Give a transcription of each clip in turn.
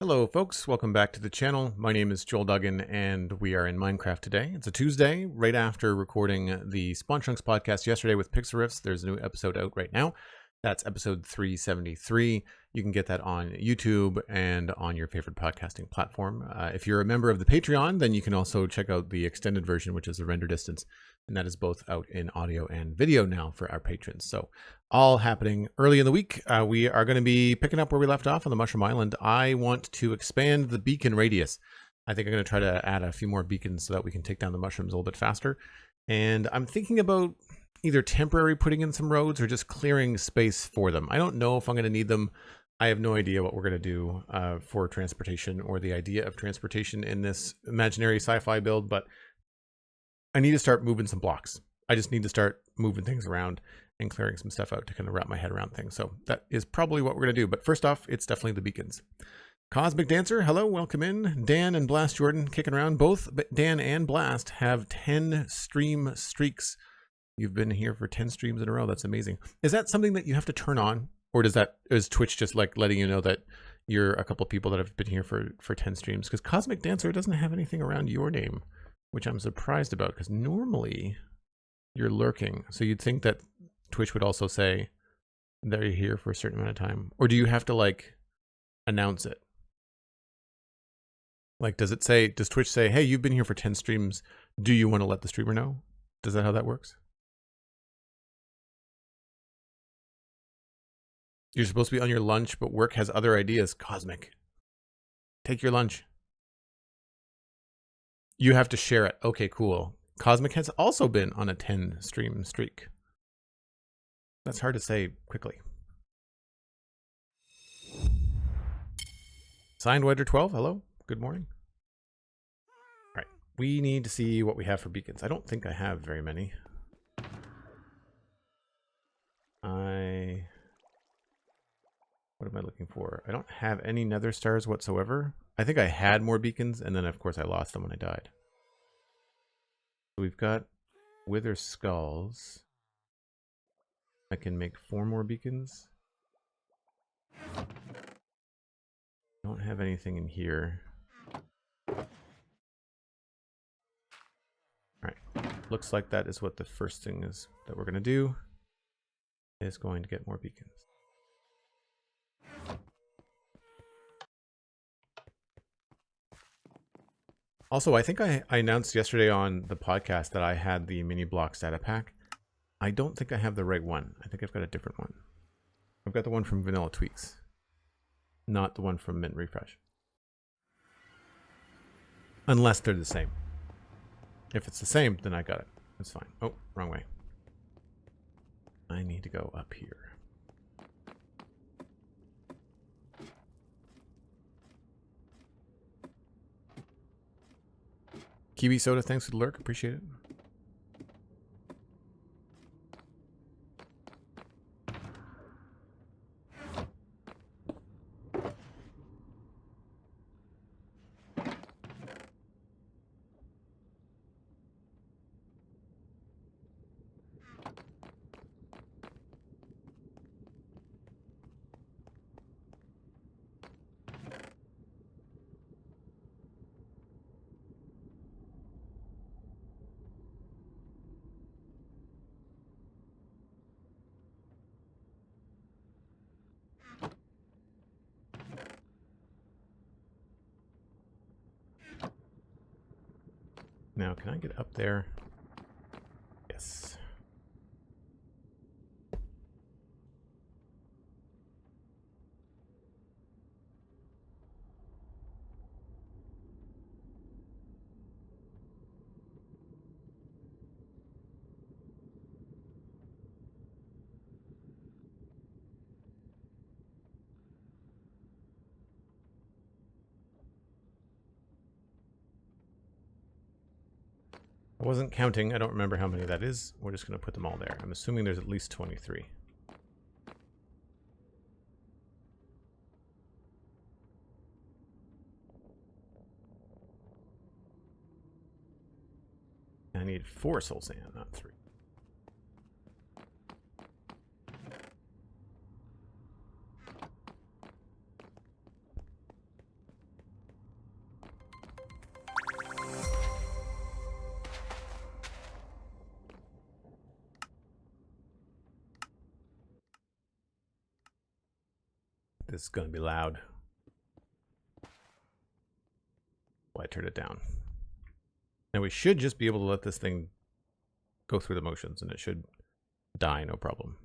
Hello folks, welcome back to the channel. My name is Joel Duggan and we are in Minecraft today. It's a Tuesday, right after recording the Spawn Chunks podcast yesterday with Pixel Riffs. There's a new episode out right now. That's episode 373. You can get that on YouTube and on your favorite podcasting platform. If you're a member of the Patreon, then you can also check out the extended version, which is the render distance. And that is both out in audio and video now for our patrons. So all happening early in the week. We are going to be picking up where we left off on the Mushroom Island. I want to expand the beacon radius. I think I'm going to try to add a few more beacons so that we can take down the mushrooms a little bit faster. And I'm thinking about either temporary putting in some roads or just clearing space for them. I don't know if I'm going to need them. I have no idea what we're going to do for transportation or the idea of transportation in this imaginary sci-fi build, but I need to start moving some blocks. I just need to start moving things around and clearing some stuff out to kind of wrap my head around things. So that is probably what we're going to do. But first off, it's definitely the beacons. Cosmic Dancer, hello, welcome in. Dan and Blast Jordan kicking around. Both Dan and Blast have 10 stream streaks. You've been here for 10 streams in a row. That's amazing. Is that something that you have to turn on? Or is Twitch just like letting you know that you're a couple people that have been here for 10 streams? Because Cosmic Dancer doesn't have anything around your name, which I'm surprised about because normally you're lurking. So you'd think that Twitch would also say that you're here for a certain amount of time. Or do you have to like announce it? Like, does Twitch say, hey, you've been here for 10 streams. Do you want to let the streamer know? Is that how that works? You're supposed to be on your lunch, but work has other ideas. Cosmic. Take your lunch. You have to share it. Okay, cool. Cosmic has also been on a 10 stream streak. That's hard to say quickly. Signed Wedger 12, hello. Good morning. All right, we need to see what we have for beacons. I don't think I have very many. What am I looking for? I don't have any nether stars whatsoever. I think I had more beacons, and then of course I lost them when I died. So we've got wither skulls. I can make 4 more beacons. Don't have anything in here. Alright. Looks like that is what the first thing is that we're going to do. Is going to get more beacons. Also, I think I announced yesterday on the podcast that I had the mini blocks data pack. I don't think I have the right one. I think I've got a different one. I've got the one from Vanilla Tweaks, not the one from Mint Refresh. Unless they're the same. If it's the same, then I got it. That's fine. Oh, wrong way. I need to go up here. Kiwi Soda, thanks for the lurk. Appreciate it. Now, can I get up there? Yes. I wasn't counting. I don't remember how many that is. We're just going to put them all there. I'm assuming there's at least 23. I need 4 soul sand, not 3. This is going to be loud. Why turn it down? Now we should just be able to let this thing go through the motions, and it should die no problem.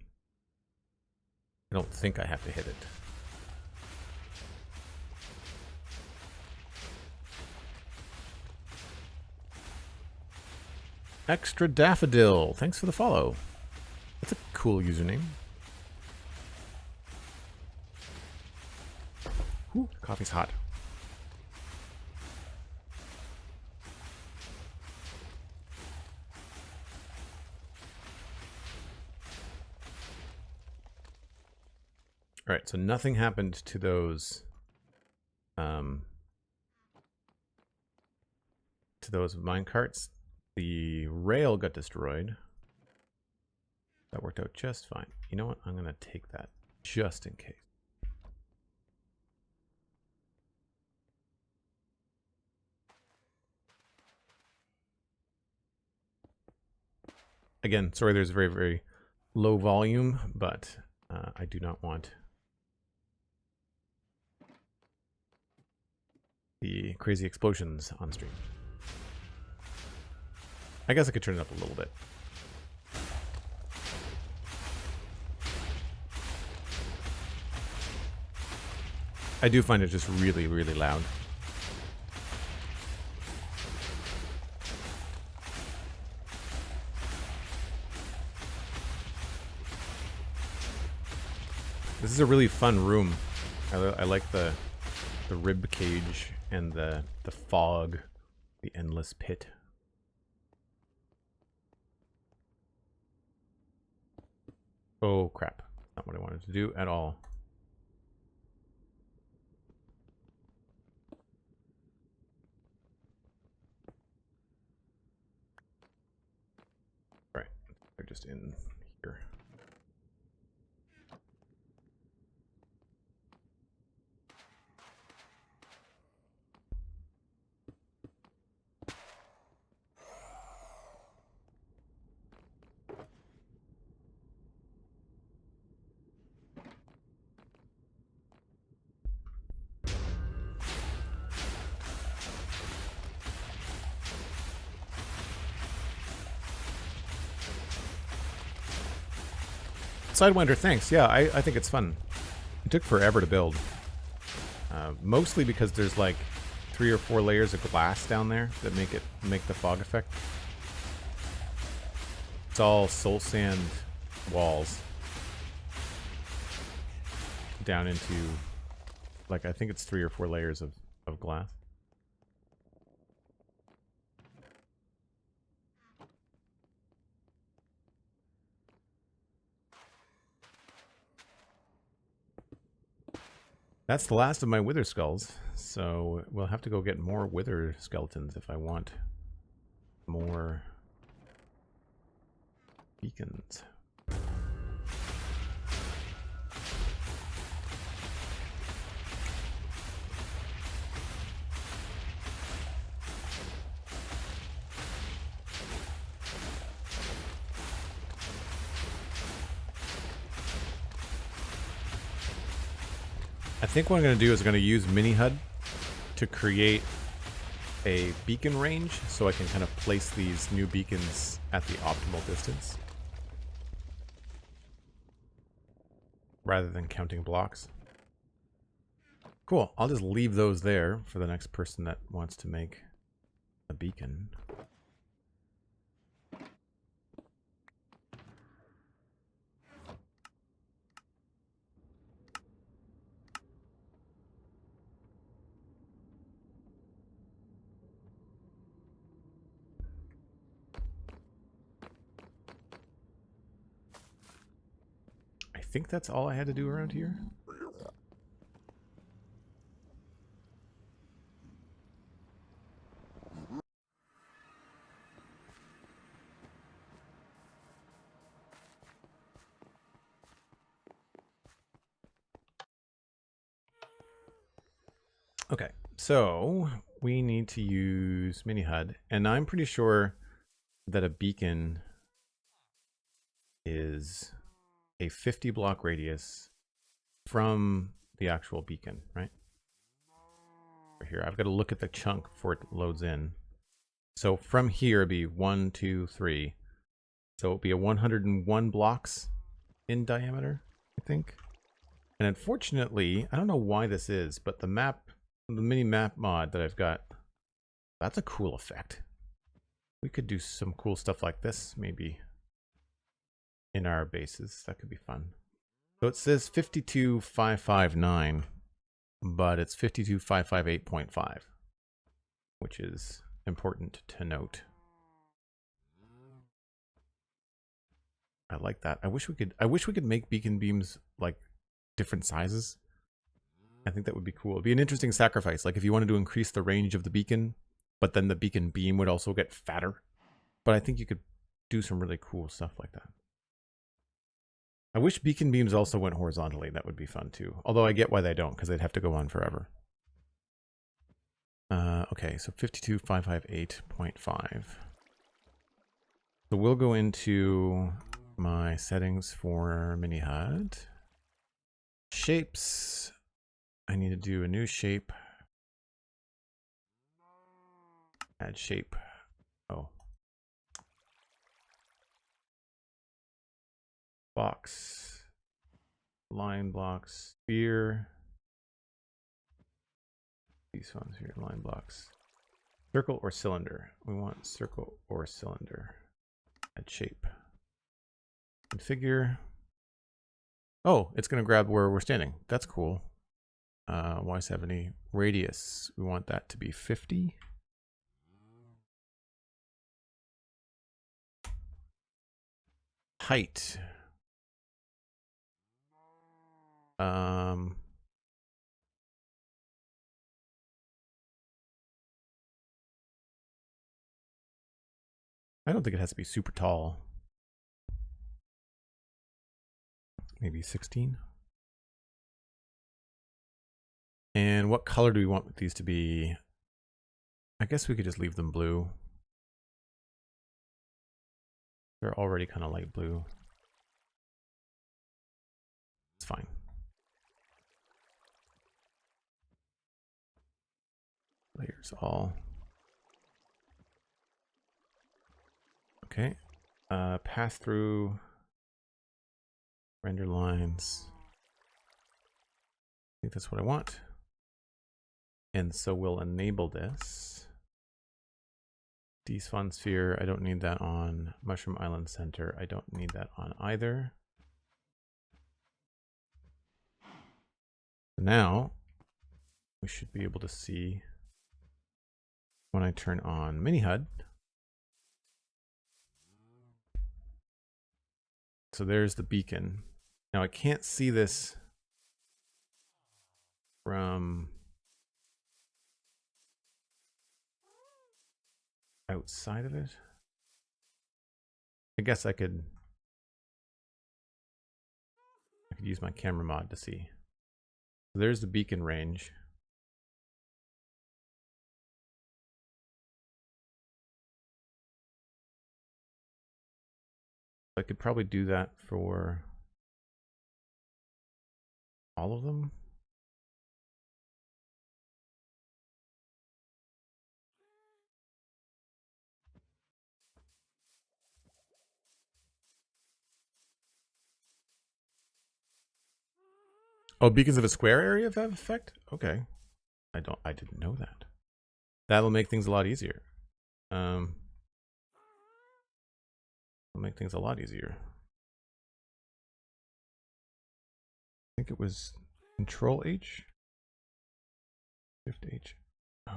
I don't think I have to hit it. Extra Daffodil, thanks for the follow. That's a cool username. Ooh, coffee's hot. All right, so nothing happened to those minecarts. The rail got destroyed. That worked out just fine. You know what? I'm gonna take that just in case. Again, sorry, there's very, very low volume, but I do not want the crazy explosions on stream. I guess I could turn it up a little bit. I do find it just really, really loud. This is a really fun room. I like the rib cage and the fog, the endless pit. Oh crap, not what I wanted to do at all. Right, they're just in here. Sidewinder, thanks. Yeah, I think it's fun. It took forever to build. Mostly because there's like 3 or 4 layers of glass down there that make the fog effect. It's all soul sand walls down into, like, I think it's 3 or 4 layers of glass. That's the last of my wither skulls, so we'll have to go get more wither skeletons if I want more beacons. I think what I'm going to do is I'm going to use Mini HUD to create a beacon range so I can kind of place these new beacons at the optimal distance rather than counting blocks. Cool. I'll just leave those there for the next person that wants to make a beacon. I think that's all I had to do around here. Okay, so we need to use Mini HUD, and I'm pretty sure that a beacon is a 50 block radius from the actual beacon, right? Here, I've got to look at the chunk before it loads in. So from here, it'd be 1, 2, 3. So it'll be a 101 blocks in diameter, I think. And unfortunately, I don't know why this is, but the map, the mini map mod that I've got, that's a cool effect. We could do some cool stuff like this, maybe, in our bases. That could be fun. So it says 52559, but it's 52558.5, which is important to note. I like that. I wish we could make beacon beams like different sizes. I think that would be cool. It'd be an interesting sacrifice. Like if you wanted to increase the range of the beacon, but then the beacon beam would also get fatter. But I think you could do some really cool stuff like that. I wish beacon beams also went horizontally. That would be fun too. Although I get why they don't, because they'd have to go on forever. Okay, so 52558.5. So we'll go into my settings for mini HUD. Shapes. I need to do a new shape. Add shape. Oh. Box. Line blocks. Sphere. These ones here, line blocks. Circle or cylinder? We want circle or cylinder. Add shape. Configure. Oh, it's going to grab where we're standing. That's cool. Y70. Radius. We want that to be 50. Height. I don't think it has to be super tall. Maybe 16. And what color do we want these to be? I guess we could just leave them blue. They're already kind of light blue. It's fine. Layers all. Okay. Pass through. Render lines. I think that's what I want. And so we'll enable this. Despawn sphere, I don't need that on. Mushroom Island Center, I don't need that on either. Now, we should be able to see when I turn on mini HUD. So there's the beacon. Now I can't see this from outside of it. I guess I could use my camera mod to see. So there's the beacon range. I could probably do that for all of them. Oh, beacons of a square area have that effect? Okay. I didn't know that. That'll make things a lot easier. It'll make things a lot easier. I think it was Control H, Shift H.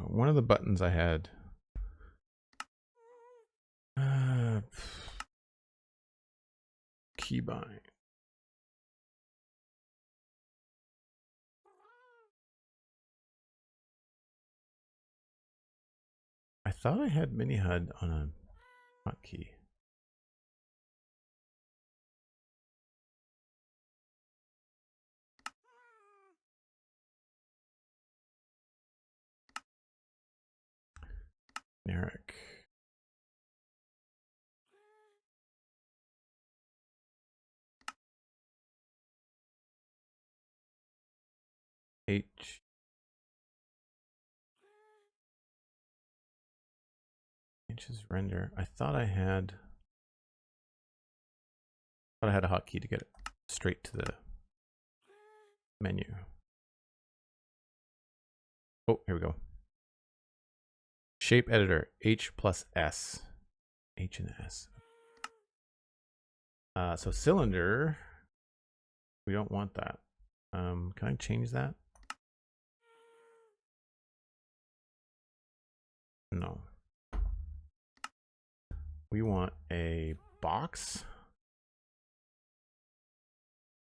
One of the buttons I had. Keybind. I thought I had mini HUD on a hotkey. Generic. H. H is render. I thought I had a hotkey to get it straight to the menu. Oh, here we go. Shape editor, H plus S. H and S. So cylinder, we don't want that. Can I change that? No. We want a box.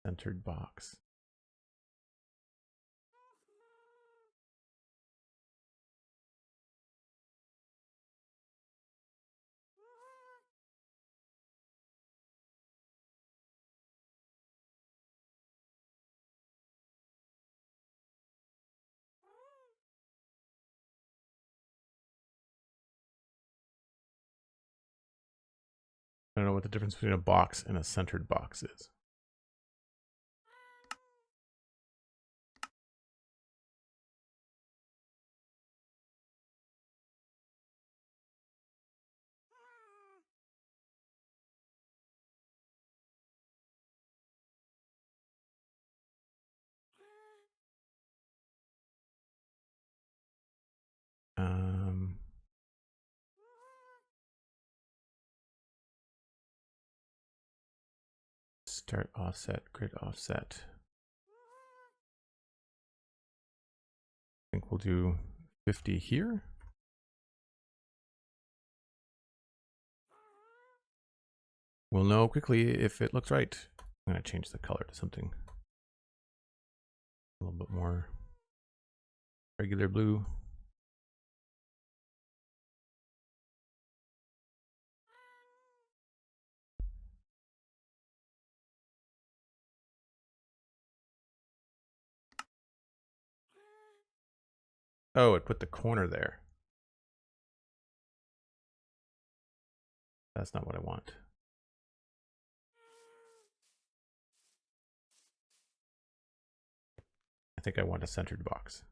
Centered box. I don't know what the difference between a box and a centered box is. Start offset, grid offset. I think we'll do 50 here. We'll know quickly if it looks right. I'm going to change the color to something a little bit more regular blue. Oh, it put the corner there. That's not what I want. I think I want a centered box.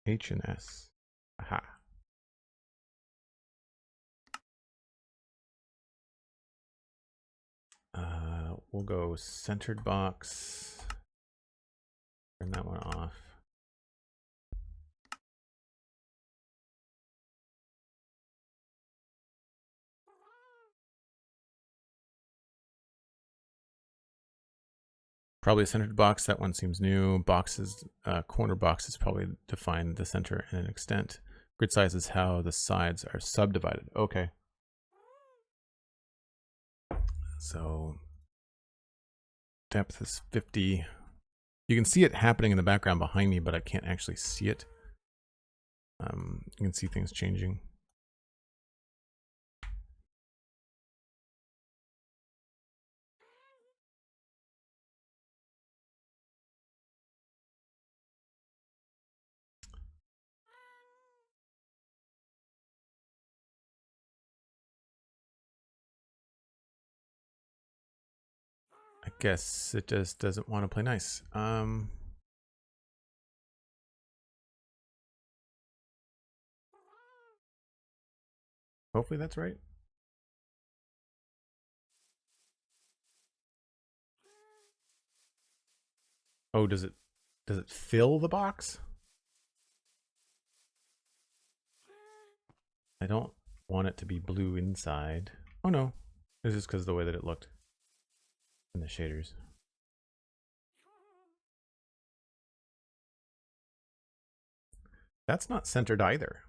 H and S. Aha. We'll go centered box. Turn that one off. Probably a centered box. That one seems new. Boxes, corner boxes probably define the center and an extent. Grid size is how the sides are subdivided. Okay. So depth is 50. You can see it happening in the background behind me, but I can't actually see it. You can see things changing. I guess it just doesn't want to play nice. Hopefully that's right. Oh, does it fill the box? I don't want it to be blue inside. Oh no, this is because of the way that it looked in the shaders. That's not centered either.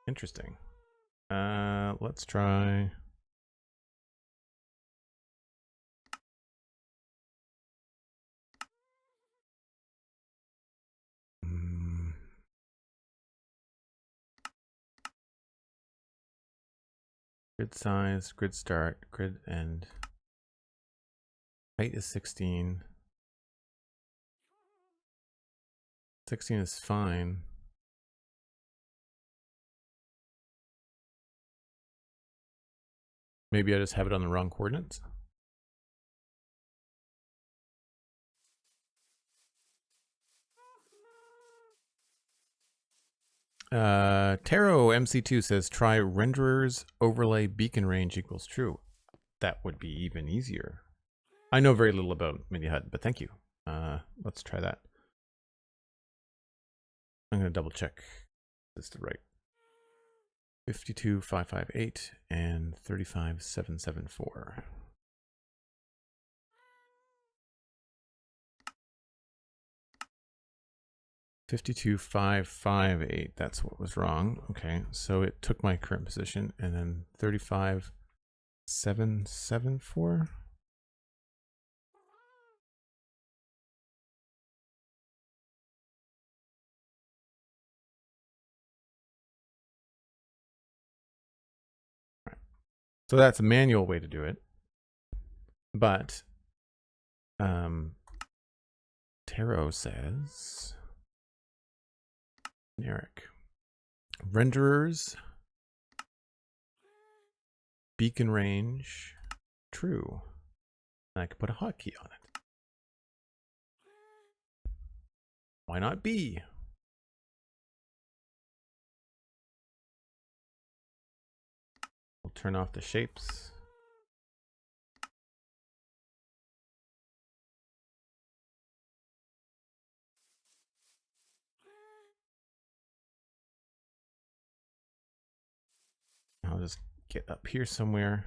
Interesting. Let's try. Grid size, grid start, grid end. Height is 16. 16 is fine. Maybe I just have it on the wrong coordinates. Taro MC2 says try renderers overlay beacon range equals true. That would be even easier. I know very little about Mini HUD, but thank you. Let's try that. I'm going to double check this is right. 52558 and 35774. $52,558. That's what was wrong. Okay, so it took my current position, and then 35,774. Right. So that's a manual way to do it, but Taro says generic renderers beacon range true. And I could put a hotkey on it. Why not B? We'll turn off the shapes. I'll just get up here somewhere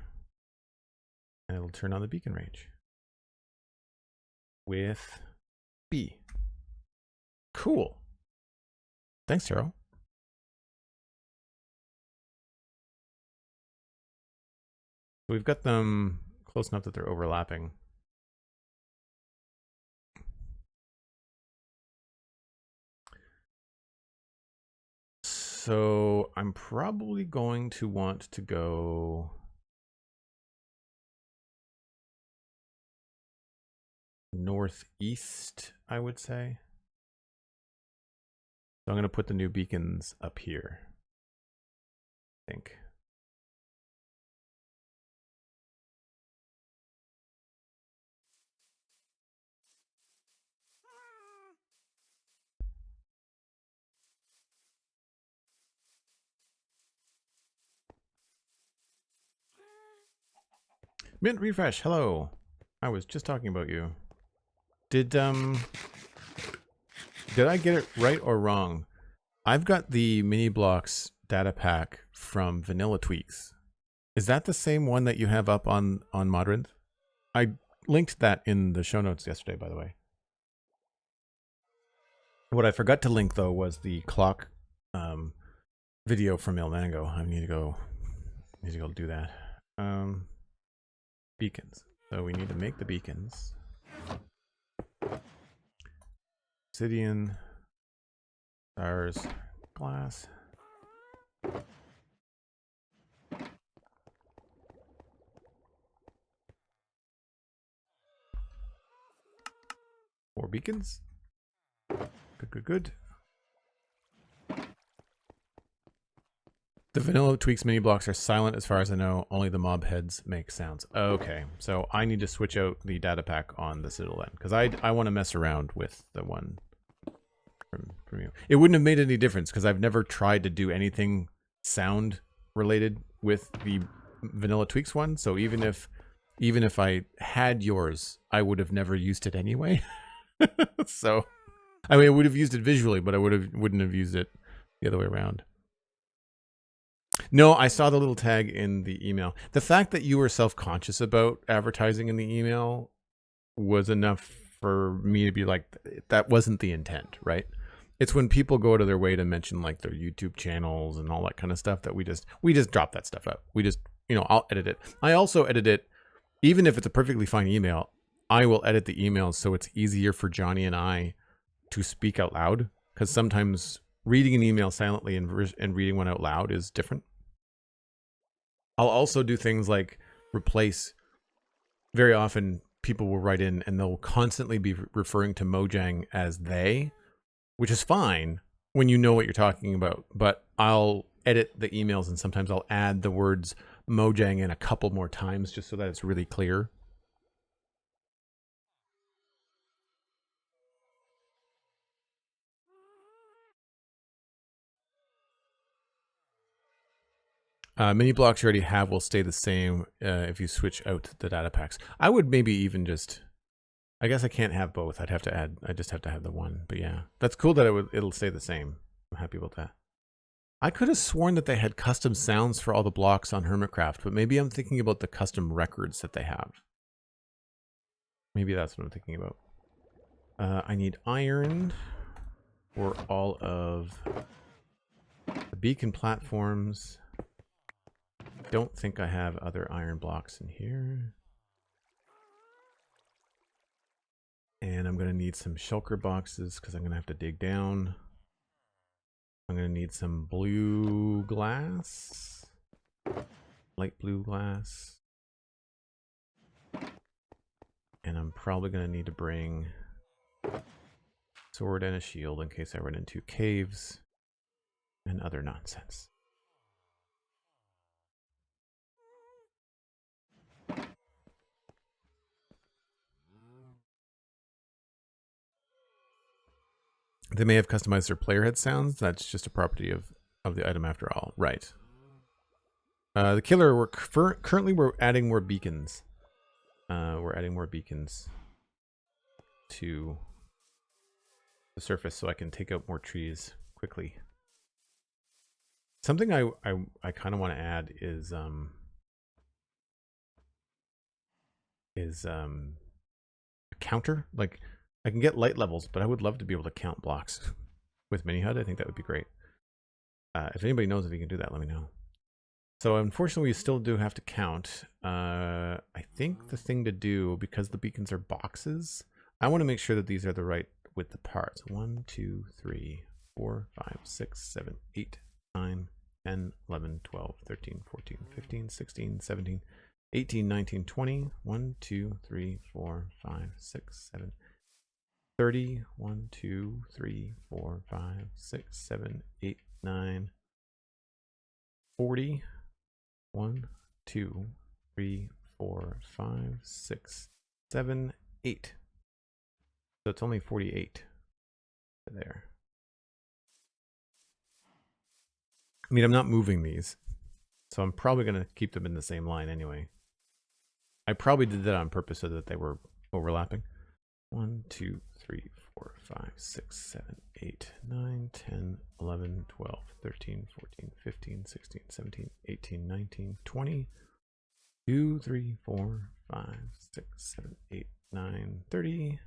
and it'll turn on the beacon range with B. Cool. Thanks, Taro. We've got them close enough that they're overlapping. So I'm probably going to want to go northeast, I would say. So I'm going to put the new beacons up here, I think. Mint Refresh, hello. I was just talking about you. Did I get it right or wrong? I've got the mini blocks data pack from Vanilla Tweaks. Is that the same one that you have up on Modrinth? I linked that in the show notes yesterday, by the way. What I forgot to link though was the clock video from Il Mango. I need to go do that. Beacons. So we need to make the beacons. Obsidian, stars, glass. 4 beacons. Good. The Vanilla Tweaks mini blocks are silent as far as I know. Only the mob heads make sounds. Okay, so I need to switch out the data pack on the Citadel then, because I want to mess around with the one from you. It wouldn't have made any difference because I've never tried to do anything sound related with the Vanilla Tweaks one. So even if I had yours, I would have never used it anyway. So I mean, I would have used it visually, but I wouldn't have used it the other way around. No, I saw the little tag in the email. The fact that you were self-conscious about advertising in the email was enough for me to be like, that wasn't the intent, right? It's when people go to their way to mention like their YouTube channels and all that kind of stuff that we just drop that stuff out. We just, I'll edit it. I also edit it, even if it's a perfectly fine email, I will edit the emails so it's easier for Johnny and I to speak out loud, because sometimes reading an email silently and reading one out loud is different. I'll also do things like replace. Very often people will write in and they'll constantly be referring to Mojang as they, which is fine when you know what you're talking about, but I'll edit the emails and sometimes I'll add the words Mojang in a couple more times just so that it's really clear. Mini blocks you already have will stay the same if you switch out the data packs. I would maybe even just, I guess I can't have both. I'd have to add, I just have to have the one. But yeah, that's cool that it'll stay the same. I'm happy about that. I could have sworn that they had custom sounds for all the blocks on Hermitcraft, but maybe I'm thinking about the custom records that they have. Maybe that's what I'm thinking about. I need iron for all of the beacon platforms. Don't think I have other iron blocks in here. And I'm going to need some shulker boxes because I'm going to have to dig down. I'm going to need some blue glass. Light blue glass. And I'm probably going to need to bring a sword and a shield in case I run into caves and other nonsense. They may have customized their player head sounds. That's just a property of the item after all. Right. The killer, currently we're adding more beacons. We're adding more beacons to the surface so I can take out more trees quickly. Something I kind of want to add is a counter. Like, I can get light levels, but I would love to be able to count blocks with mini HUD. I think that would be great. If anybody knows if you can do that, let me know. So unfortunately, we still do have to count. I think the thing to do, because the beacons are boxes, I want to make sure that these are the right width apart. 1, 2, 3, 4, 5, 6, 7, 8, 9, 10, 11, 12, 13, 14, 15, 16, 17, 18, 19, 20. 1, 2, 3, 4, 5, 6, 7, 30. 1, 2, 3, 4, 5, 6, 7, 8, 9, 40. 1, 2, 3, 4, 5, 6, 7, 8. So it's only 48 there. I mean, I'm not moving these, so I'm probably going to keep them in the same line anyway. I probably did that on purpose so that they were overlapping. 1, 2, 3, 4, 5, 6, 7, 8, 9, 10, 11, 12, 13, 14, 15, 16, 17, 18, 19, 20, 2, 3, 4, 5, 6, 7, 8, 9, 30,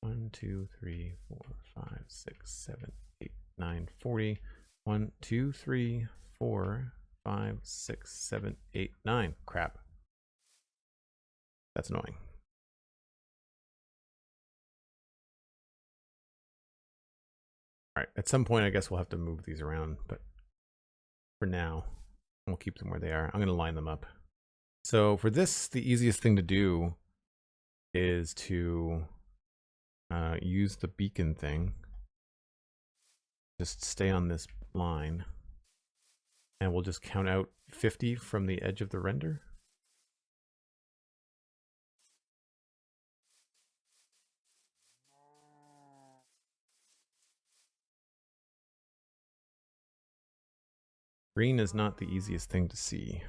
1, 2, 3, 4, 5, 6, 7, 8, 9, 40, 1, 2, 3, 4, 5, 6, 7, 8, 9. Crap. That's annoying. All right, at some point, I guess we'll have to move these around, but for now, we'll keep them where they are. I'm going to line them up. So for this, the easiest thing to do is to use the beacon thing. Just stay on this line, and we'll just count out 50 from the edge of the render. Green is not the easiest thing to see.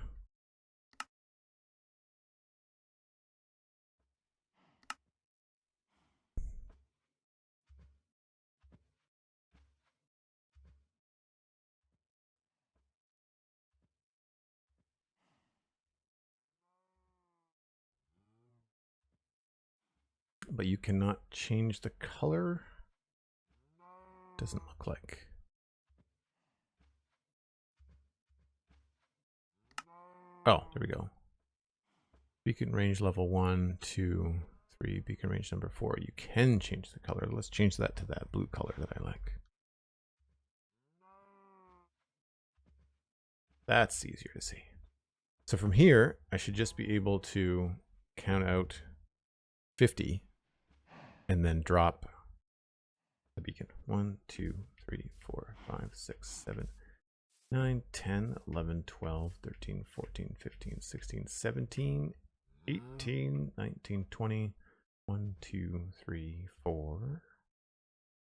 But you cannot change the color. Doesn't look like. Oh, there we go. Beacon range level 1, 2, 3, beacon range number 4. You can change the color. Let's change that to that blue color that I like. That's easier to see. So from here, I should just be able to count out 50 and then drop the beacon. 1, 2, 3, 4, 5, 6, 7, 9, 10, 11, 12, 13, 14, 15, 16, 17, 18, 19, 20. 1, 2, 3, 4,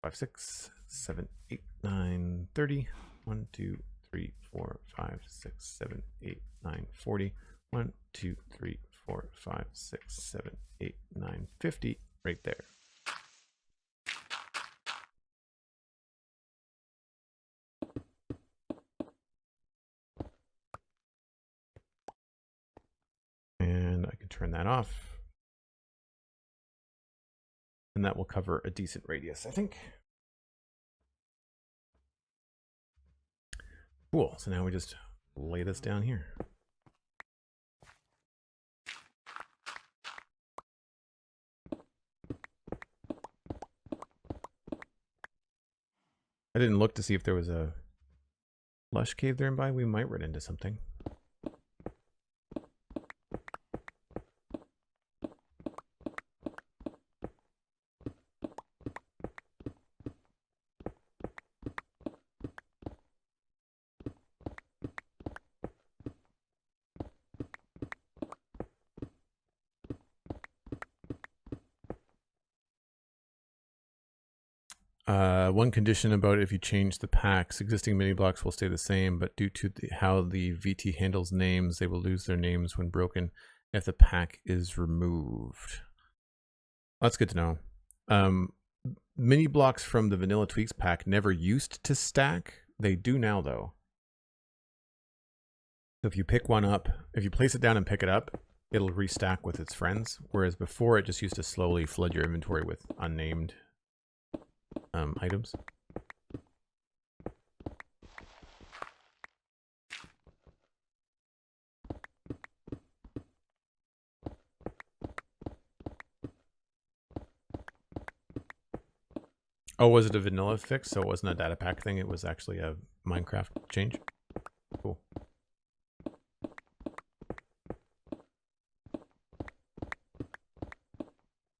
5, 6, 7, 8, 9, 30. 1, 2, 3, 4, 5, 6, 7, 8, 9, 40. 1, 2, 3, 4, 5, 6, 7, 8, 9, 50. Right there. And I can turn that off. And that will cover a decent radius, I think. Cool. So now we just lay this down here. I didn't look to see if there was a lush cave there and by. We might run into something. One condition about if you change the packs, existing mini blocks will stay the same, but due to how the VT handles names, they will lose their names when broken if the pack is removed. That's good to know. Mini blocks from the Vanilla Tweaks pack never used to stack. They do now, though. So if you pick one up, if you place it down and pick it up, it'll restack with its friends, whereas before it just used to slowly flood your inventory with unnamed items. Oh, was it a vanilla fix? So it wasn't a data pack thing. It was actually a Minecraft change. Cool.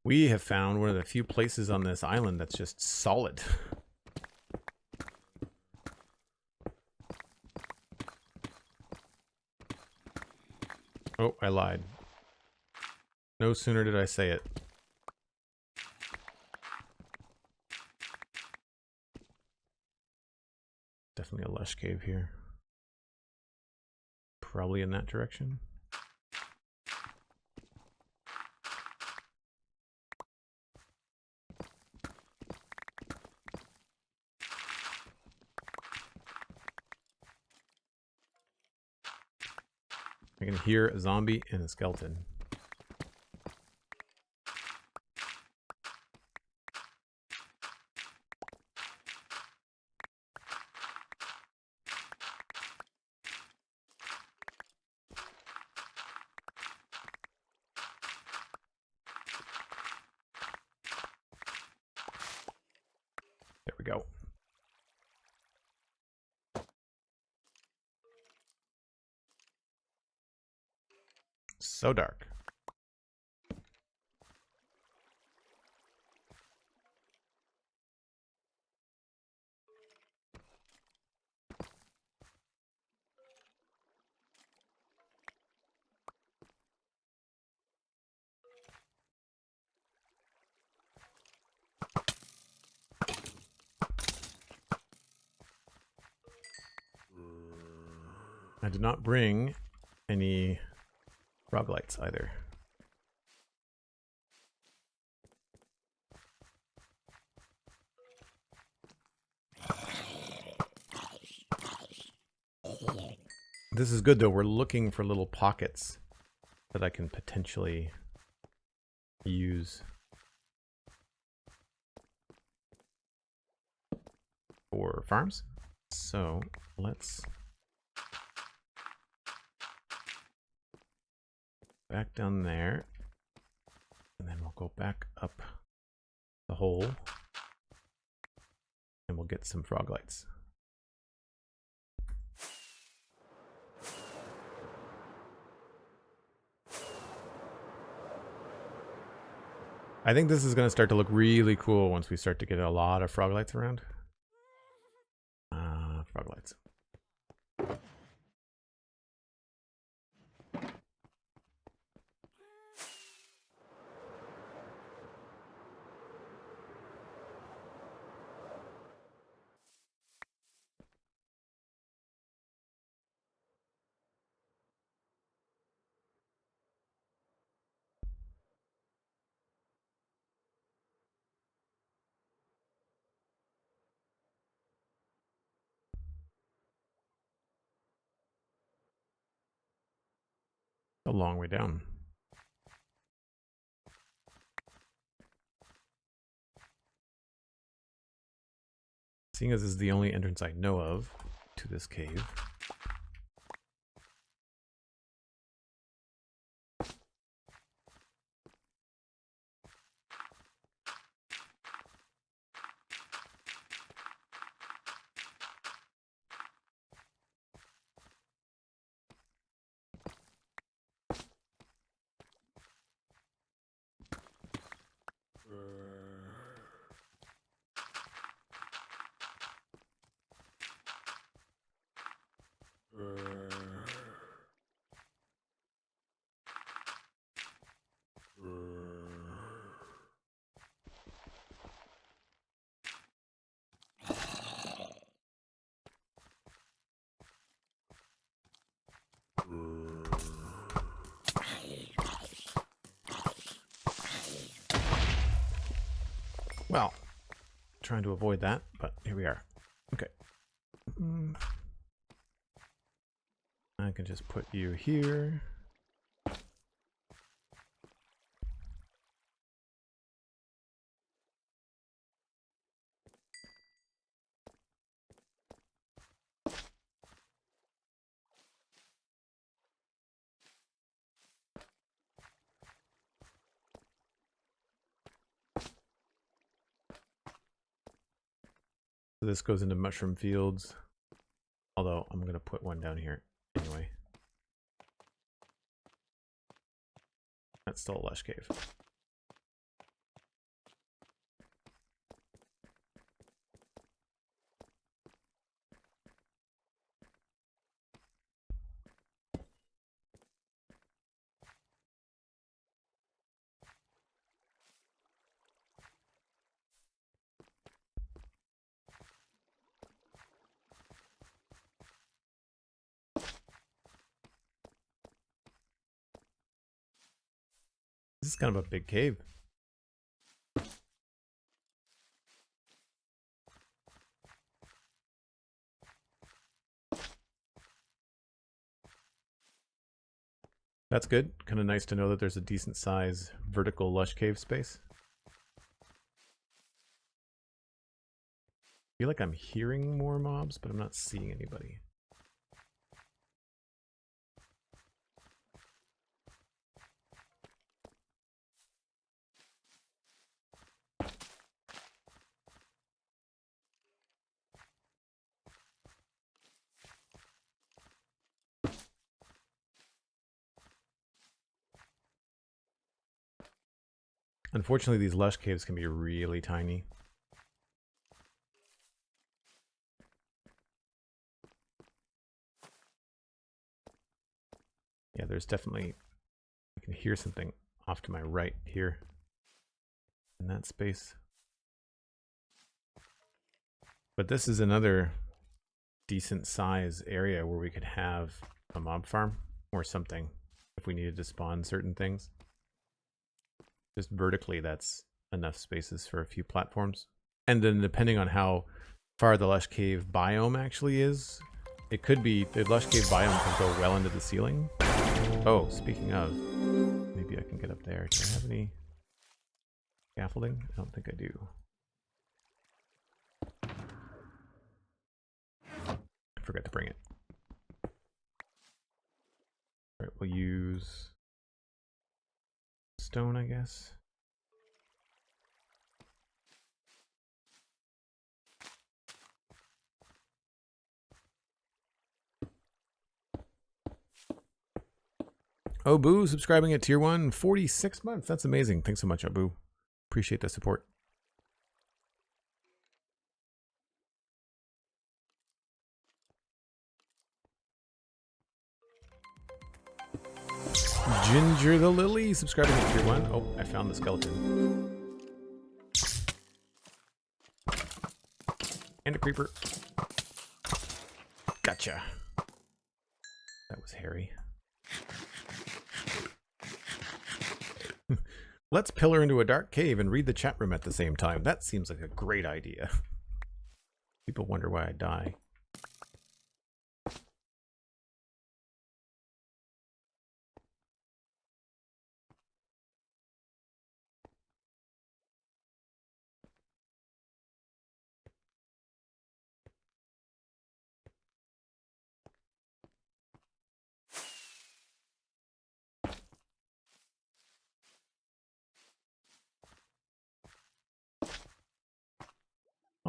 We have found one of the few places on this island that's just solid. Oh, I lied. No sooner did I say it. Definitely a lush cave here. Probably in that direction. I can hear a zombie and a skeleton. There we go. So dark. I did not bring any frog lights either. This is good though. We're looking for little pockets that I can potentially use for farms. So let's back down there, and then we'll go back up the hole, and we'll get some frog lights. I think this is going to start to look really cool once we start to get a lot of frog lights around. Frog lights. A long way down. Seeing as this is the only entrance I know of to this cave. Well, trying to avoid that, but here we are. Okay. I can just put you here. So this goes into mushroom fields, although I'm going to put one down here anyway. That's still a lush cave. This is kind of a big cave. That's good. Kind of nice to know that there's a decent size vertical lush cave space. I feel like I'm hearing more mobs, but I'm not seeing anybody. Unfortunately, these lush caves can be really tiny. Yeah, there's definitely, I can hear something off to my right here in that space. But this is another decent size area where we could have a mob farm or something if we needed to spawn certain things. Just vertically, that's enough spaces for a few platforms. And then depending on how far the lush cave biome actually is, it could be the lush cave biome can go well into the ceiling. Oh, speaking of, maybe I can get up there. Do I have any scaffolding? I don't think I do. I forgot to bring it. All right, we'll use stone, I guess. Obu subscribing at tier 1, 46 months. That's amazing. Thanks so much, Obu. Appreciate the support. Ginger the Lily subscribing at tier 1. Oh, I found the skeleton. And a creeper. Gotcha. That was hairy. Let's pillar into a dark cave and read the chat room at the same time. That seems like a great idea. People wonder why I die.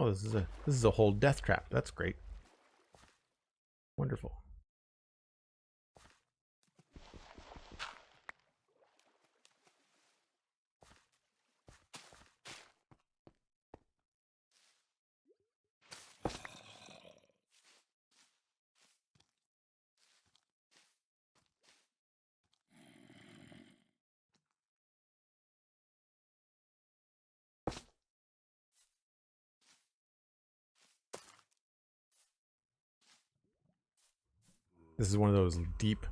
Oh, this is a whole death trap. That's great. Wonderful. This is one of those deep,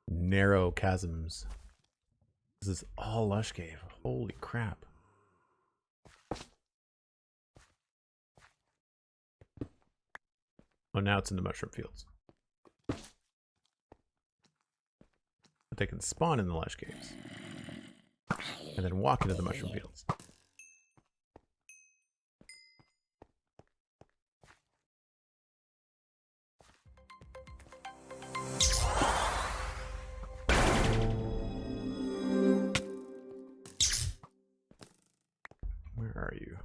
narrow chasms. This is all lush cave. Holy crap. Oh, now it's in the mushroom fields. But they can spawn in the lush caves. And then walk into the mushroom fields. Where are you?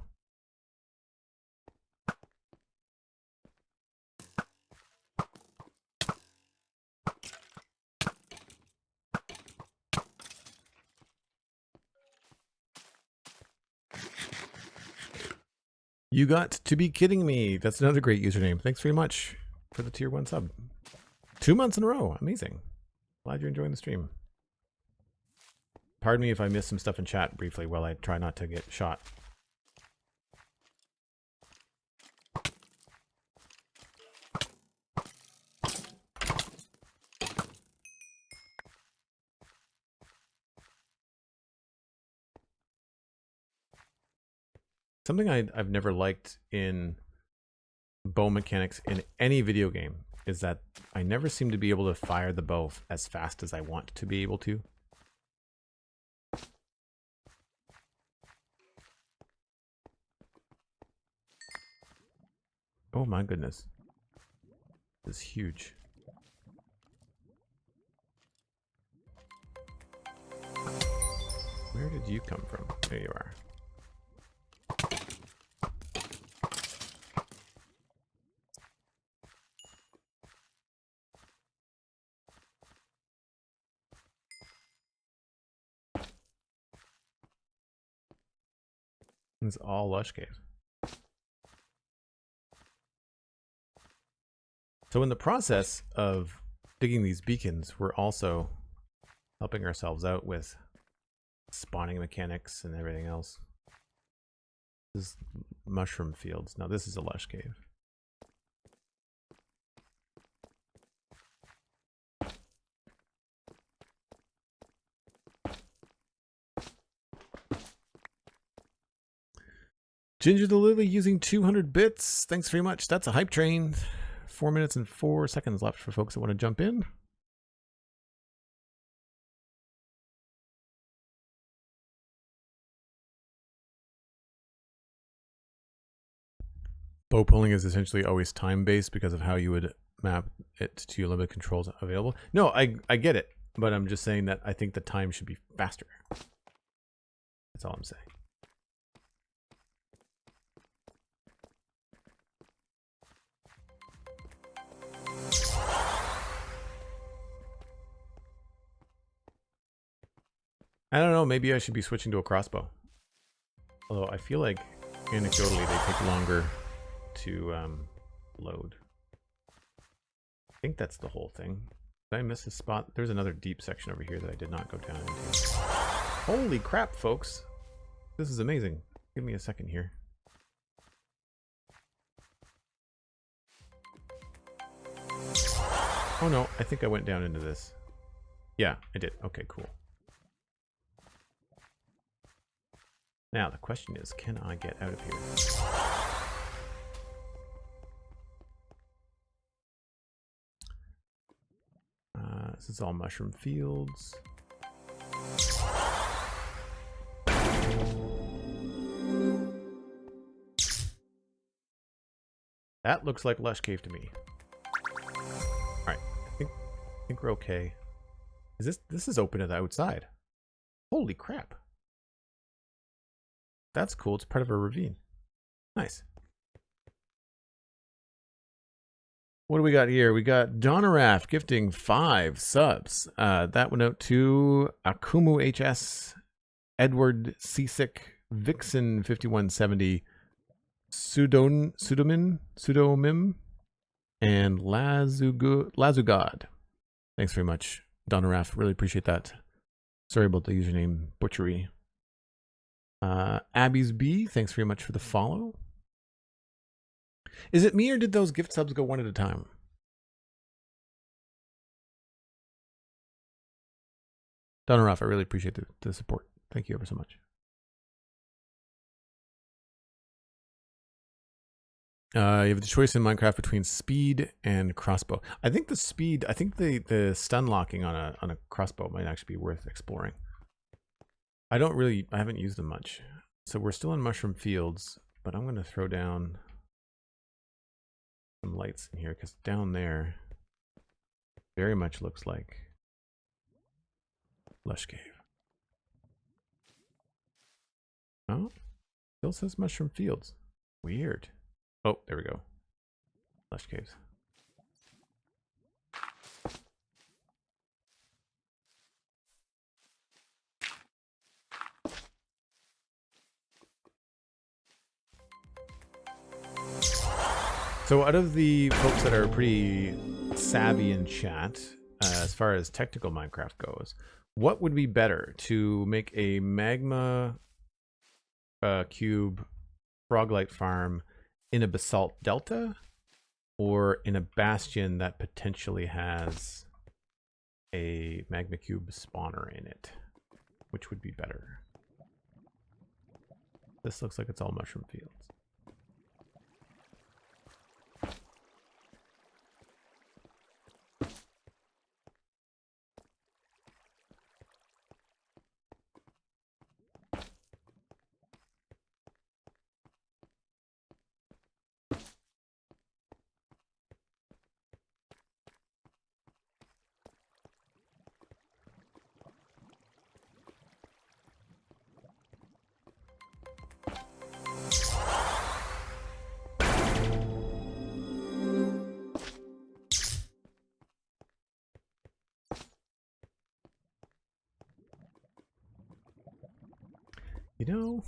You got to be kidding me. That's another great username. Thanks very much for the tier 1 sub. 2 months in a row. Amazing. Glad you're enjoying the stream. Pardon me if I missed some stuff in chat briefly while I try not to get shot. Something I've never liked in bow mechanics in any video game is that I never seem to be able to fire the bow as fast as I want to be able to. Oh my goodness. This is huge. Where did you come from? There you are. It's all lush cave. So in the process of digging these beacons, we're also helping ourselves out with spawning mechanics and everything else. This is mushroom fields. Now this is a lush cave. Ginger the Lily using 200 bits. Thanks very much. That's a hype train. 4 minutes and 4 seconds left for folks that want to jump in. Bow pulling is essentially always time-based because of how you would map it to your limited controls available. No, I get it, but I'm just saying that I think the time should be faster. That's all I'm saying. I don't know, maybe I should be switching to a crossbow. Although I feel like anecdotally they take longer to load. I think that's the whole thing. Did I miss a spot? There's another deep section over here that I did not go down into. Holy crap, folks. This is amazing. Give me a second here. Oh no, I think I went down into this. Yeah, I did. Okay, cool. Now the question is, can I get out of here? This is all mushroom fields. That looks like lush cave to me. All right, I think we're okay. Is this is open to the outside? Holy crap! That's cool. It's part of a ravine. Nice. What do we got here? We got Dalara gifting 5 subs. That went out to Akumu HS, Edward Seasick, Vixen 5170, Pseudomim, and Lazugod. Thanks very much, Dalara. Really appreciate that. Sorry about the username butchery. Abby's B, thanks very much for the follow. Is it me or did those gift subs go one at a time? Dalara, I really appreciate the support. Thank you ever so much. You have the choice in Minecraft between speed and crossbow. I think the speed, I think the stun locking on a crossbow might actually be worth exploring. I haven't used them much. So we're still in Mushroom Fields, but I'm going to throw down some lights in here because down there very much looks like Lush Cave. Oh, still says Mushroom Fields. Weird. Oh, there we go. Lush Caves. So out of the folks that are pretty savvy in chat, as far as technical Minecraft goes, what would be better to make a magma cube froglight farm in a basalt delta or in a bastion that potentially has a magma cube spawner in it? Which would be better? This looks like it's all mushroom fields. You know,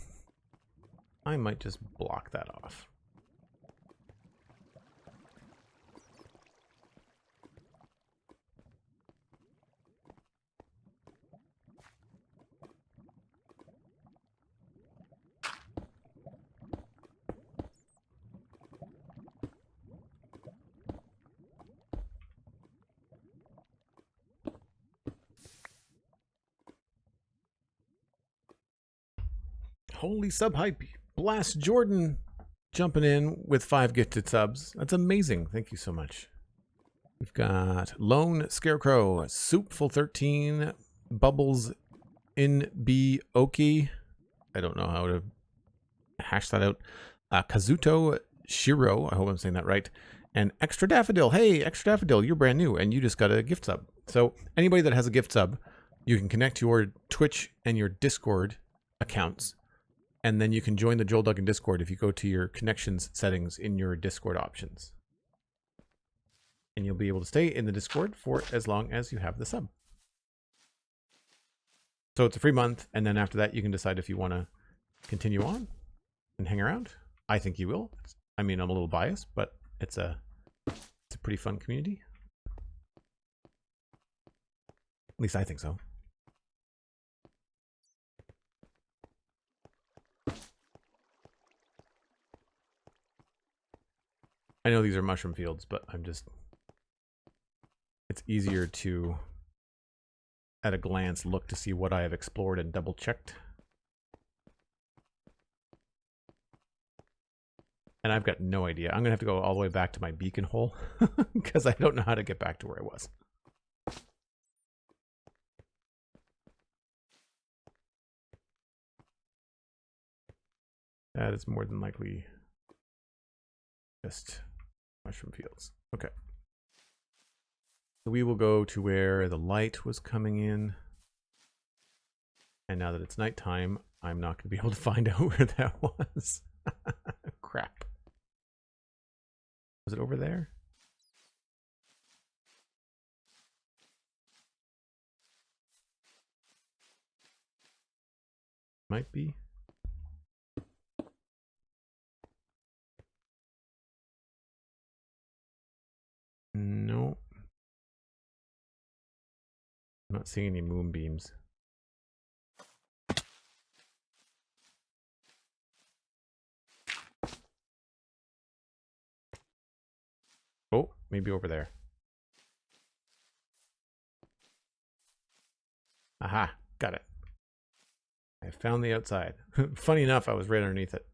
I might just block that off. Holy sub hype. Blast Jordan jumping in with 5 gifted subs. That's amazing. Thank you so much. We've got Lone Scarecrow, Soupful 13, Bubbles in B Oki. I don't know how to hash that out. Kazuto Shiro, I hope I'm saying that right. And Extra Daffodil. Hey, Extra Daffodil, you're brand new and you just got a gift sub. So anybody that has a gift sub, you can connect your Twitch and your Discord accounts. And then you can join the Joel Duggan Discord if you go to your connections settings in your Discord options. And you'll be able to stay in the Discord for as long as you have the sub. So it's a free month, and then after that you can decide if you want to continue on and hang around. I think you will. I mean, I'm a little biased, but it's a pretty fun community. At least I think so. I know these are mushroom fields, but it's easier to, at a glance, look to see what I have explored and double checked. And I've got no idea. I'm going to have to go all the way back to my beacon hole because I don't know how to get back to where I was. That is more than likely just mushroom fields. Okay. So we will go to where the light was coming in. And now that it's nighttime, I'm not going to be able to find out where that was. Crap. Was it over there? Might be. No. I'm not seeing any moonbeams. Oh, maybe over there. Aha, got it. I found the outside. Funny enough, I was right underneath it.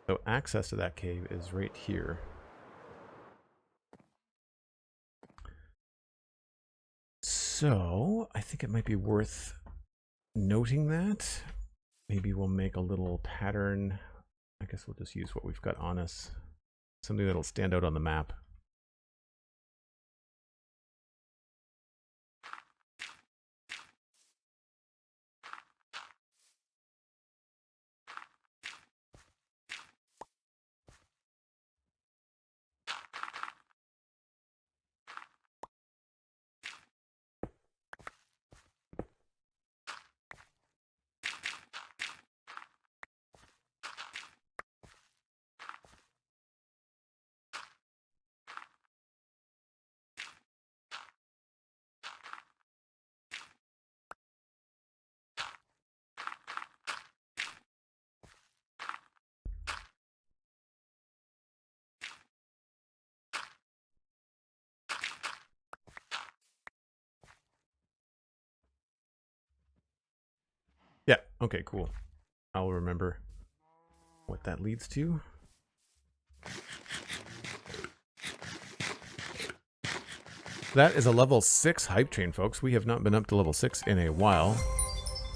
So access to that cave is right here. So I think it might be worth noting that. Maybe we'll make a little pattern. I guess we'll just use what we've got on us. Something that'll stand out on the map. Yeah, okay, cool. I'll remember what that leads to. That is a level 6 hype train, folks. We have not been up to level 6 in a while.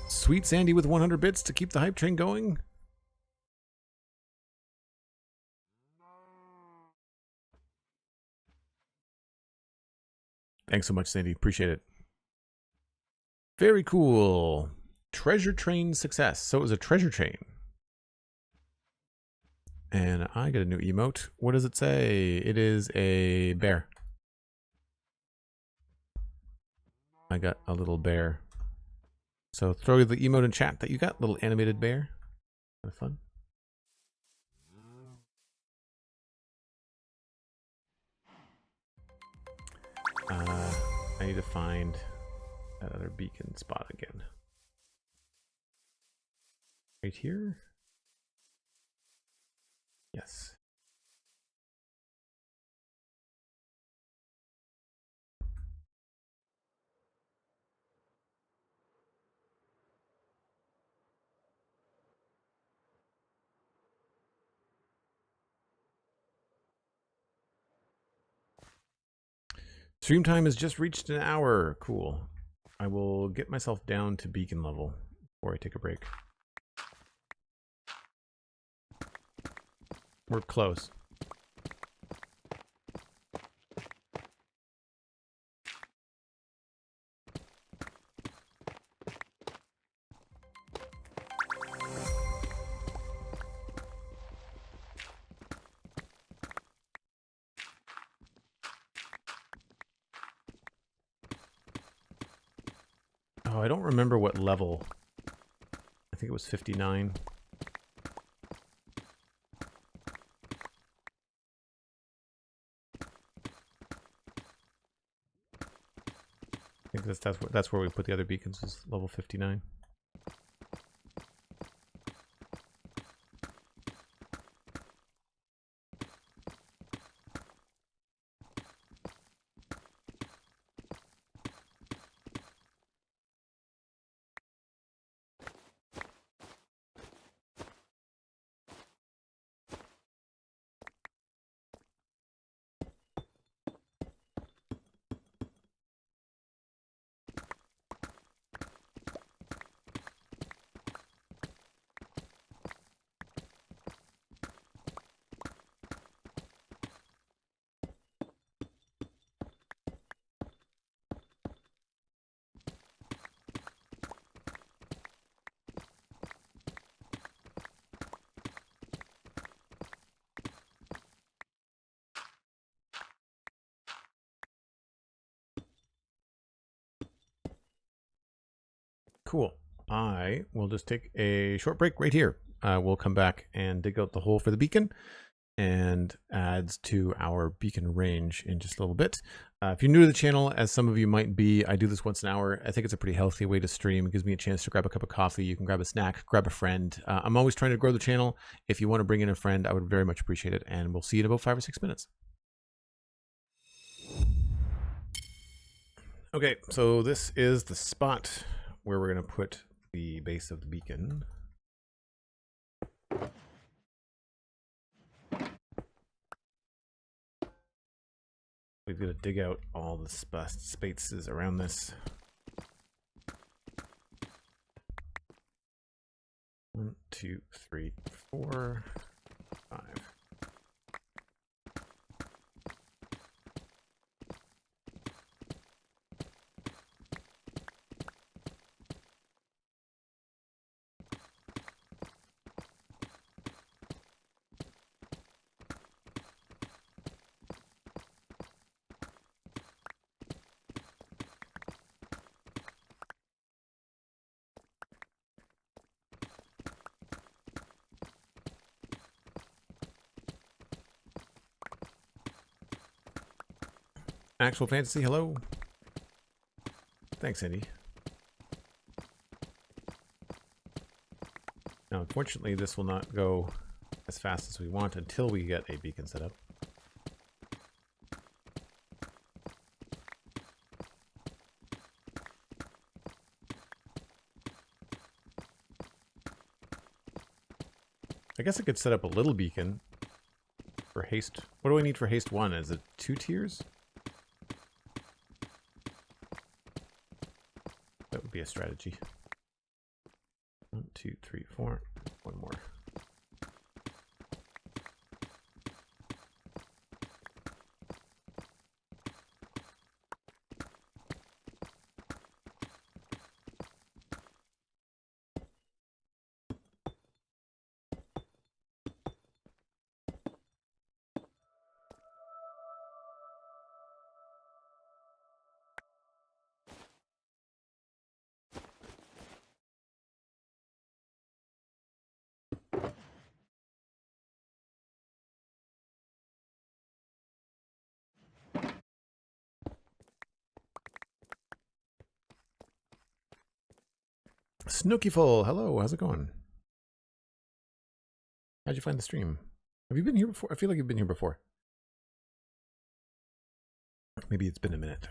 SweetSandi with 100 bits to keep the hype train going. Thanks so much, Sandy. Appreciate it. Very cool. Treasure train success. So it was a treasure train. And I got a new emote. What does it say? It is a bear. I got a little bear. So throw the emote in chat that you got, little animated bear. Kind of fun. I need to find that other beacon spot again. Right here? Yes. Stream time has just reached an hour. Cool. I will get myself down to beacon level before I take a break. We're close. Oh, I don't remember what level. I think it was 59. I think that's where we put the other beacons, was level 59. Cool. I will just take a short break right here. We'll come back and dig out the hole for the beacon and adds to our beacon range in just a little bit. If you're new to the channel, as some of you might be, I do this once an hour. I think it's a pretty healthy way to stream. It gives me a chance to grab a cup of coffee. You can grab a snack, grab a friend. I'm always trying to grow the channel. If you want to bring in a friend, I would very much appreciate it. And we'll see you in about 5 or 6 minutes. Okay, so this is the spot where we're going to put the base of the beacon. We've got to dig out all the spaces around this. 1, 2, 3, 4, 5. Actual Fantasy, hello. Thanks, Andy. Now, unfortunately, this will not go as fast as we want until we get a beacon set up. I guess I could set up a little beacon for haste. What do I need for haste 1? Is it 2 tiers? That would be a strategy. 1, 2, 3, 4. One more. Snookyful, hello, how's it going? How'd you find the stream? Have you been here before? I feel like you've been here before. Maybe it's been a minute.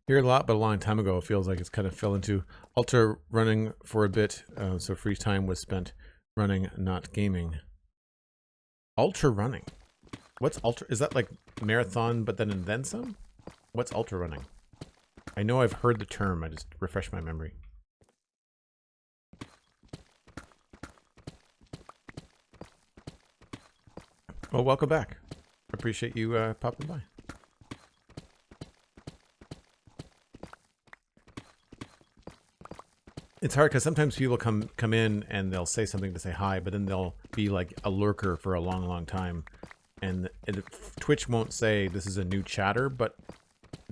Hear it a lot, but a long time ago, it feels like it's kind of fell into ultra running for a bit. So free time was spent running, not gaming. Ultra running. What's ultra? Is that like marathon, but then some? What's ultra running? I know I've heard the term. I just refresh my memory. Well, welcome back. Appreciate you popping by. It's hard because sometimes people come in and they'll say something to say hi, but then they'll be like a lurker for a long time. And Twitch won't say this is a new chatter, but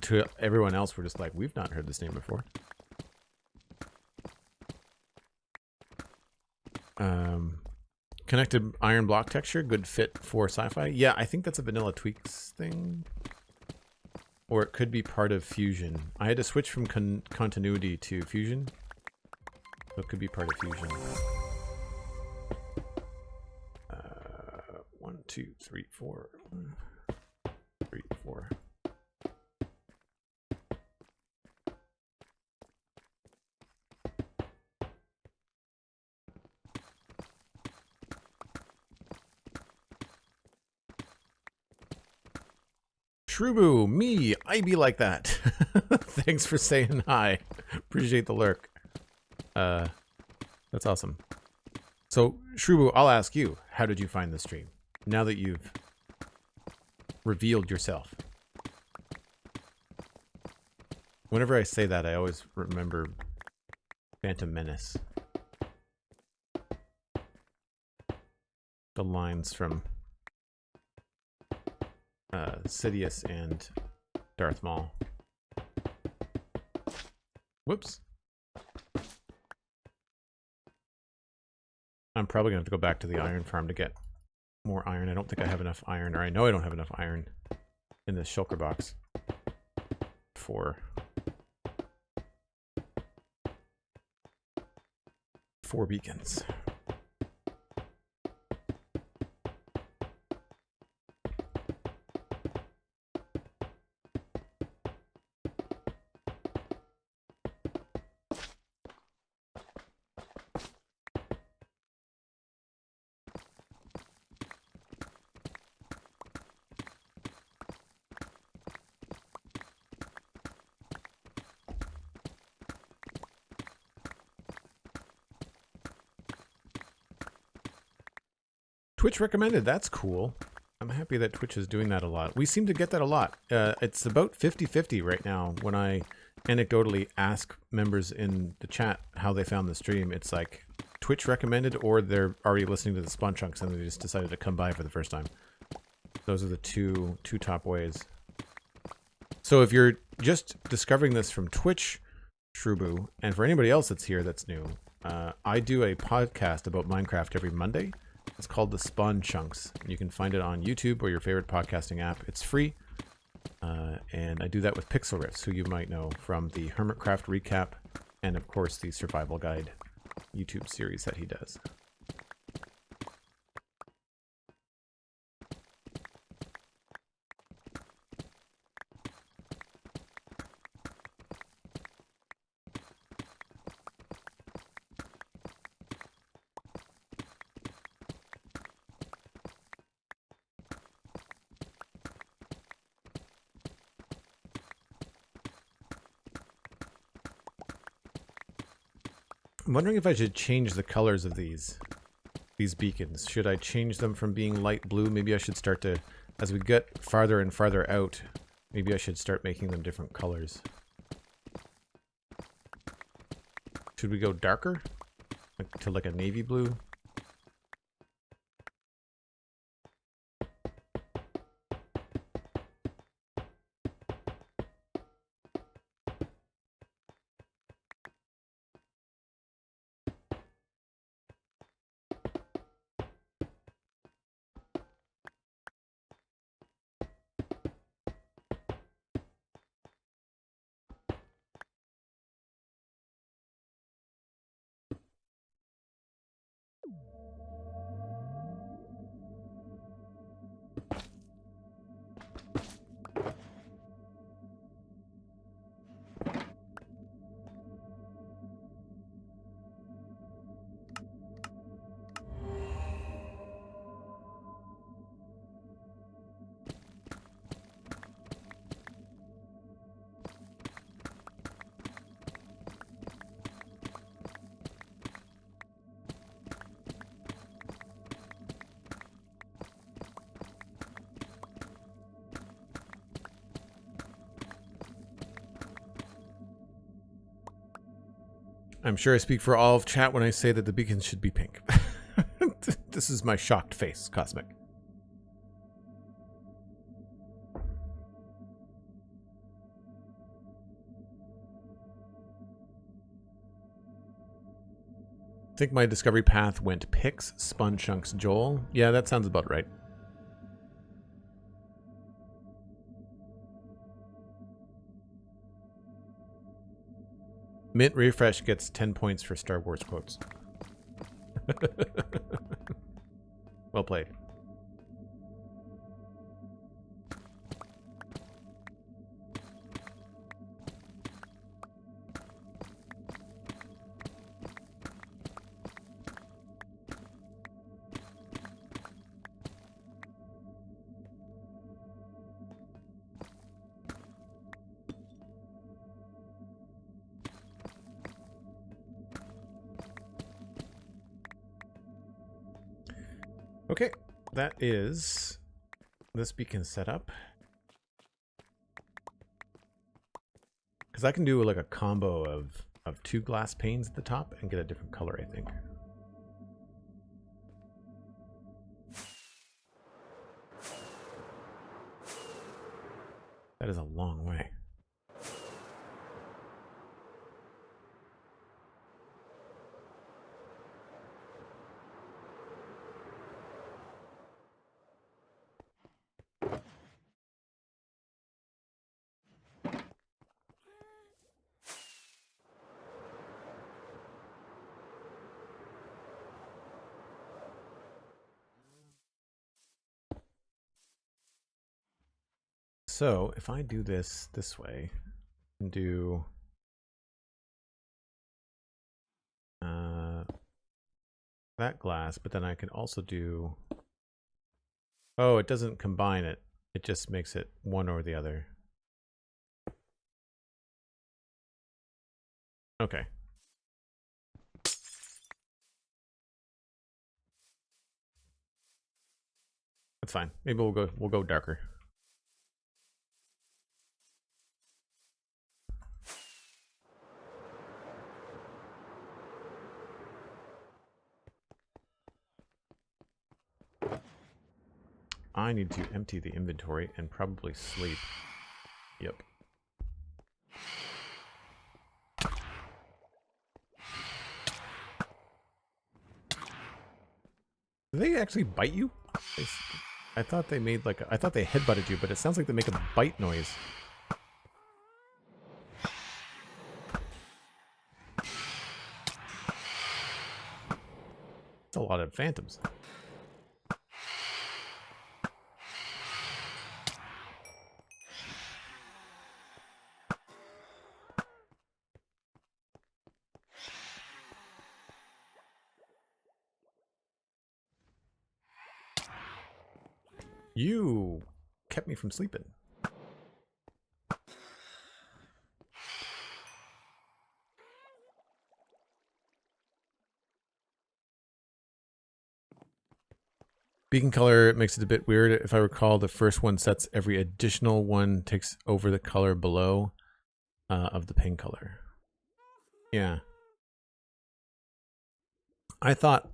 to everyone else, we're just like, we've not heard this name before. Connected iron block texture, good fit for sci-fi. Yeah, I think that's a vanilla tweaks thing. Or it could be part of fusion. I had to switch from continuity to fusion. So it could be part of fusion. 1, 2, 3, 4. 3, 4. Shrubu, me, I be like that. Thanks for saying hi. Appreciate the lurk. That's awesome. So, Shrubu, I'll ask you, how did you find the stream? Now that you've revealed yourself. Whenever I say that, I always remember Phantom Menace. The lines from Sidious and Darth Maul. Whoops. I'm probably going to have to go back to the iron farm to get more iron. I don't think I have enough iron, or I know I don't have enough iron in this shulker box for 4 beacons. Twitch recommended. That's cool. I'm happy that Twitch is doing that a lot. We seem to get that a lot. It's about 50-50 right now. When I anecdotally ask members in the chat how they found the stream, it's like Twitch recommended, or they're already listening to the Spawn Chunks and they just decided to come by for the first time. Those are the two top ways. So if you're just discovering this from Twitch, Shrubu, and for anybody else that's here that's new, I do a podcast about Minecraft every Monday. It's called The Spawn Chunks. You can find it on YouTube or your favorite podcasting app. It's free. And I do that with Pixel Riffs, who you might know from the Hermitcraft recap and, of course, the Survival Guide YouTube series that he does. I'm wondering if I should change the colors of these beacons. Should I change them from being light blue? Maybe I should start to, as we get farther and farther out, maybe I should start making them different colors. Should we go darker? To like a navy blue? I'm sure I speak for all of chat when I say that the beacons should be pink. This is my shocked face, Cosmic. I think my discovery path went Pix, Spun Chunks, Joel. Yeah, that sounds about right. Mint Refresh gets 10 points for Star Wars quotes. Well played. that is this beacon setup. Because I can do like a combo of 2 glass panes at the top and get a different color, I think. That is a long way. So if I do this way and do that glass, but then I can also do, oh, it doesn't combine it. It just makes it one or the other. Okay. That's fine. Maybe we'll go darker. I need to empty the inventory and probably sleep. Yep. Do they actually bite you? I thought they made like I thought they headbutted you, but it sounds like they make a bite noise. It's a lot of phantoms. You kept me from sleeping. Beacon color makes it a bit weird. If I recall, the first one sets every additional one takes over the color below of the pink color. Yeah. I thought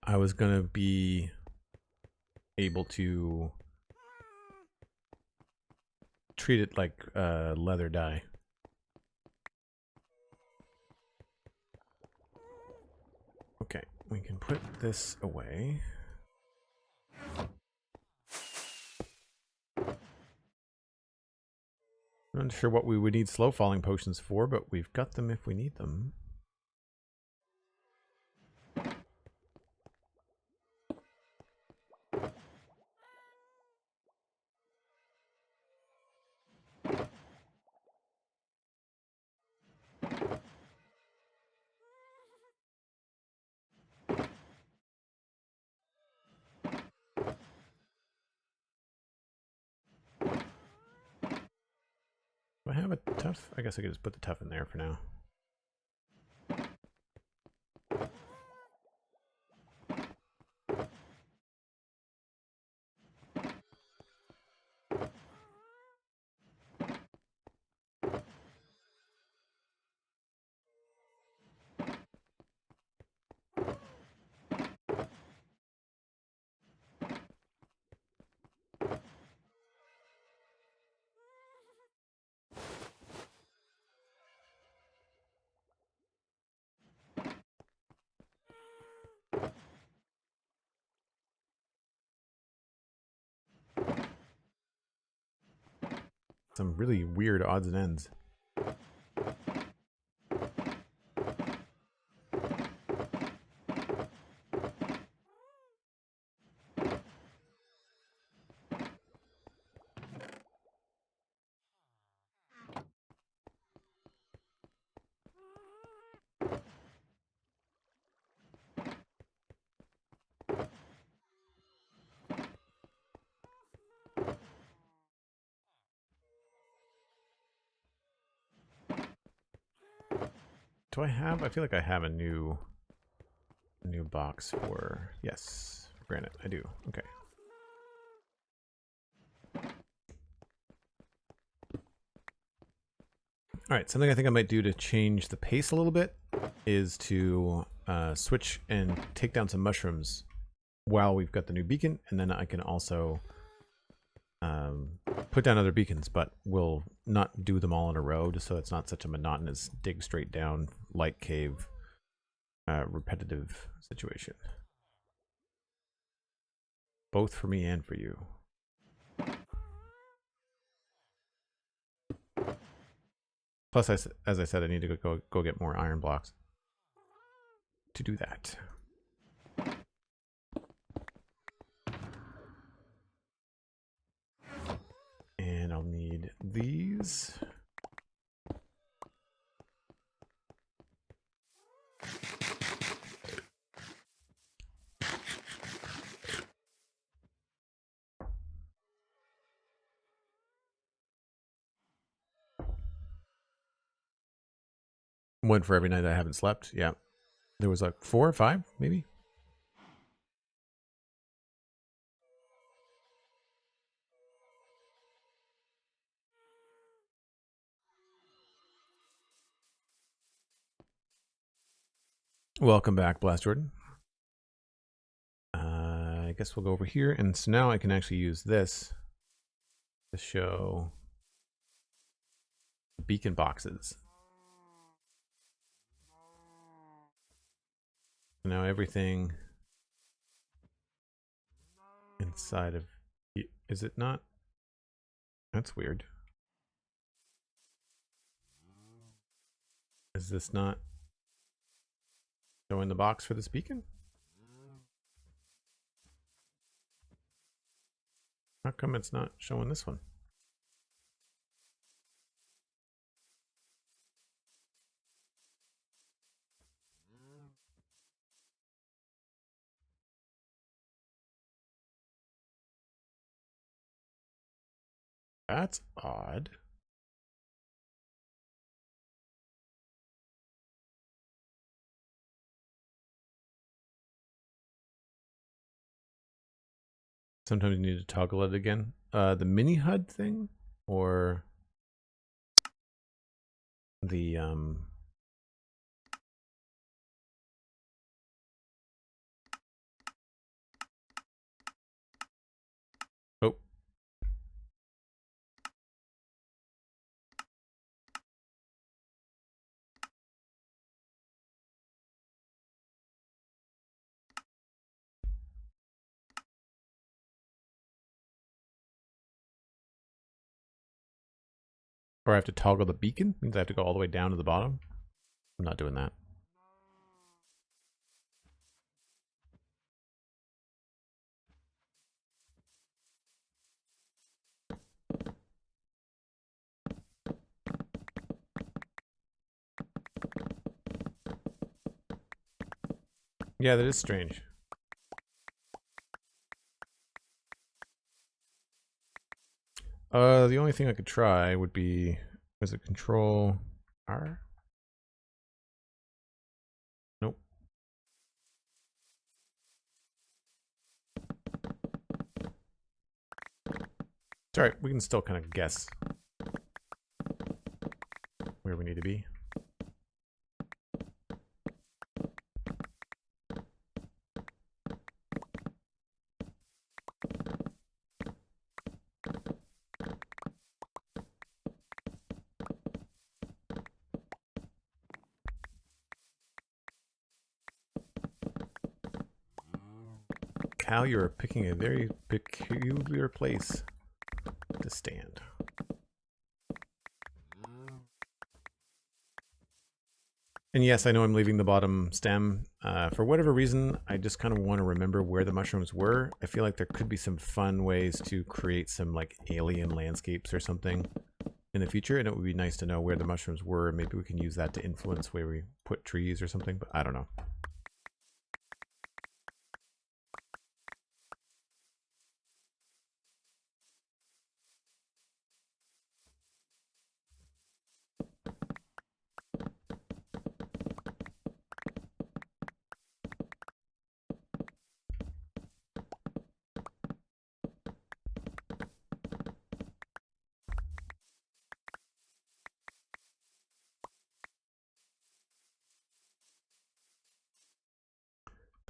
I was going to be able to treat it like leather dye. Okay, we can put this away. I'm not sure what we would need slow falling potions for, but we've got them if we need them. Do I have a tough? I guess I could just put the tough in there for now. Some really weird odds and ends. Do I have? I feel like I have a new box for, yes, Granite, I do. Okay. All right, something I think I might do to change the pace a little bit is to switch and take down some mushrooms while we've got the new beacon, and then I can also put down other beacons, but we'll not do them all in a row just so it's not such a monotonous dig straight down light cave repetitive situation. Both for me and for you. Plus, as I said, I need to go get more iron blocks to do that. And I'll need these. One for every night I haven't slept. Yeah. There was like 4 or 5, maybe. Welcome back, Blast Jordan. I guess we'll go over here. And so now I can actually use this to show beacon boxes. Now everything inside of, is it not? That's weird. Is this not showing the box for this beacon? How come it's not showing this one? That's odd. Sometimes you need to toggle it again. The mini HUD thing or the oh. Or I have to toggle the beacon? Means I have to go all the way down to the bottom? I'm not doing that. Yeah, that is strange. The only thing I could try would be, is it Control R? Nope. It's alright, we can still kind of guess where we need to be. Cal, you're picking a very peculiar place to stand. And yes, I know I'm leaving the bottom stem. For whatever reason, I just kind of want to remember where the mushrooms were. I feel like there could be some fun ways to create some like alien landscapes or something in the future, and it would be nice to know where the mushrooms were. Maybe we can use that to influence where we put trees or something, but I don't know.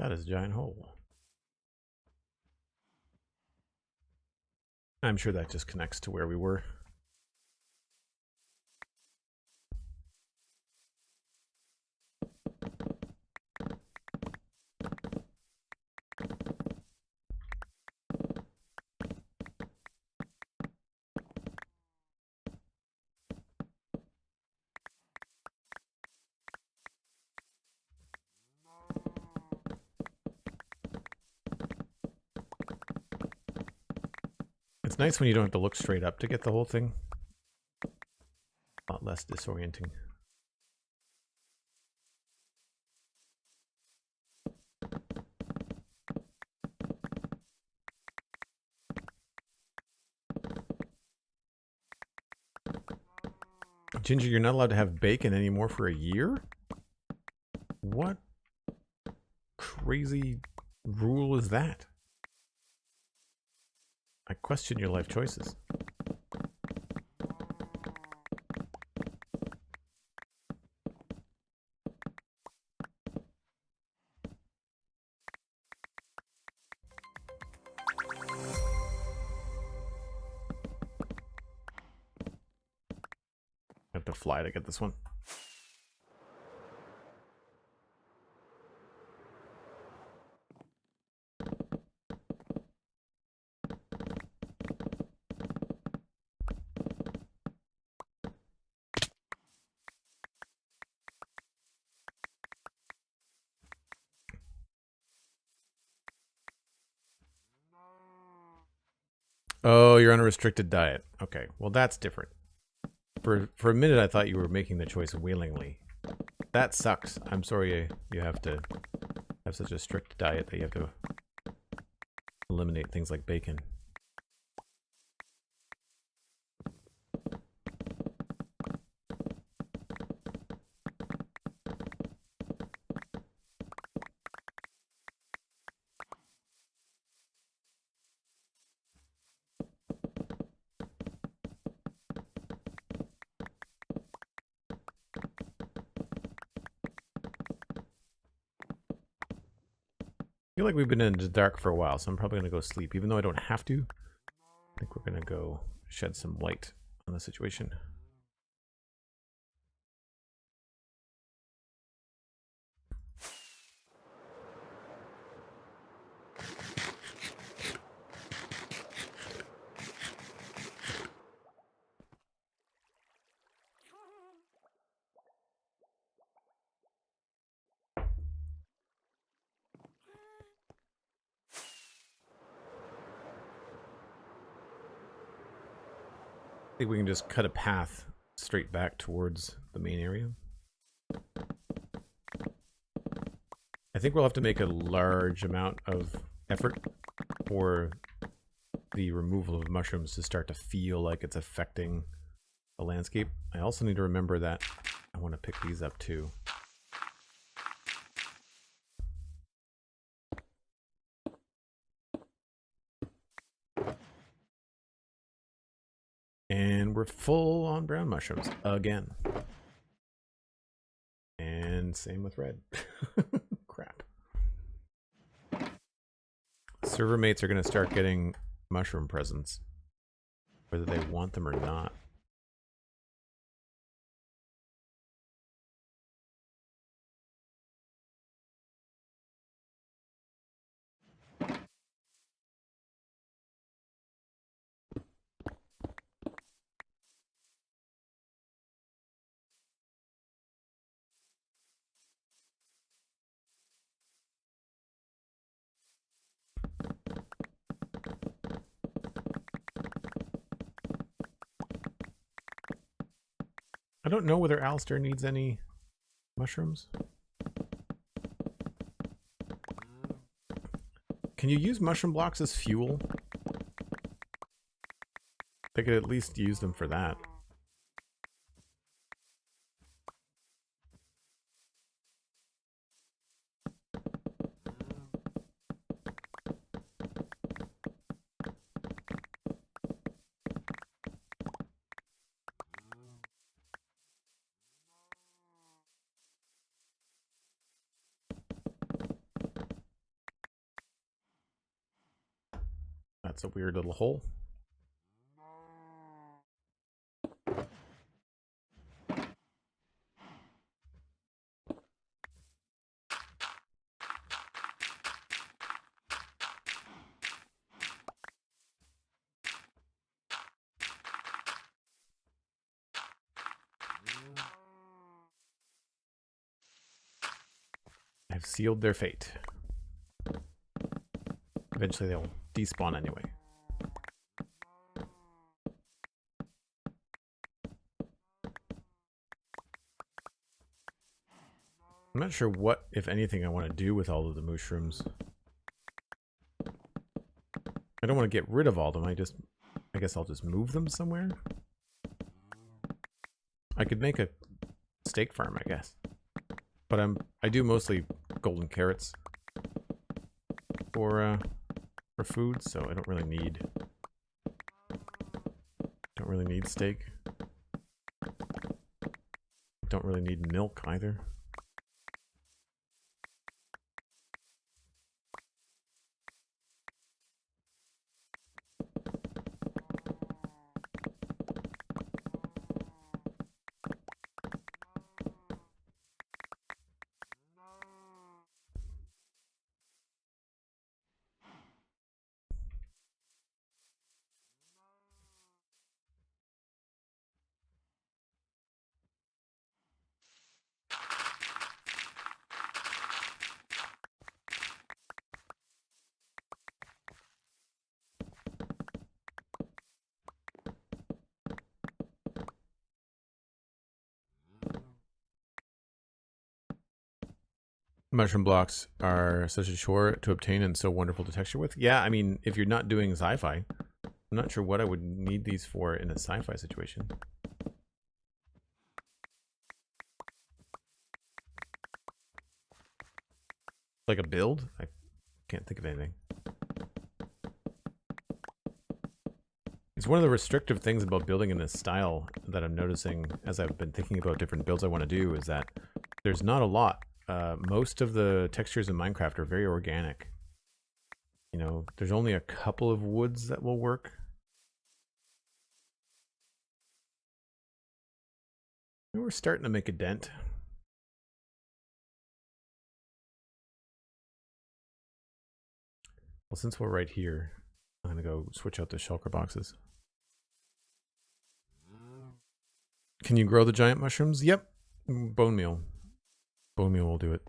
That is a giant hole. I'm sure that just connects to where we were. It's nice when you don't have to look straight up to get the whole thing. A lot less disorienting. Ginger, you're not allowed to have bacon anymore for a year? What crazy rule is that? I question your life choices. I have to fly to get this one. Oh, you're on a restricted diet. Okay, well that's different. For a minute I thought you were making the choice willingly. That sucks. I'm sorry you have to have such a strict diet that you have to eliminate things like bacon. I feel like we've been in the dark for a while, so I'm probably going to go sleep. Even though I don't have to, I think we're going to go shed some light on the situation. I think we can just cut a path straight back towards the main area. I think we'll have to make a large amount of effort for the removal of mushrooms to start to feel like it's affecting the landscape. I also need to remember that I want to pick these up too. And we're full on brown mushrooms again. And same with red. Crap. Server mates are going to start getting mushroom presents, whether they want them or not. I don't know whether Alistair needs any mushrooms. Can you use mushroom blocks as fuel? They could at least use them for that. That's a weird little hole. I've sealed their fate. Eventually they'll despawn anyway. I'm not sure what, if anything, I want to do with all of the mushrooms. I don't want to get rid of all of them. I guess I'll just move them somewhere. I could make a steak farm, I guess. But I do mostly golden carrots for food, so I don't really need steak. Don't really need milk either. Mushroom blocks are such a chore to obtain and so wonderful to texture with. Yeah, I mean, if you're not doing sci-fi, I'm not sure what I would need these for in a sci-fi situation. Like a build? I can't think of anything. It's one of the restrictive things about building in this style that I'm noticing as I've been thinking about different builds I want to do is that there's not a lot. Most of the textures in Minecraft are very organic. You know, there's only a couple of woods that will work. And we're starting to make a dent. Well, since we're right here, I'm gonna go switch out the shulker boxes. Can you grow the giant mushrooms? Yep. Bone meal. Bone meal will do it.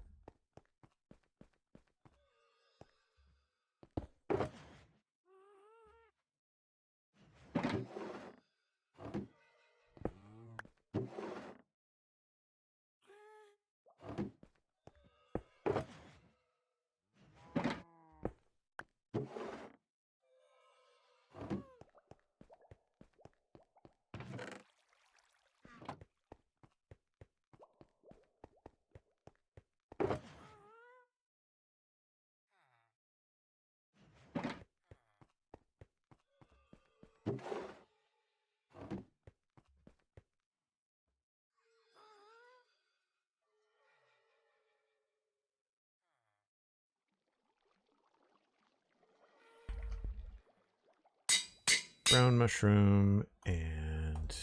Brown mushroom and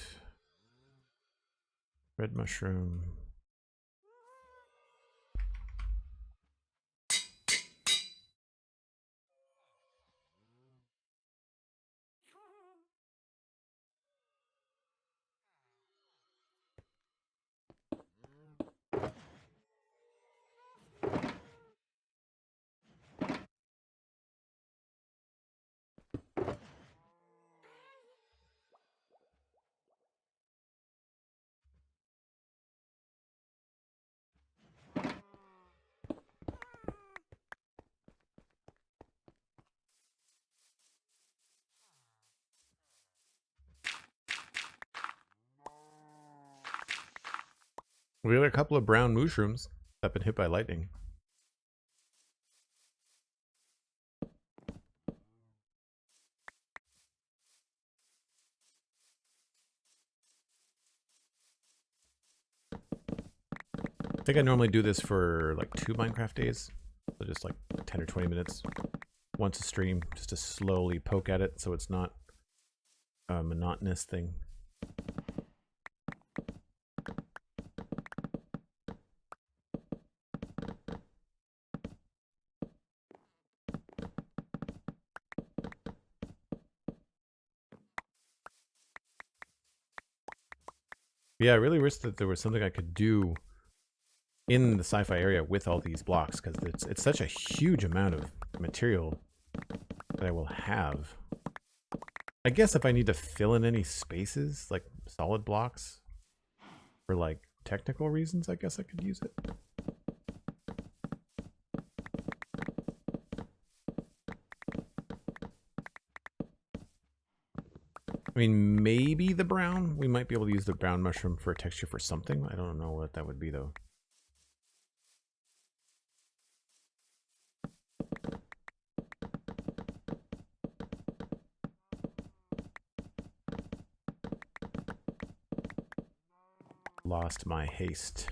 red mushroom. We got a couple of brown mushrooms that have been hit by lightning. I think I normally do this for like 2 Minecraft days. So just like 10 or 20 minutes. once a stream, just to slowly poke at it so it's not a monotonous thing. Yeah, I really wish that there was something I could do in the sci-fi area with all these blocks, because it's such a huge amount of material that I will have. I guess if I need to fill in any spaces, like solid blocks, for like technical reasons, I guess I could use it. I mean, maybe the brown. We might be able to use the brown mushroom for a texture for something. I don't know what that would be, though. Lost my haste.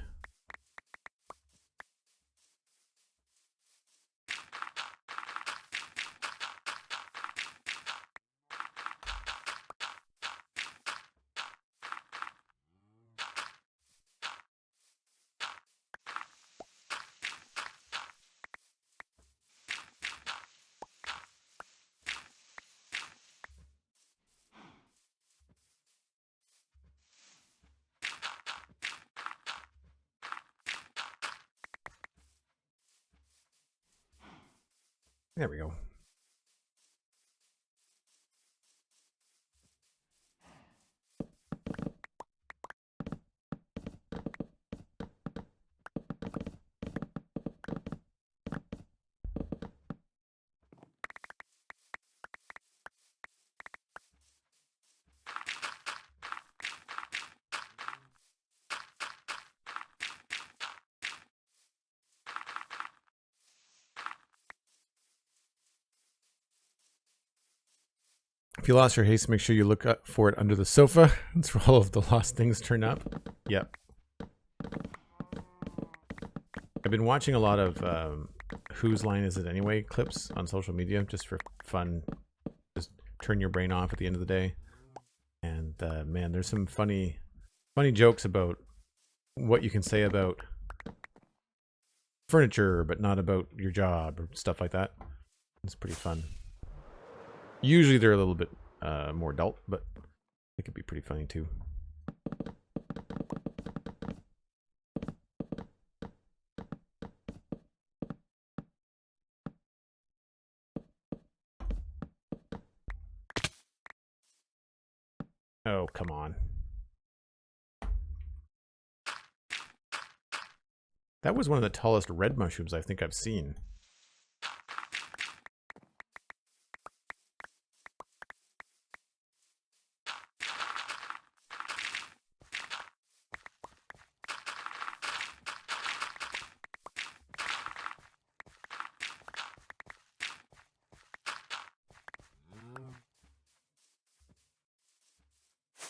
There we go. If you lost your haste, make sure you look up for it under the sofa. That's where all of the lost things turn up. Yep. I've been watching a lot of Whose Line Is It Anyway clips on social media, just for fun. Just turn your brain off at the end of the day. And man, there's some funny jokes about what you can say about furniture, but not about your job or stuff like that. It's pretty fun. Usually they're a little bit more adult, but it could be pretty funny too. Oh, come on. That was one of the tallest red mushrooms I think I've seen.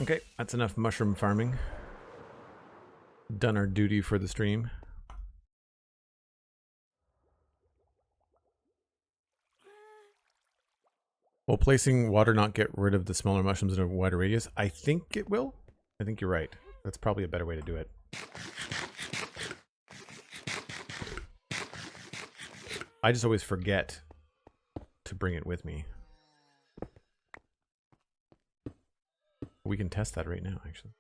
Okay, that's enough mushroom farming. Done our duty for the stream. Will placing water not get rid of the smaller mushrooms in a wider radius? I think it will. I think you're right. That's probably a better way to do it. I just always forget to bring it with me. We can test that right now, actually.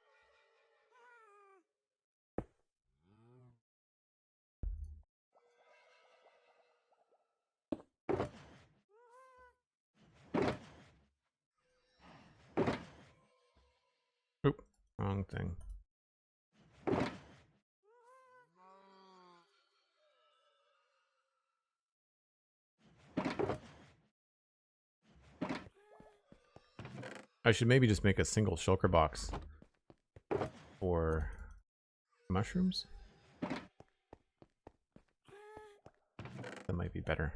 Oop, wrong thing. I should maybe just make a single shulker box for mushrooms. That might be better.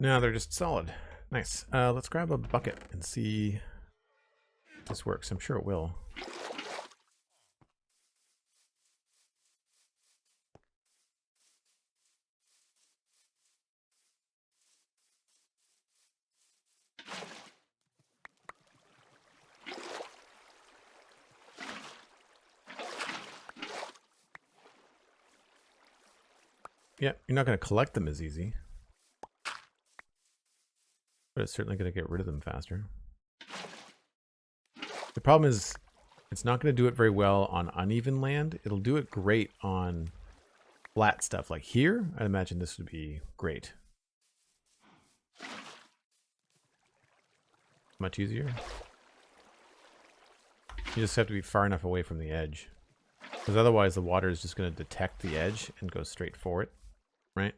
No, they're just solid. Nice. Let's grab a bucket and see if this works. I'm sure it will. Yeah, you're not going to collect them as easy. But it's certainly going to get rid of them faster. The problem is, it's not going to do it very well on uneven land. It'll do it great on flat stuff. Like here, I'd imagine this would be great. Much easier. You just have to be far enough away from the edge. Because otherwise the water is just going to detect the edge and go straight for it. Right?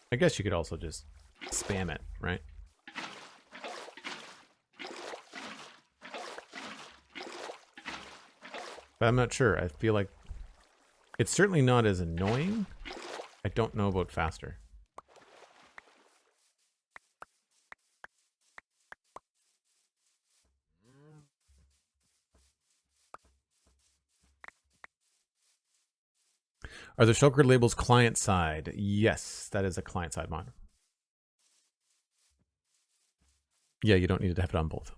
I guess you could also just spam it, right? But I'm not sure. I feel like it's certainly not as annoying. I don't know about faster. Are the shulker labels client side? Yes, that is a client side mod. Yeah, you don't need to have it on both.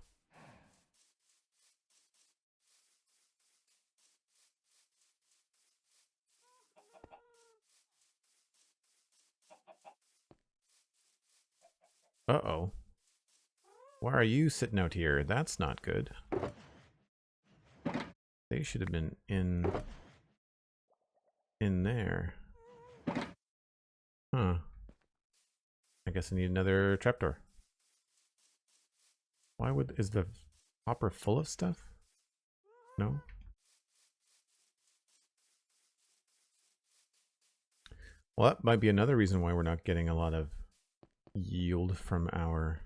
Uh-oh. Why are you sitting out here? That's not good. They should have been in there. Huh. I guess I need another trapdoor. Why would... Is the hopper full of stuff? No? Well, that might be another reason why we're not getting a lot of yield from our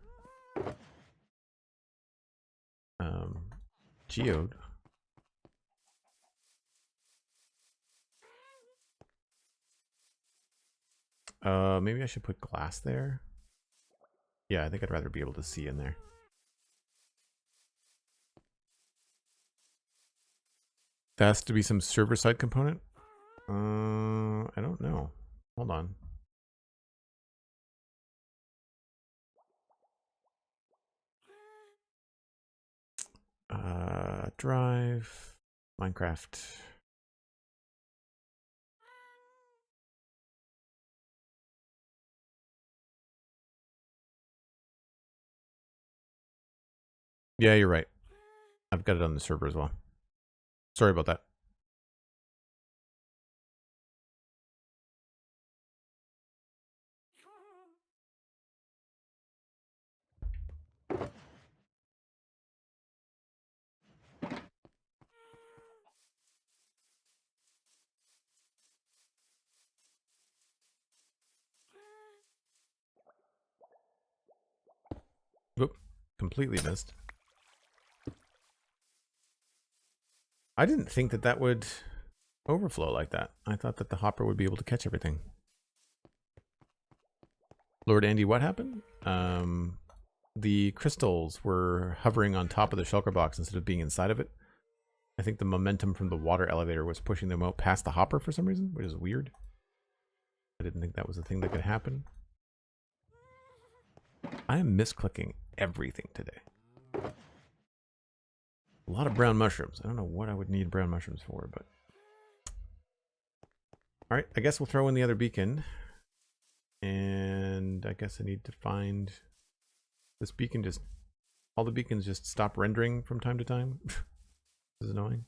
geode. Maybe I should put glass there. Yeah, I think I'd rather be able to see in there. That has to be some server-side component? I don't know. Hold on. Drive, Minecraft. Yeah, you're right. I've got it on the server as well. Sorry about that. Oop, completely missed. I didn't think that that would overflow like that. I thought that the hopper would be able to catch everything. Lord Andy, what happened? The crystals were hovering on top of the shulker box instead of being inside of it. I think the momentum from the water elevator was pushing them out past the hopper for some reason, which is weird. I didn't think that was a thing that could happen. I am misclicking everything today. A lot of brown mushrooms. I don't know what I would need brown mushrooms for, but... Alright, I guess we'll throw in the other beacon. And I guess I need to find... This beacon just... All the beacons just stop rendering from time to time. This is annoying.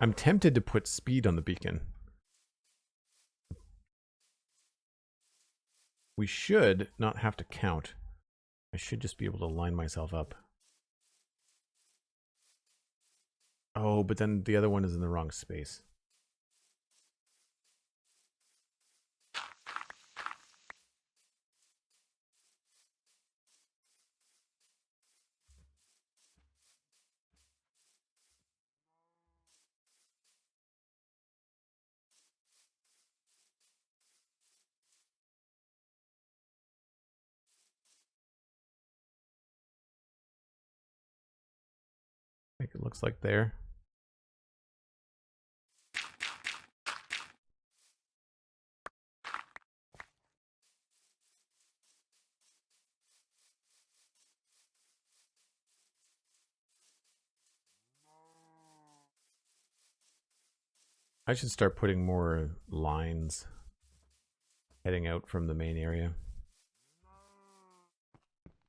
I'm tempted to put speed on the beacon. We should not have to count. I should just be able to line myself up. Oh, but then the other one is in the wrong space. like it looks like there. I should start putting more lines heading out from the main area.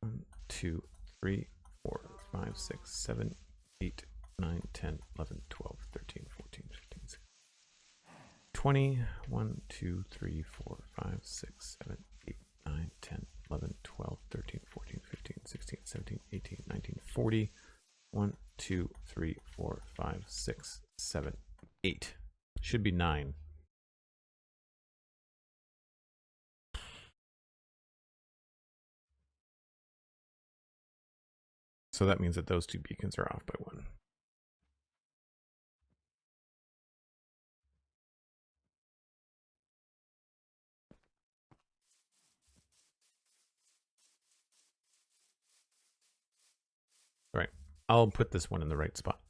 1, 2, 3, 4, 5, 6, 7, 8, 9, 10, 11, 12, 13, 14, 15, 16, 20. 1, 2, 3, 4, 5, 6, 7, 8, 9, 10, 11, 12, 13, 14, 15, 16, 17, 18, 19, 40. 1, 2, 3, 4, 5, 6, 7, 8. Should be 9. So that means that those 2 beacons are off by 1. All right, I'll put this one in the right spot.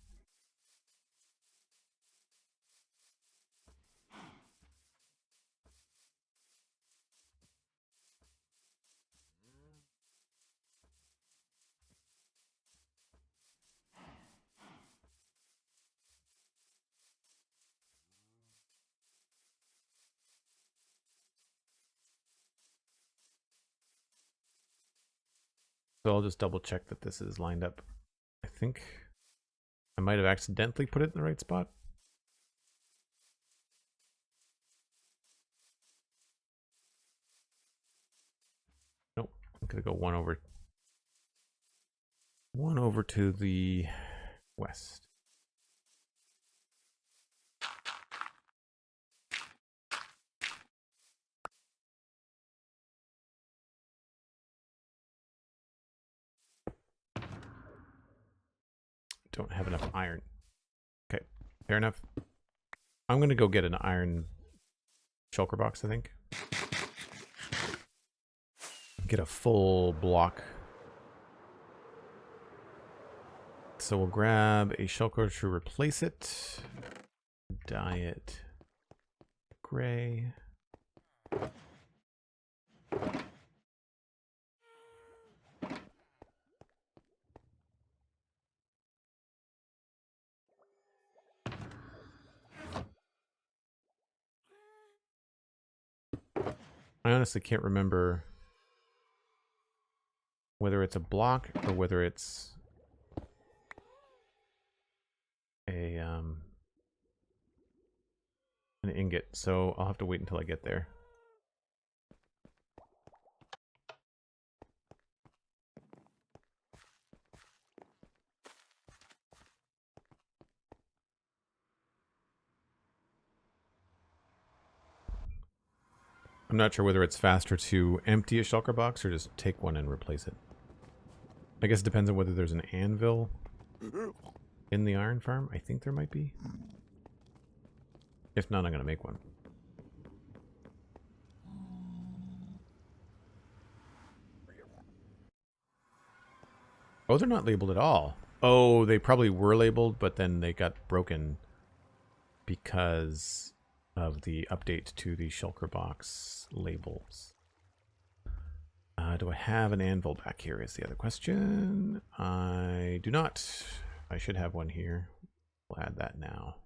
So I'll just double check that this is lined up. I think I might have accidentally put it in the right spot. Nope, I'm gonna go one over to the west. Don't have enough iron. Okay, fair enough. I'm gonna go get an iron shulker box, I think. Get a full block. So we'll grab a shulker to replace it. Dye it gray. I honestly can't remember whether it's a block or whether it's a an ingot, so I'll have to wait until I get there. I'm not sure whether it's faster to empty a shulker box or just take one and replace it. I guess it depends on whether there's an anvil in the iron farm. I think there might be. If not, I'm going to make one. Oh, they're not labeled at all. Oh, they probably were labeled, but then they got broken because of the update to the shulker box labels. Do I have an anvil back here is the other question. I do not. I should have one here. We'll add that now.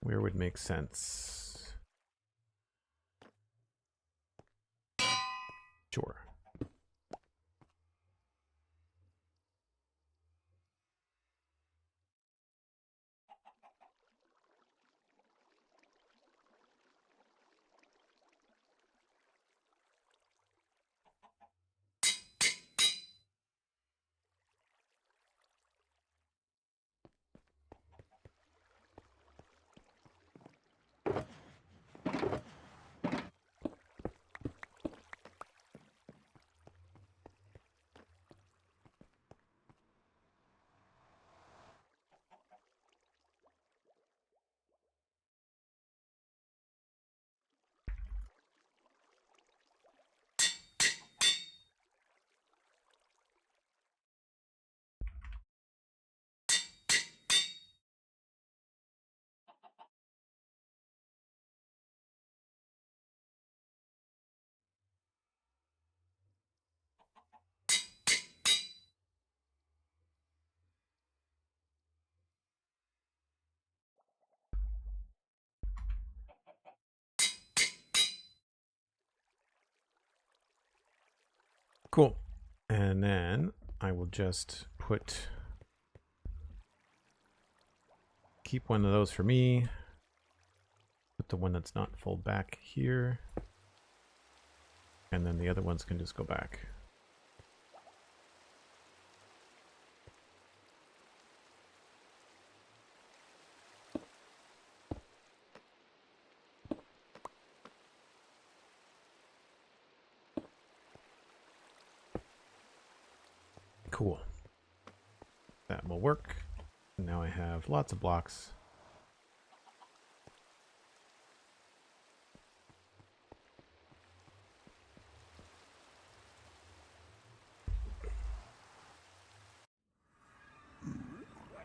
Where would make sense? Sure. Cool. And then I will just keep one of those for me. Put the one that's not full back here. And then the other ones can just go back. Cool. That will work. Now I have lots of blocks.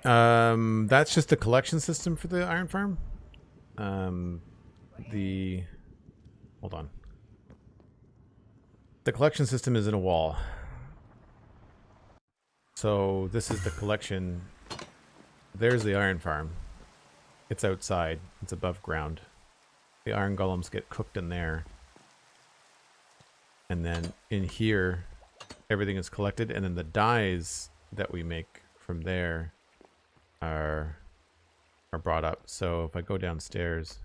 That's just the collection system for the iron farm. Hold on. The collection system is in a wall. So this is the collection. There's the iron farm. It's outside. It's above ground. The iron golems get cooked in there. And then in here, everything is collected. And then the dyes that we make from there are brought up. So if I go downstairs,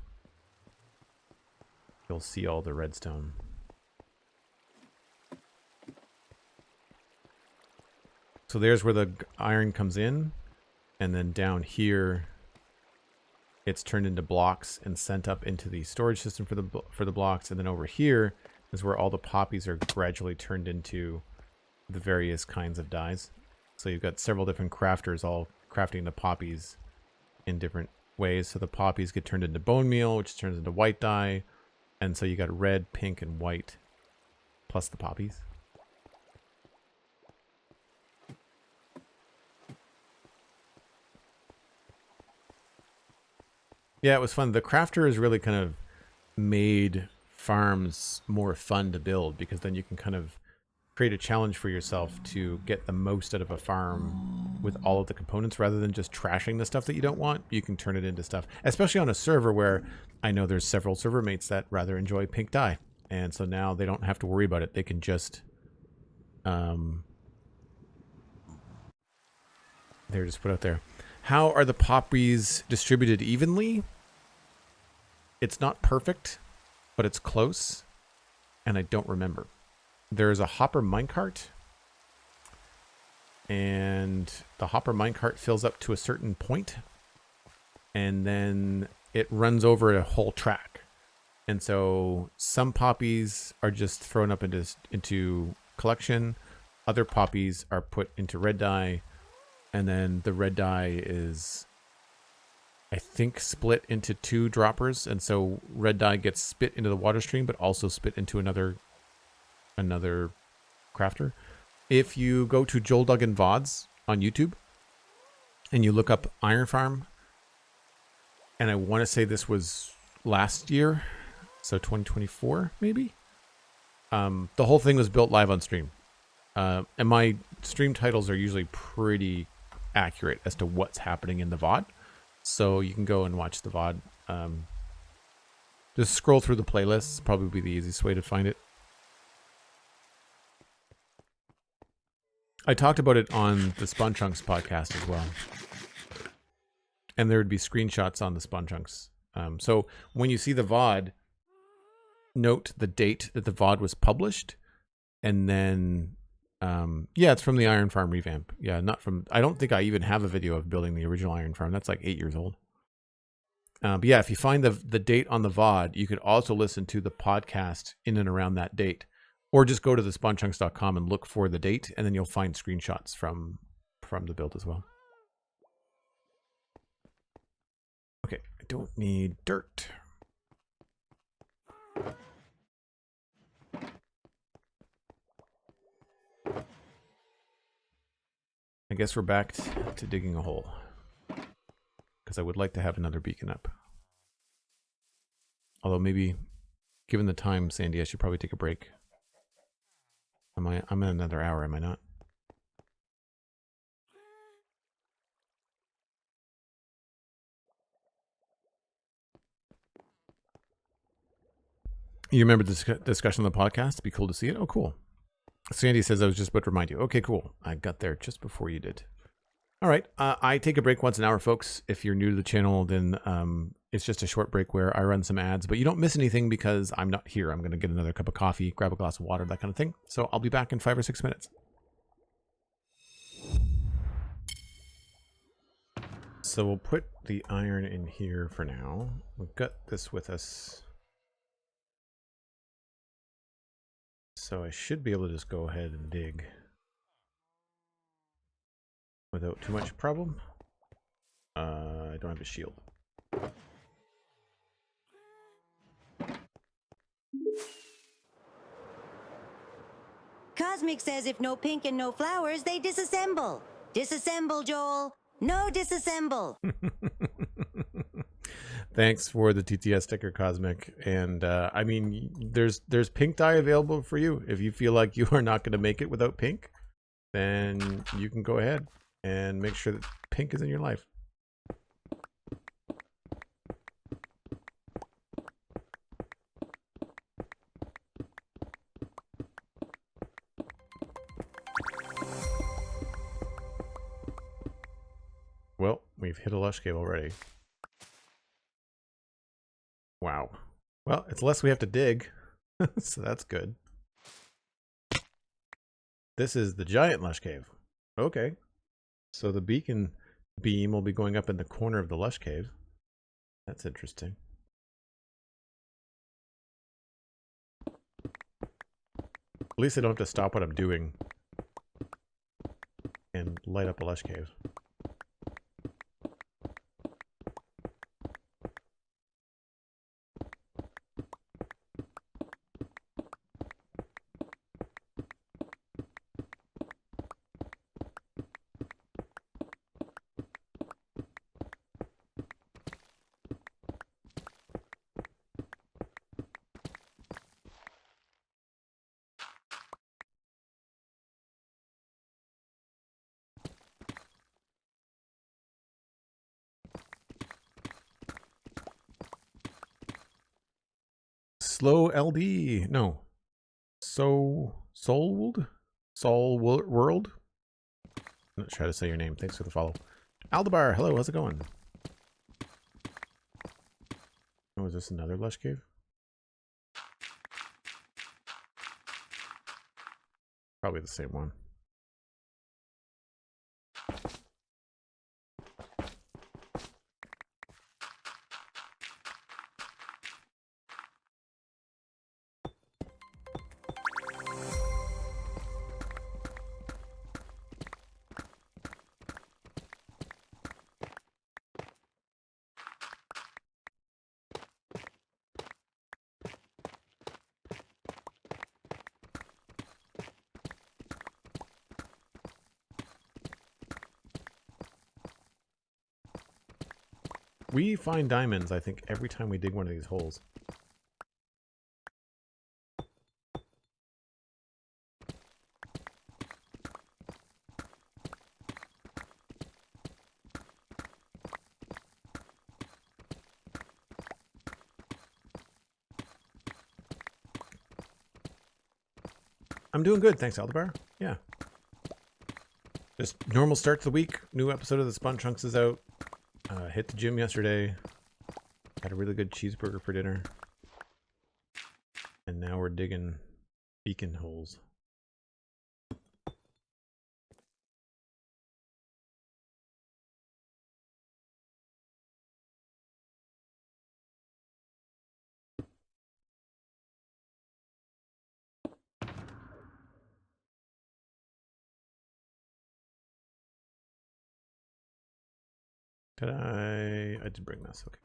you'll see all the redstone. So there's where the iron comes in, and then down here, it's turned into blocks and sent up into the storage system for the blocks. And then over here is where all the poppies are gradually turned into the various kinds of dyes. So you've got several different crafters all crafting the poppies in different ways. So the poppies get turned into bone meal, which turns into white dye, and so you got red, pink, and white, plus the poppies. Yeah, it was fun. The crafter has really kind of made farms more fun to build, because then you can kind of create a challenge for yourself to get the most out of a farm with all of the components, rather than just trashing the stuff that you don't want. You can turn it into stuff, especially on a server where I know there's several server mates that rather enjoy pink dye. And so now they don't have to worry about it. They can just, they're just put out there. How are the poppies distributed evenly? It's not perfect, but it's close, and I don't remember. There's a hopper minecart, and the hopper minecart fills up to a certain point, and then it runs over a whole track. And so some poppies are just thrown up into collection. Other poppies are put into red dye. And then the red dye is, I think, split into 2 droppers. And so red dye gets spit into the water stream, but also spit into another crafter. If you go to Joel Duggan VODs on YouTube and you look up Iron Farm, and I want to say this was last year, so 2024 maybe, the whole thing was built live on stream. And my stream titles are usually pretty accurate as to what's happening in the VOD. So you can go and watch the VOD. Just scroll through the playlists, probably be the easiest way to find it. I talked about it on the Spawn Chunks podcast as well. And there would be screenshots on the Spawn Chunks. So when you see the VOD, note the date that the VOD was published, and then yeah, it's from the Iron Farm revamp. Yeah, not from, I don't think I even have a video of building the original Iron Farm. That's like 8 years old. But yeah, if you find the date on the VOD, you could also listen to the podcast in and around that date, or just go to the spawnchunks.com and look for the date, and then you'll find screenshots from the build as well. Okay, I don't need dirt. I guess we're back to digging a hole, because I would like to have another beacon up. Although maybe, given the time, Sandy, I should probably take a break. I'm in another hour, am I not? You remember this discussion on the podcast? It'd be cool to see it. Oh, cool. Sandy says, I was just about to remind you. Okay, cool. I got there just before you did. All right. I take a break once an hour, folks. If you're new to the channel, then it's just a short break where I run some ads, but you don't miss anything because I'm not here. I'm going to get another cup of coffee, grab a glass of water, that kind of thing. So I'll be back in 5 or 6 minutes. So we'll put the iron in here for now. We've got this with us. So I should be able to just go ahead and dig without too much problem. I don't have a shield. Cosmic says if no pink and no flowers, they disassemble. Disassemble, Joel. No disassemble. Thanks for the TTS sticker, Cosmic. And I mean, there's pink dye available for you. If you feel like you are not going to make it without pink, then you can go ahead and make sure that pink is in your life. Well, we've hit a lush cave already. Wow. Well, it's less we have to dig, so that's good. This is the giant lush cave. Okay. So the beacon beam will be going up in the corner of the lush cave. That's interesting. At least I don't have to stop what I'm doing and light up a lush cave. Slow LD. No. Soulworld? World? I'm not sure how to say your name. Thanks for the follow. Aldebar, hello, how's it going? Oh, is this another lush cave? Probably the same one. We find diamonds, I think, every time we dig one of these holes. I'm doing good, thanks, Aldebar. Yeah. Just normal start to the week. New episode of the Spun Chunks is out. Hit the gym yesterday. Had a really good cheeseburger for dinner. And now we're digging beacon holes. Did I did bring this, okay.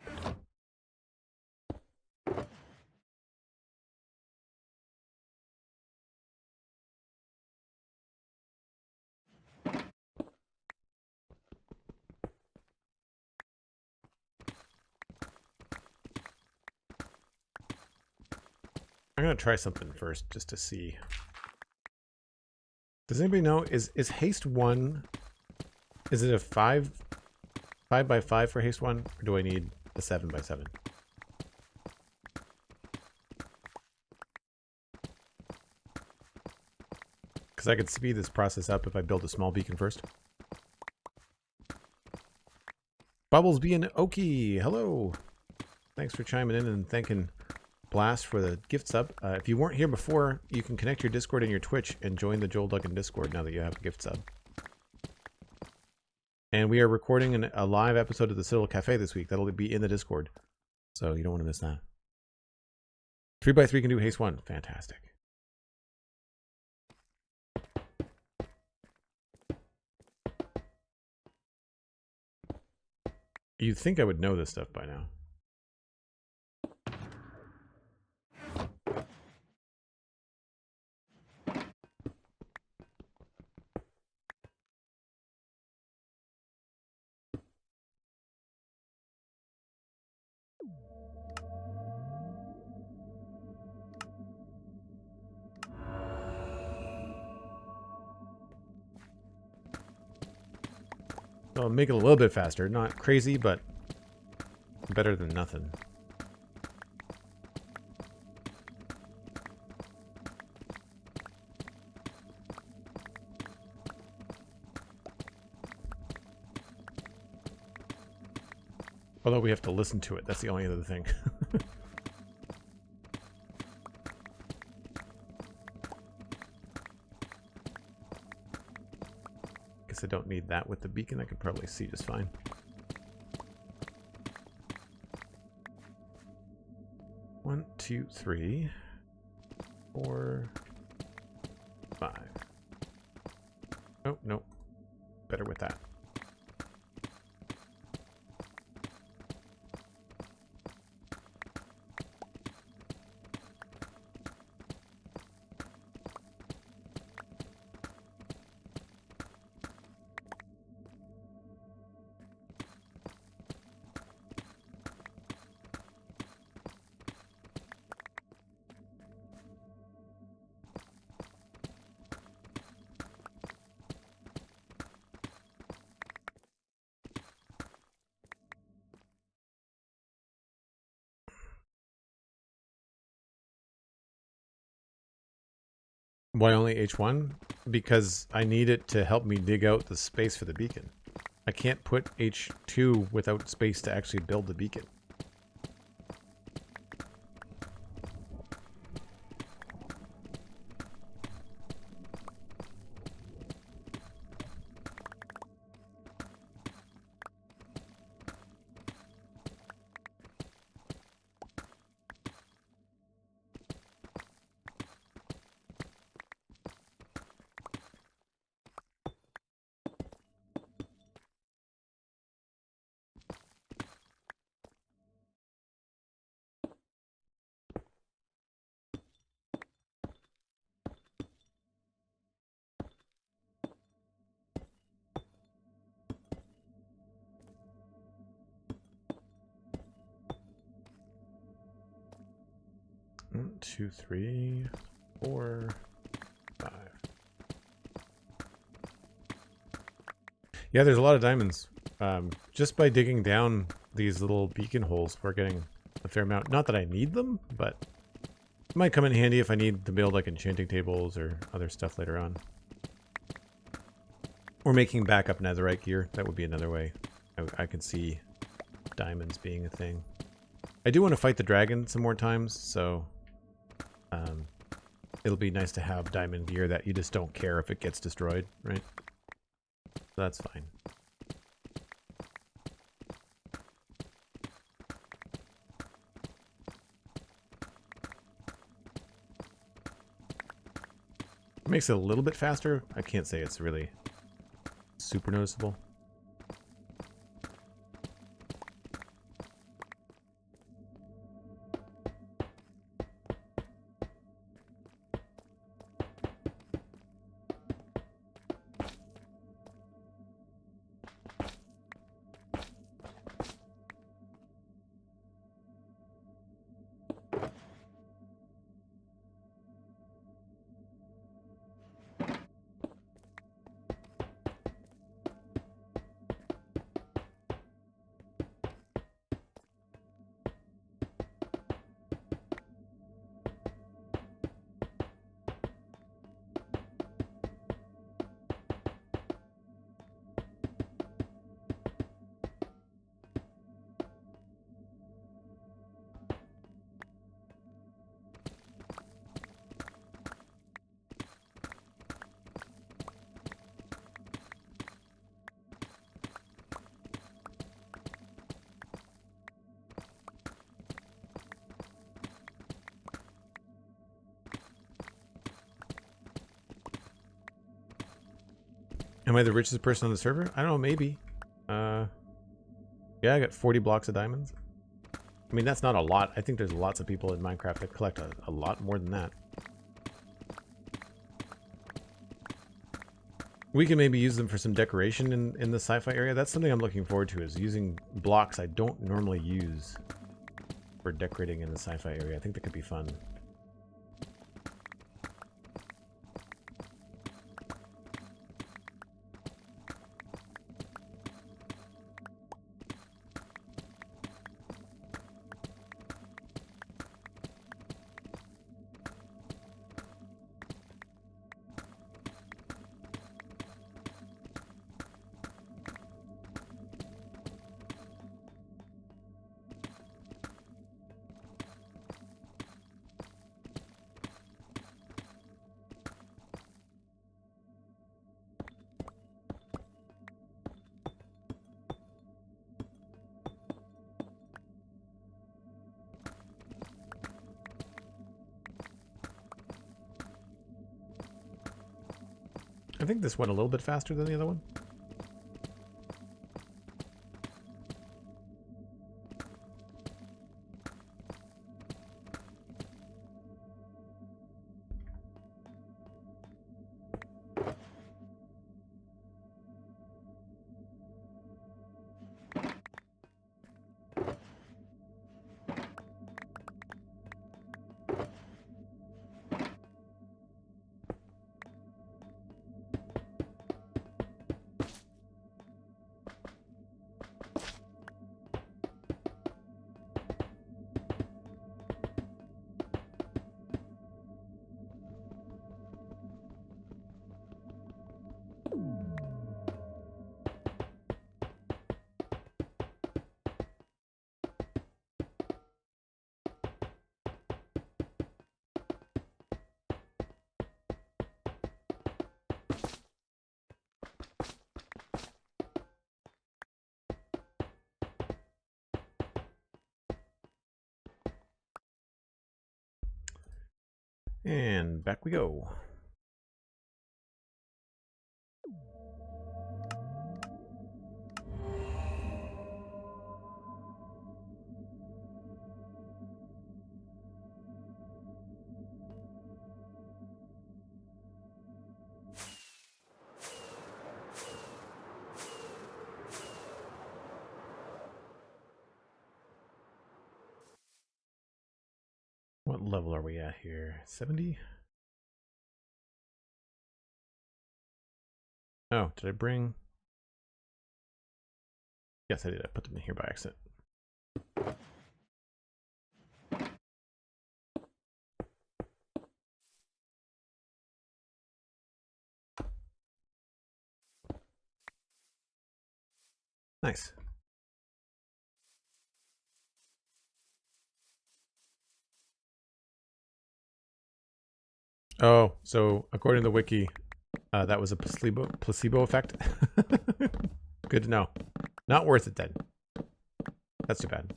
I'm gonna try something first just to see. Does anybody know, is haste 1, is it a 5 by 5 for haste 1, or do I need a 7 by 7? because I could speed this process up if I build a small beacon first. Bubbles being Okie, hello. Thanks for chiming in and thanking Blast for the gift sub. If you weren't here before, you can connect your Discord and your Twitch and join the Joel Duggan Discord now that you have a gift sub. And we are recording a live episode of the Citadel Cafe this week. That'll be in the Discord, so you don't want to miss that. 3x3 can do haste 1. Fantastic. You'd think I would know this stuff by now. I'll make it a little bit faster. Not crazy, but better than nothing. Although we have to listen to it. That's the only other thing. I don't need that with the beacon. I can probably see just fine. One, two, three, 4, 5. Oh, no. Better with that. Why only H1? Because I need it to help me dig out the space for the beacon. I can't put H2 without space to actually build the beacon. One, 2, 3, 4, 5. Yeah, there's a lot of diamonds. Just by digging down these little beacon holes, we're getting a fair amount. Not that I need them, but it might come in handy if I need to build like enchanting tables or other stuff later on. Or making backup netherite gear. That would be another way. I could see diamonds being a thing. I do want to fight the dragon some more times, so it'll be nice to have diamond gear that you just don't care if it gets destroyed, right? That's fine. It makes it a little bit faster. I can't say it's really super noticeable. Am I the richest person on the server? I don't know, maybe. Yeah, I got 40 blocks of diamonds. I mean, that's not a lot. I think there's lots of people in Minecraft that collect a lot more than that. We can maybe use them for some decoration in the sci-fi area. That's something I'm looking forward to, is using blocks I don't normally use for decorating in the sci-fi area. I think that could be fun. I think this went a little bit faster than the other one. And back we go. What level are we at here? 70? Oh, did I bring... Yes, I did. I put them in here by accident. Nice. Oh, so according to the wiki, that was a placebo effect. Good to know. Not worth it then. That's too bad.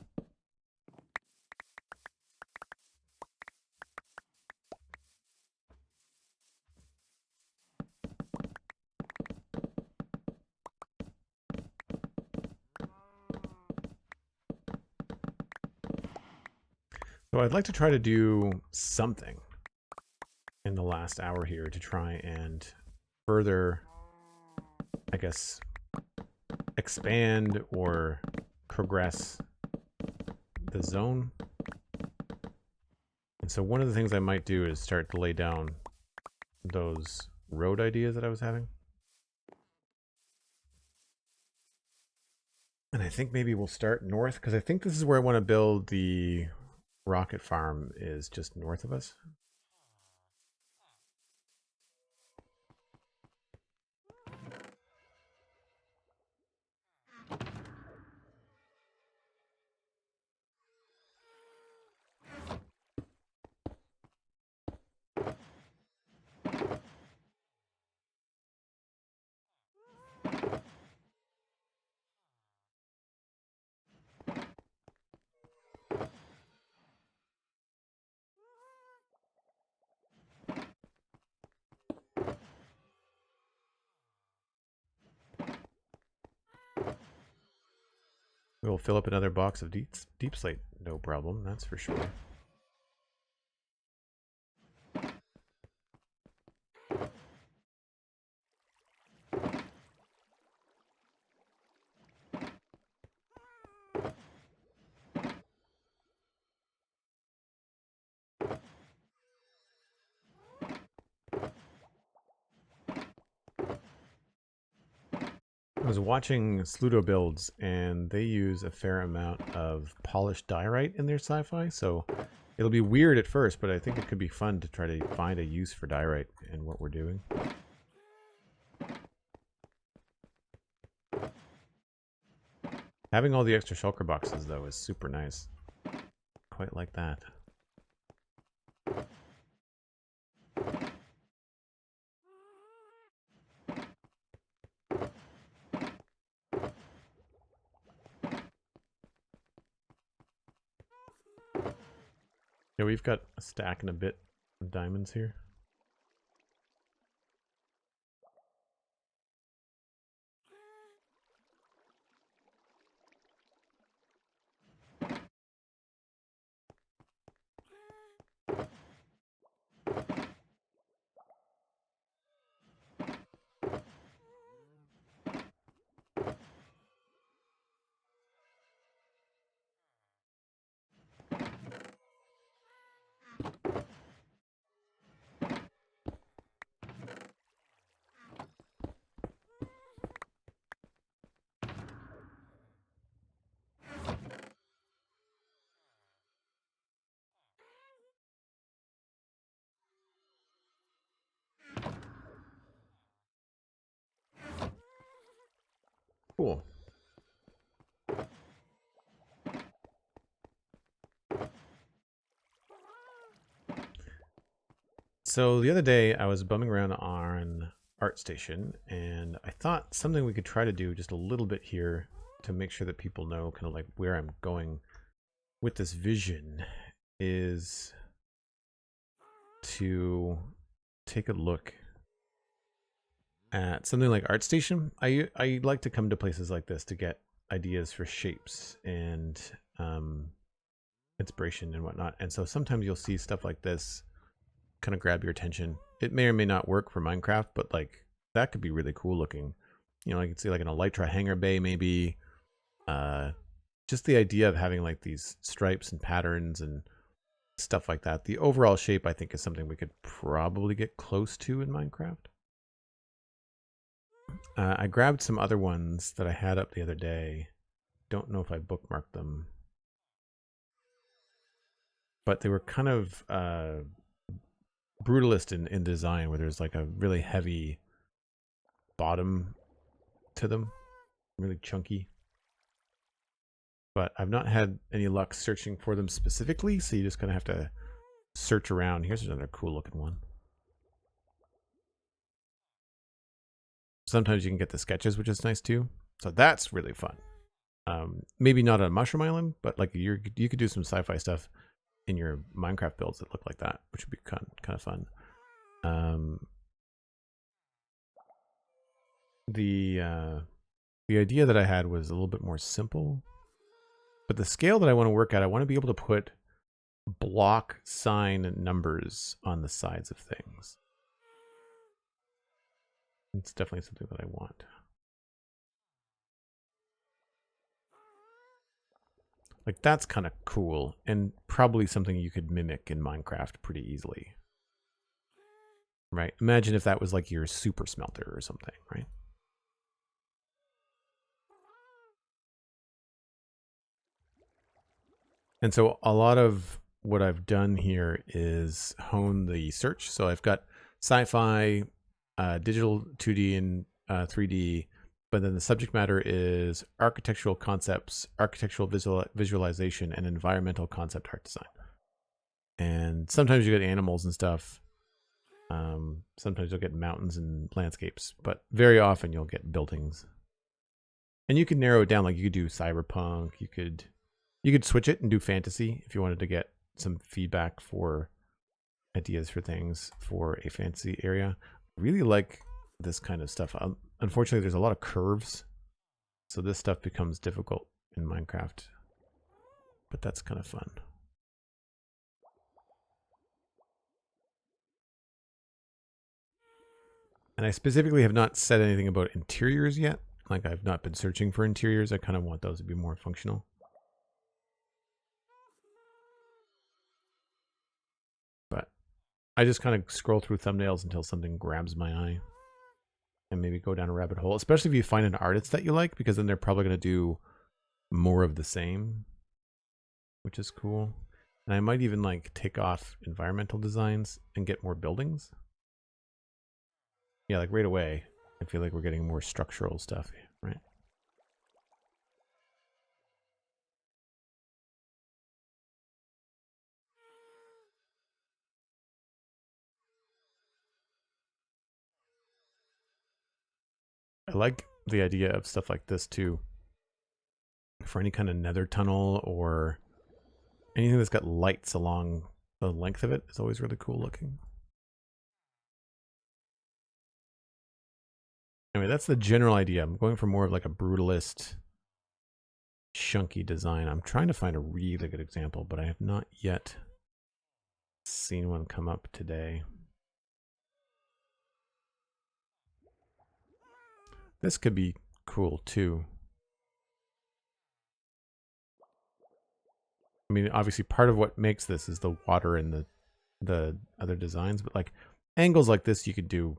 So I'd like to try to do something in the last hour here to try and further, I guess, expand or progress the zone. And so one of the things I might do is start to lay down those road ideas that I was having. And I think maybe we'll start north, because I think this is where I want to build the rocket farm, is just north of us. We'll fill up another box of deep slate, no problem, that's for sure. I was watching Sludo builds, and they use a fair amount of polished diorite in their sci-fi, so it'll be weird at first, but I think it could be fun to try to find a use for diorite in what we're doing. Having all the extra shulker boxes, though, is super nice. Quite like that. Yeah, we've got a stack and a bit of diamonds here. Cool. So the other day I was bumming around on ArtStation, and I thought something we could try to do just a little bit here to make sure that people know kind of like where I'm going with this vision is to take a look at something like ArtStation. I like to come to places like this to get ideas for shapes and inspiration and whatnot. And so sometimes you'll see stuff like this kind of grab your attention. It may or may not work for Minecraft, but like that could be really cool looking. You know, I could see like an elytra hangar bay maybe. Just the idea of having like these stripes and patterns and stuff like that. The overall shape I think is something we could probably get close to in Minecraft. I grabbed some other ones that I had up the other day. Don't know if I bookmarked them. But they were kind of brutalist in design, where there's like a really heavy bottom to them. Really chunky. But I've not had any luck searching for them specifically, so you just kind of have to search around. Here's another cool looking one. Sometimes you can get the sketches, which is nice too. So that's really fun. Maybe not on Mushroom Island, but like you could do some sci-fi stuff in your Minecraft builds that look like that, which would be kind of fun. The idea that I had was a little bit more simple, but the scale that I want to work at, I want to be able to put block sign numbers on the sides of things. It's definitely something that I want. Like that's kind of cool, and probably something you could mimic in Minecraft pretty easily. Right? Imagine if that was like your super smelter or something, right? And so a lot of what I've done here is hone the search. So I've got sci-fi, digital 2D and 3D, but then the subject matter is architectural concepts, architectural visualization, and environmental concept art design. And sometimes you get animals and stuff. Sometimes you'll get mountains and landscapes, but very often you'll get buildings. And you can narrow it down, like you could do cyberpunk, you could switch it and do fantasy if you wanted to get some feedback for ideas for things for a fantasy area. Really like this kind of stuff. Unfortunately, there's a lot of curves, so this stuff becomes difficult in Minecraft, but that's kind of fun. And I specifically have not said anything about interiors yet. Like, I've not been searching for interiors. I kind of want those to be more functional. But I just kind of scroll through thumbnails until something grabs my eye. And maybe go down a rabbit hole. Especially if you find an artist that you like, because then they're probably going to do more of the same, which is cool. And I might even like take off environmental designs and get more buildings. Yeah, like right away, I feel like we're getting more structural stuff, right? I like the idea of stuff like this too. For any kind of nether tunnel or anything that's got lights along the length of it is always really cool looking. Anyway, that's the general idea. I'm going for more of like a brutalist, chunky design. I'm trying to find a really good example, but I have not yet seen one come up today. This could be cool too. I mean, obviously part of what makes this is the water and the other designs, but like angles like this you could do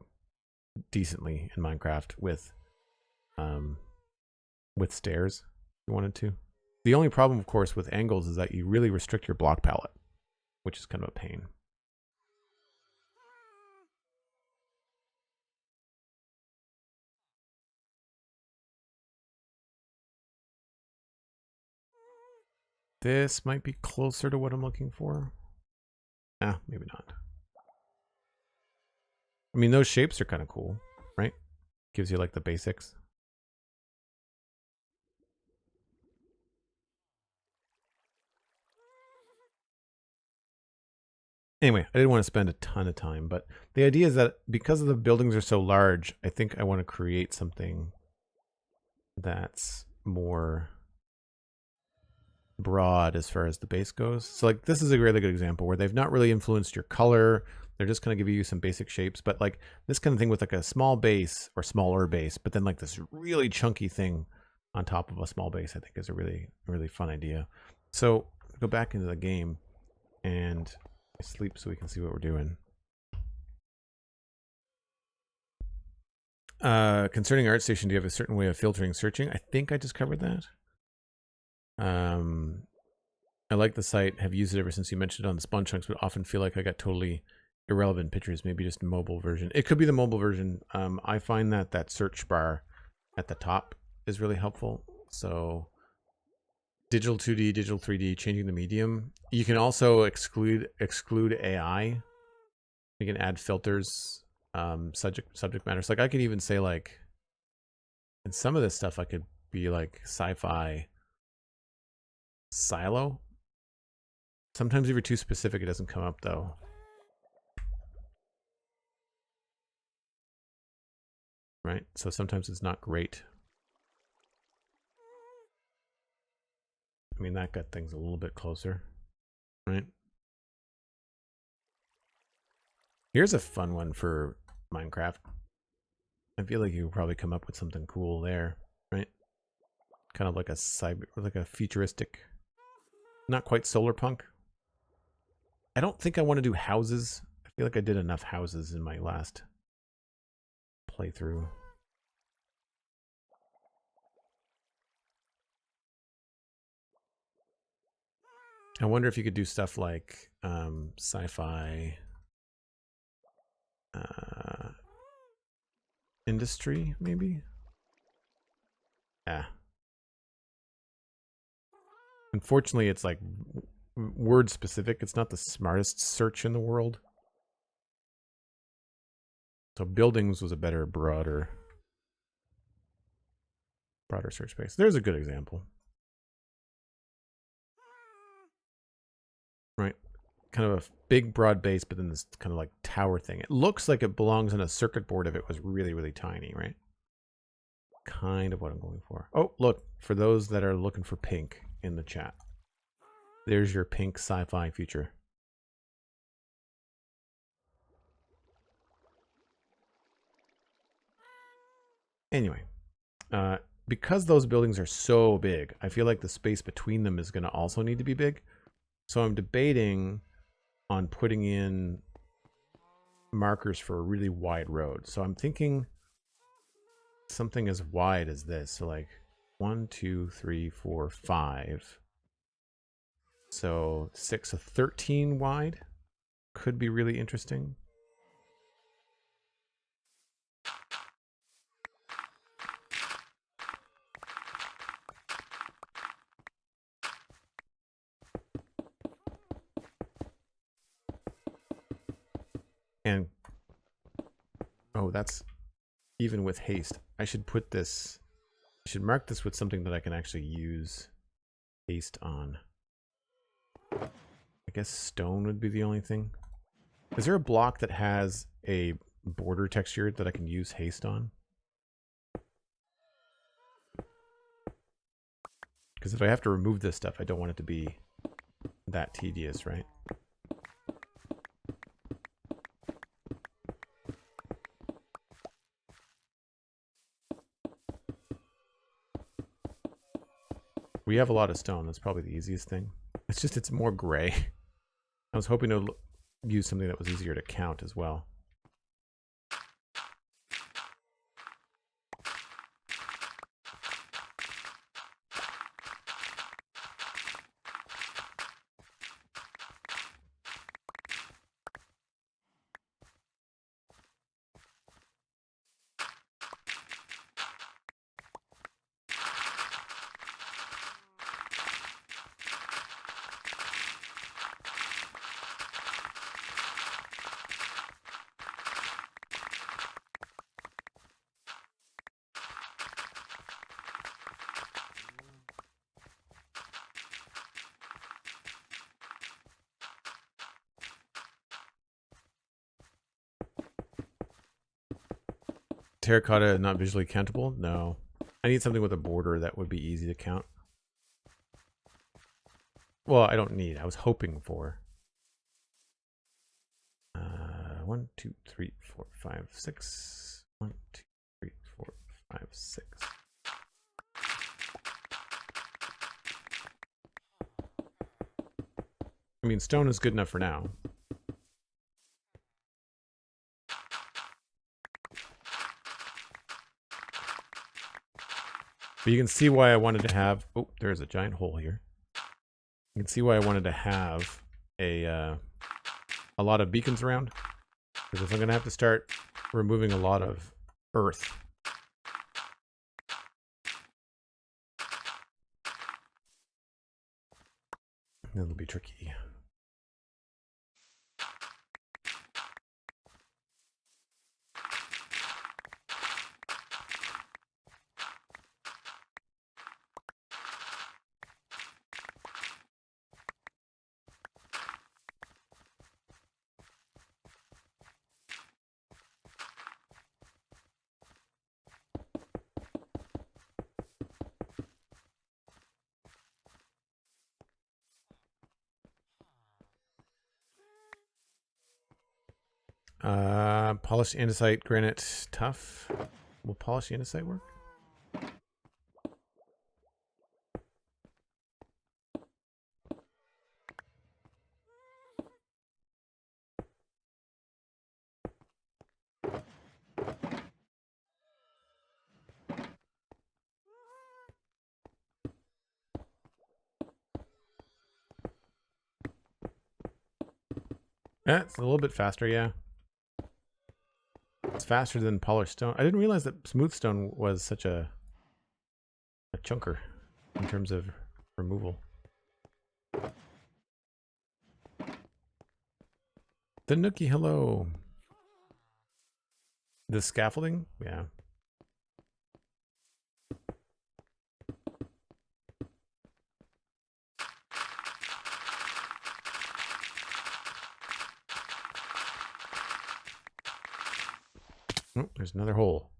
decently in Minecraft with stairs if you wanted to. The only problem, of course, with angles is that you really restrict your block palette, which is kind of a pain. This might be closer to what I'm looking for. Ah, maybe not. I mean, those shapes are kind of cool, right? Gives you like the basics. Anyway, I didn't want to spend a ton of time, but the idea is that because the buildings are so large, I think I want to create something that's more broad as far as the base goes. So like this is a really good example where they've not really influenced your color. They're just kind of giving you some basic shapes, but like this kind of thing with like a small base or smaller base, but then like this really chunky thing on top of a small base, I think is a really fun idea. So go back into the game and sleep so we can see what we're doing. Concerning ArtStation, do you have a certain way of filtering searching? I think I just covered that. I like the site, have used it ever since you mentioned it on the Spawn Chunks, but often feel like I got totally irrelevant pictures, maybe just mobile version. It could be the mobile version. I find that that search bar at the top is really helpful. So digital 2D, digital 3D, changing the medium. You can also exclude AI. You can add filters, subject matter. So like I could even say like, in some of this stuff I could be like sci-fi silo. Sometimes if you're too specific, it doesn't come up though. Right? So sometimes it's not great. I mean, that got things a little bit closer, right? Here's a fun one for Minecraft. I feel like you could probably come up with something cool there, right? Kind of like a futuristic, not quite solar punk. I don't think I want to do houses. I feel like I did enough houses in my last playthrough. I wonder if you could do stuff like sci-fi industry, maybe? Yeah. Unfortunately, it's like word specific. It's not the smartest search in the world. So buildings was a better, broader search space. There's a good example. Right? Kind of a big, broad base, but then this kind of like tower thing. It looks like it belongs on a circuit board if it was really, really tiny, right? kind of what I'm going for. Oh, look, for those that are looking for pink in the chat, there's your pink sci-fi future. Anyway, because those buildings are so big, I feel like the space between them is going to also need to be big. So I'm debating on putting in markers for a really wide road. So I'm thinking something as wide as this. So like 1, 2, 3, 4, 5. So 6, so 13 wide could be really interesting. And oh, that's even with haste. I should put this, I should mark this with something that I can actually use haste on. I guess stone would be the only thing. Is there a block that has a border texture that I can use haste on? Because if I have to remove this stuff, I don't want it to be that tedious, right? We have a lot of stone. That's probably the easiest thing. It's just, it's more gray. I was hoping to use something that was easier to count as well. Terracotta not visually countable? No. I need something with a border that would be easy to count. Well, I don't need. I was hoping for. 1, 2, 3, 4, 5, 6. 1, 2, 3, 4, 5, 6. I mean, stone is good enough for now. But you can see why I wanted to have... Oh, there's a giant hole here. You can see why I wanted to have a lot of beacons around. Because if I'm going to have to start removing a lot of earth, it'll be tricky. Polished andesite granite tough. Will polished andesite work? Yeah, it's a little bit faster, yeah. It's faster than polished stone. I didn't realize that smooth stone was such a chunker in terms of removal. The Nookie, hello. The scaffolding? Yeah. Oh, there's another hole.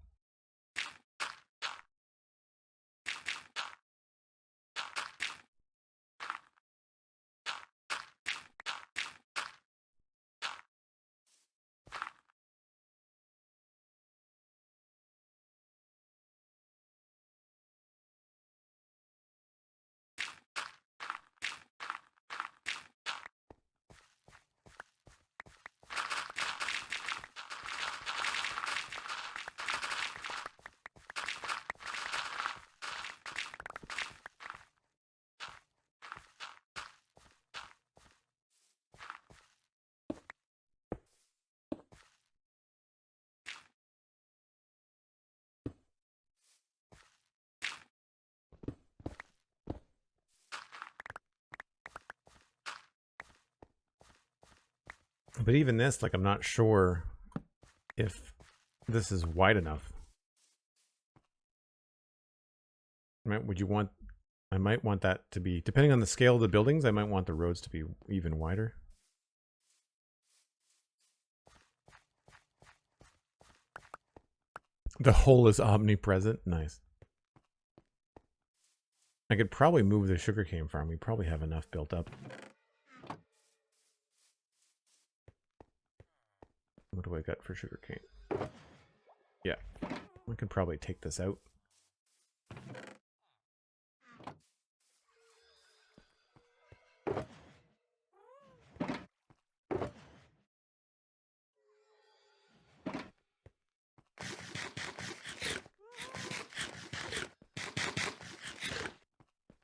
But even this, like, I'm not sure if this is wide enough. Would you want... I might want that to be... Depending on the scale of the buildings, I might want the roads to be even wider. The hole is omnipresent. Nice. I could probably move the sugarcane farm. We probably have enough built up. What do I got for sugarcane? Yeah. I could probably take this out.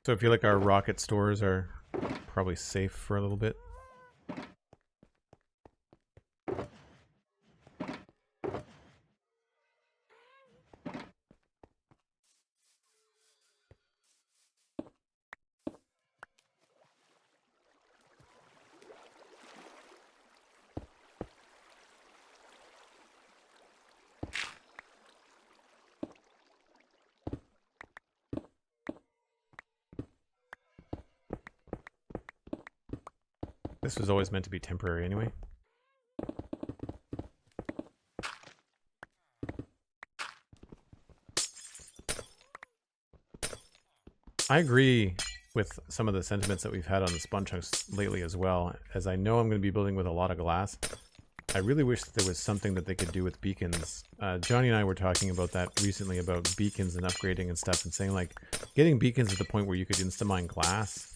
So I feel like our rocket stores are probably safe for a little bit. This was always meant to be temporary anyway. I agree with some of the sentiments that we've had on the spawn chunks lately as well. As I know I'm going to be building with a lot of glass, I really wish that there was something that they could do with beacons. Johnny and I were talking about that recently, about beacons and upgrading and stuff, and saying, like, getting beacons at the point where you could insta-mine glass.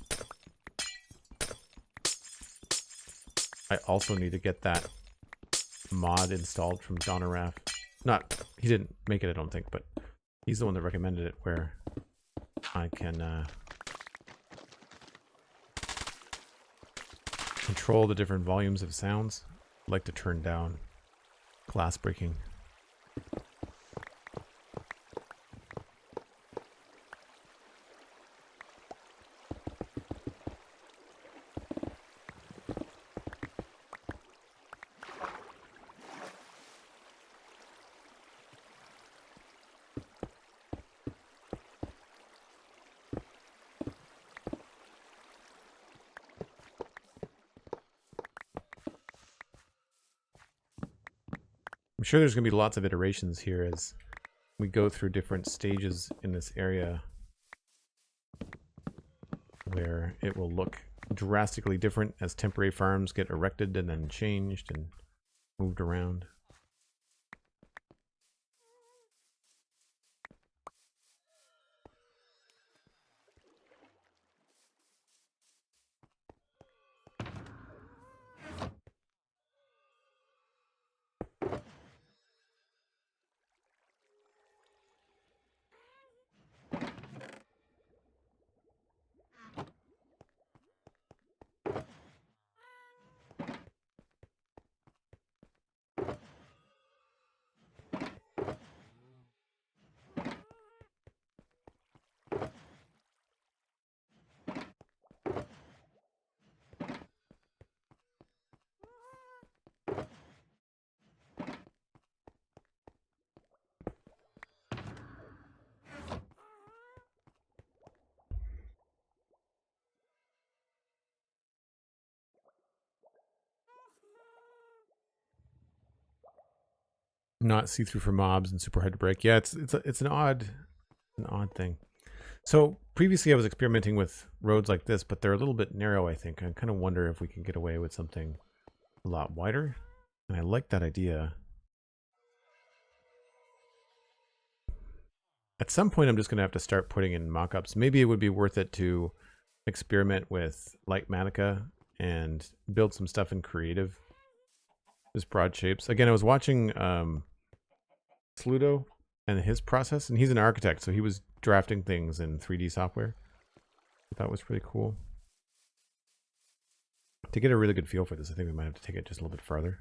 I also need to get that mod installed from Dalara. He didn't make it, I don't think, but he's the one that recommended it, where I can control the different volumes of sounds. I'd like to turn down glass breaking. I'm sure there's going to be lots of iterations here as we go through different stages in this area where it will look drastically different as temporary farms get erected and then changed and moved around. Not see-through for mobs and super hard to break. Yeah, it's an odd thing. So previously I was experimenting with roads like this, but they're a little bit narrow, I think. I kind of wonder if we can get away with something a lot wider. And I like that idea. At some point I'm just going to have to start putting in mock-ups. Maybe it would be worth it to experiment with light Manica and build some stuff in creative. Just broad shapes. Again, I was watching Sludo and his process, and he's an architect, so he was drafting things in 3D software. That was pretty cool. To get a really good feel for this, I think we might have to take it just a little bit farther.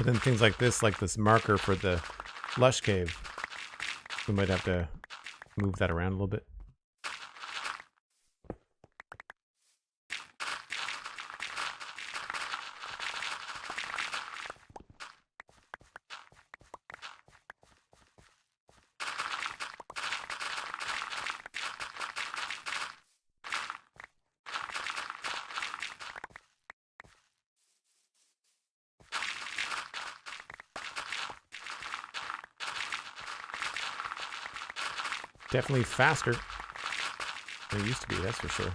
But then things like this marker for the lush cave, we might have to move that around a little bit. Definitely faster than it used to be, that's for sure.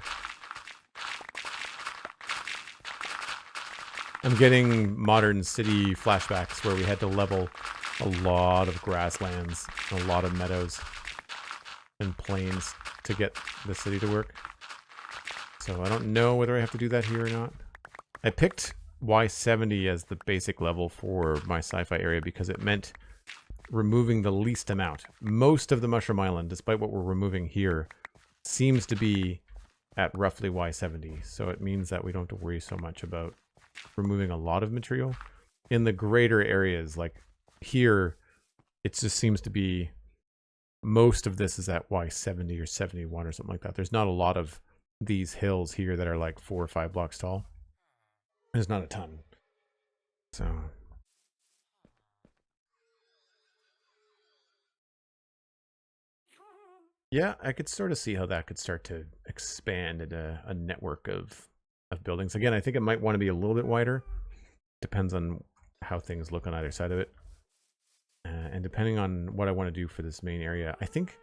I'm getting modern city flashbacks where we had to level a lot of grasslands, a lot of meadows and plains to get the city to work. So I don't know whether I have to do that here or not. I picked Y70 as the basic level for my sci-fi area because it meant removing the least amount. Most of the Mushroom Island, despite what we're removing here, seems to be at roughly Y70. So it means that we don't have to worry so much about removing a lot of material. In the greater areas, like here, it just seems to be most of this is at Y70 or 71 or something like that. There's not a lot of these hills here that are like 4 or 5 blocks tall. There's not a ton. So yeah, I could sort of see how that could start to expand into a network of buildings. Again, I think it might want to be a little bit wider. Depends on how things look on either side of it. And depending on what I want to do for this main area. I think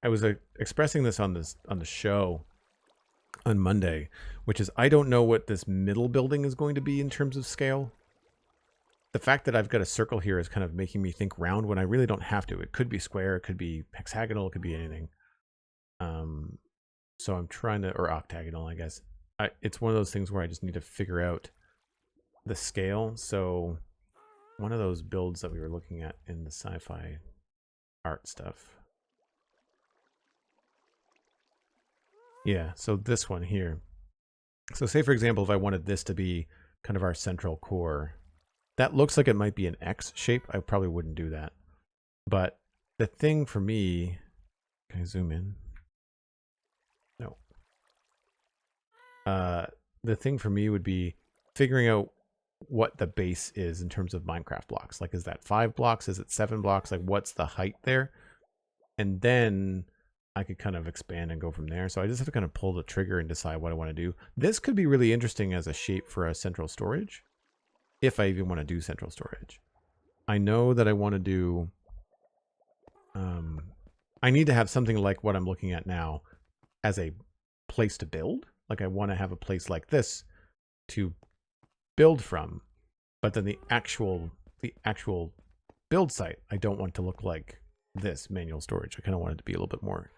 I was expressing this on the show on Monday, which is I don't know what this middle building is going to be in terms of scale. The fact that I've got a circle here is kind of making me think round when I really don't have to. It could be square, it could be hexagonal, it could be anything. So I'm trying to, or octagonal, I guess. It's one of those things where I just need to figure out the scale. So one of those builds that we were looking at in the sci-fi art stuff. Yeah, so this one here. So say, for example, if I wanted this to be kind of our central core, that looks like it might be an X shape. I probably wouldn't do that. But the thing for me, can I zoom in? No. The thing for me would be figuring out what the base is in terms of Minecraft blocks. Like, is that 5 blocks? Is it 7 blocks? Like, what's the height there? And then I could kind of expand and go from there. So I just have to kind of pull the trigger and decide what I want to do. This could be really interesting as a shape for a central storage. If I even want to do central storage. I know that I want to do... I need to have something like what I'm looking at now as a place to build. Like I want to have a place like this to build from. But then the actual build site, I don't want to look like this manual storage. I kind of want it to be a little bit more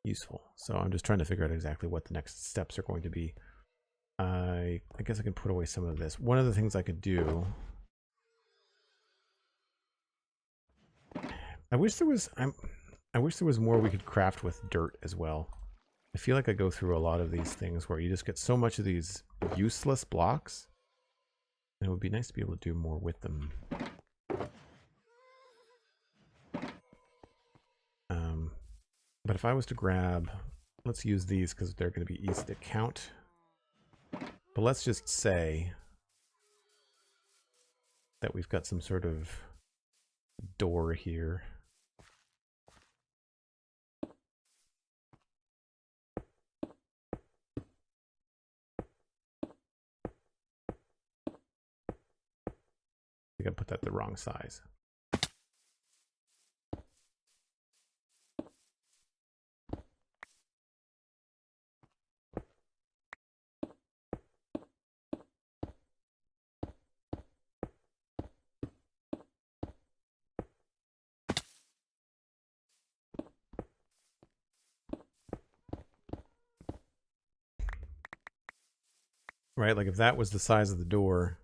useful. So I'm just trying to figure out exactly what the next steps are going to be. I guess I can put away some of this. One of the things I could do... I wish there was more we could craft with dirt as well. I feel like I go through a lot of these things where you just get so much of these useless blocks. And it would be nice to be able to do more with them. But if I was to grab... Let's use these because they're going to be easy to count. But let's just say that we've got some sort of door here. I think I put that the wrong size. Right, like if that was the size of the door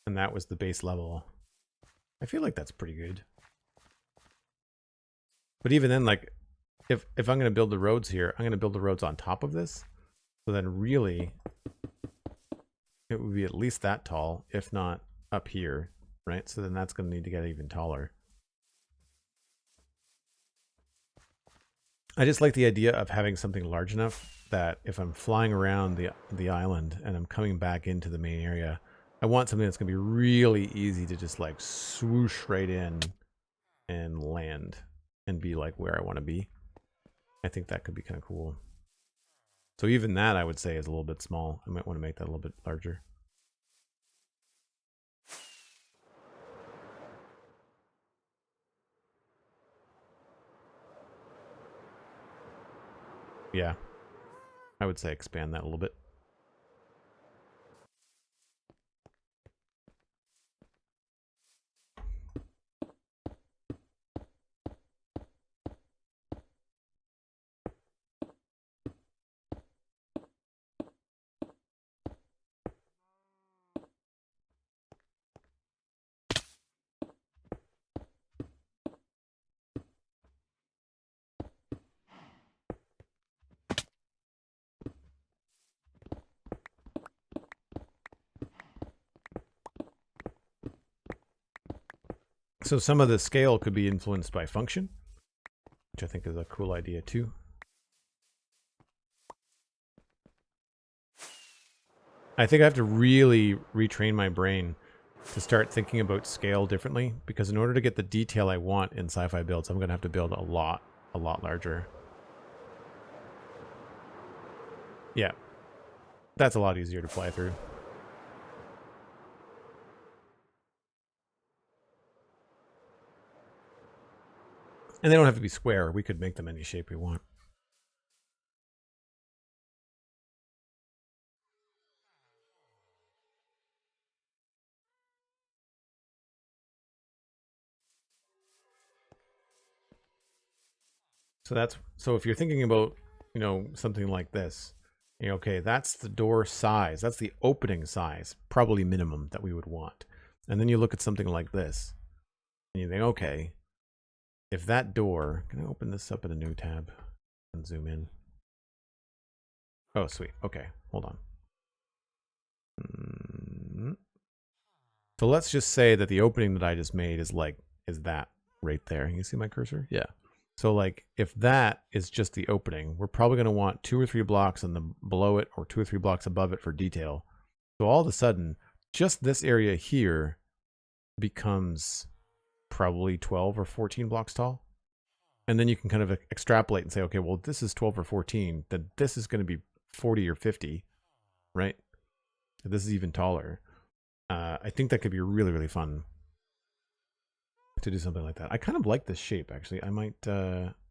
and that was the base level, I feel like that's pretty good. But even then, like if I'm going to build the roads here, I'm going to build the roads on top of this. So then really it would be at least that tall, if not up here, right? So then that's going to need to get even taller. I just like the idea of having something large enough that if I'm flying around the island and I'm coming back into the main area, I want something that's going to be really easy to just like swoosh right in and land and be like where I want to be. I think that could be kind of cool. So even that I would say is a little bit small. I might want to make that a little bit larger. Yeah, I would say expand that a little bit. So some of the scale could be influenced by function, which I think is a cool idea too. I think I have to really retrain my brain to start thinking about scale differently, because in order to get the detail I want in sci-fi builds, I'm going to have to build a lot larger. Yeah, that's a lot easier to fly through. And they don't have to be square. We could make them any shape we want. So if you're thinking about, you know, something like this, you know, okay, that's the door size, that's the opening size, probably minimum that we would want. And then you look at something like this, and you think, okay, if that door, can I open this up in a new tab and zoom in? Oh, sweet. Okay, hold on. So let's just say that the opening that I just made is that right there. You see my cursor? Yeah. So like if that is just the opening, we're probably going to want 2 or 3 blocks on the below it or 2 or 3 blocks above it for detail. So all of a sudden, just this area here becomes probably 12 or 14 blocks tall. And then you can kind of extrapolate and say, okay, well, this is 12 or 14, then this is going to be 40 or 50, right? This is even taller. I think that could be really, really fun to do something like that. I kind of like this shape, actually. I might be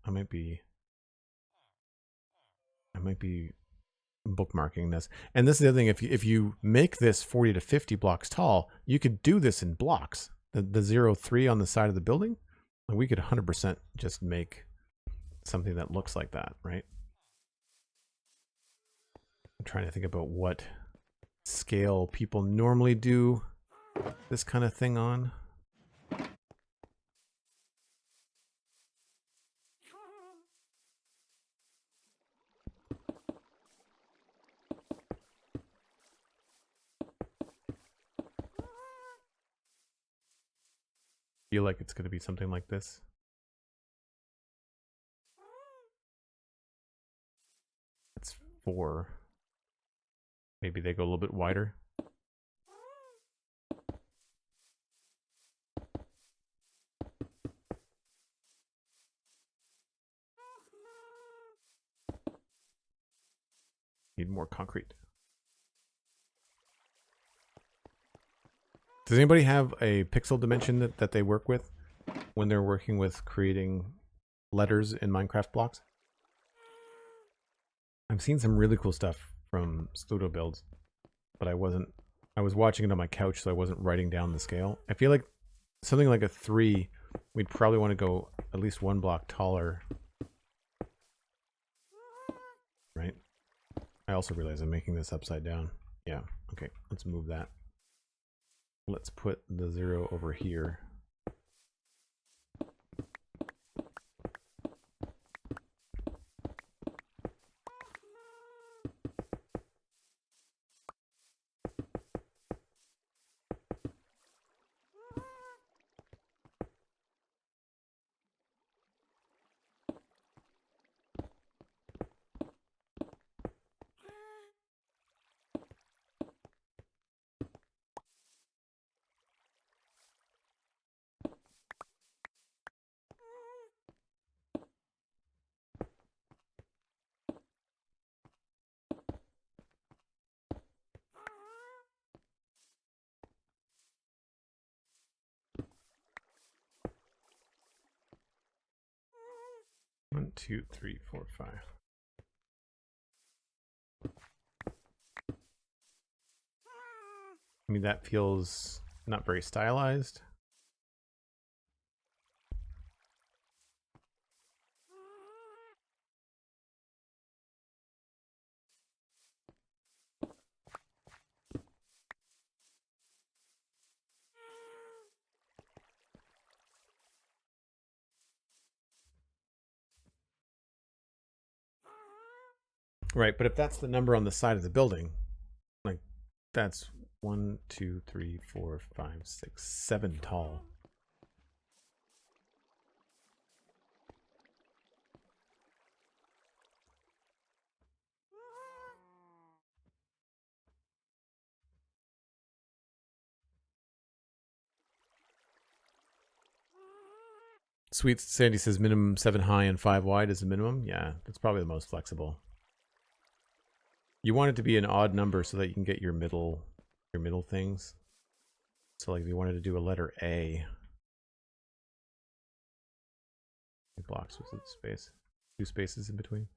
bookmarking this. And this is the other thing. If you make this 40 to 50 blocks tall, you could do this in blocks. The 0-3 on the side of the building, we could 100% just make something that looks like that, right? I'm trying to think about what scale people normally do this kind of thing on. Feel like it's going to be something like this. It's 4. Maybe they go a little bit wider. Need more concrete. Does anybody have a pixel dimension that they work with when they're working with creating letters in Minecraft blocks? I've seen some really cool stuff from Studio builds, but I was watching it on my couch, so I wasn't writing down the scale. I feel like something like a 3, we'd probably want to go at least 1 block taller. Right? I also realize I'm making this upside down. Yeah, okay, let's move that. Let's put the 0 over here. 1, 2, 3, 4, 5. I mean, that feels not very stylized. Right, but if that's the number on the side of the building, like that's 1, 2, 3, 4, 5, 6, 7 tall. SweetSandi says minimum 7 high and 5 wide is the minimum. Yeah, that's probably the most flexible. You want it to be an odd number so that you can get your middle things. So like if you wanted to do a letter A, blocks with space, 2 spaces in between.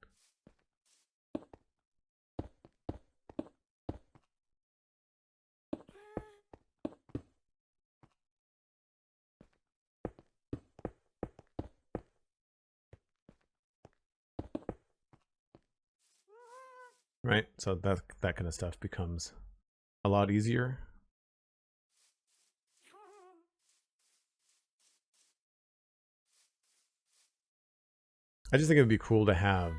Right, so that kind of stuff becomes a lot easier. I just think it would be cool to have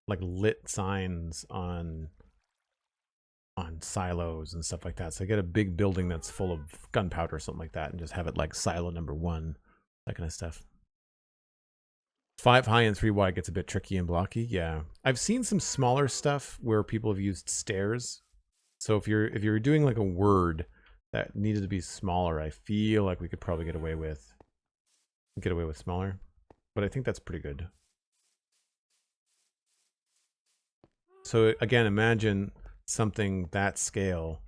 like lit signs on silos and stuff like that. So get a big building that's full of gunpowder or something like that, and just have it like silo number 1, that kind of stuff. 5 high and 3 wide gets a bit tricky and blocky. Yeah, I've seen some smaller stuff where people have used stairs. So if you're doing like a word that needed to be smaller, I feel like we could probably get away with smaller. But I think that's pretty good. So again, imagine something that scale,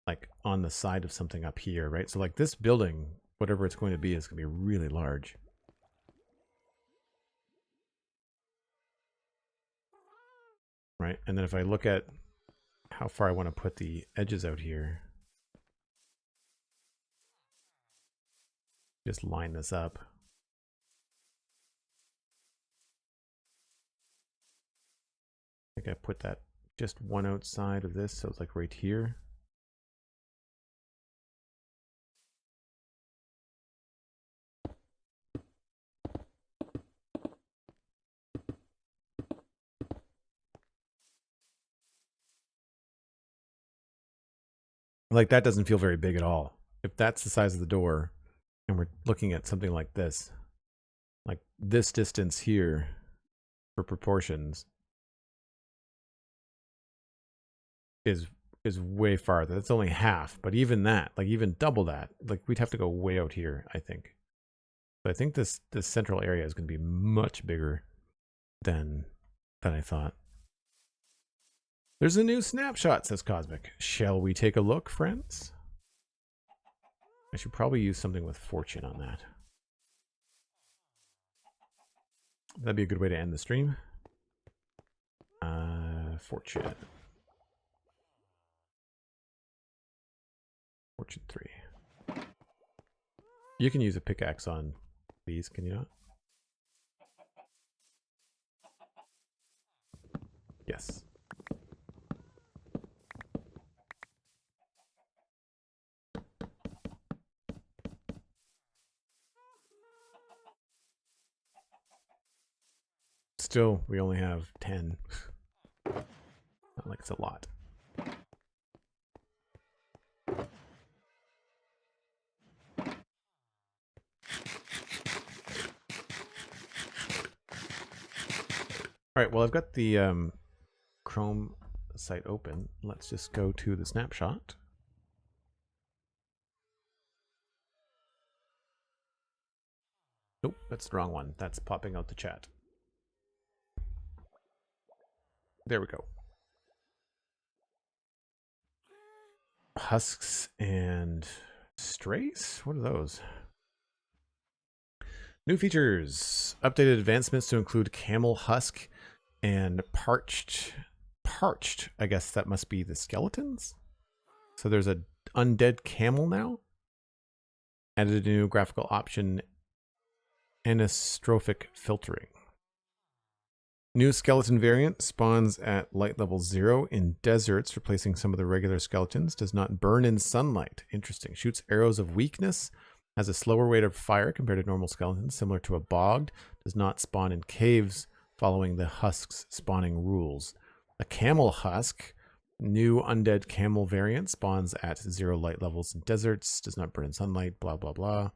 like on the side of something up here, right? So like this building, whatever it's going to be, is going to be really large. Right? And then if I look at how far I want to put the edges out here, just line this up. I think I put that just one outside of this, so it's like right here. Like that doesn't feel very big at all. If that's the size of the door and we're looking at something like this, like this distance here for proportions is way farther. That's only half, but even that, like even double that, like we'd have to go way out here, I think. But I think this central area is going to be much bigger than I thought. There's a new snapshot, says Cosmic. Shall we take a look, friends? I should probably use something with fortune on that. That'd be a good way to end the stream. Fortune. Fortune 3. You can use a pickaxe on these, can you not? Yes. Still, we only have 10. Not like it's a lot. All right, well, I've got the Chrome site open. Let's just go to the snapshot. Nope, that's the wrong one. That's popping out the chat. There we go. Husks and strays? What are those? New features. Updated advancements to include camel husk and parched. I guess that must be the skeletons. So there's a undead camel now. Added a new graphical option, anastrophic filtering. New skeleton variant spawns at light level 0 in deserts, replacing some of the regular skeletons. Does not burn in sunlight. Interesting. Shoots arrows of weakness. Has a slower rate of fire compared to normal skeletons, similar to a bogged. Does not spawn in caves, following the husk's spawning rules. A camel husk. New undead camel variant spawns at 0 light levels in deserts. Does not burn in sunlight. Blah, blah, blah.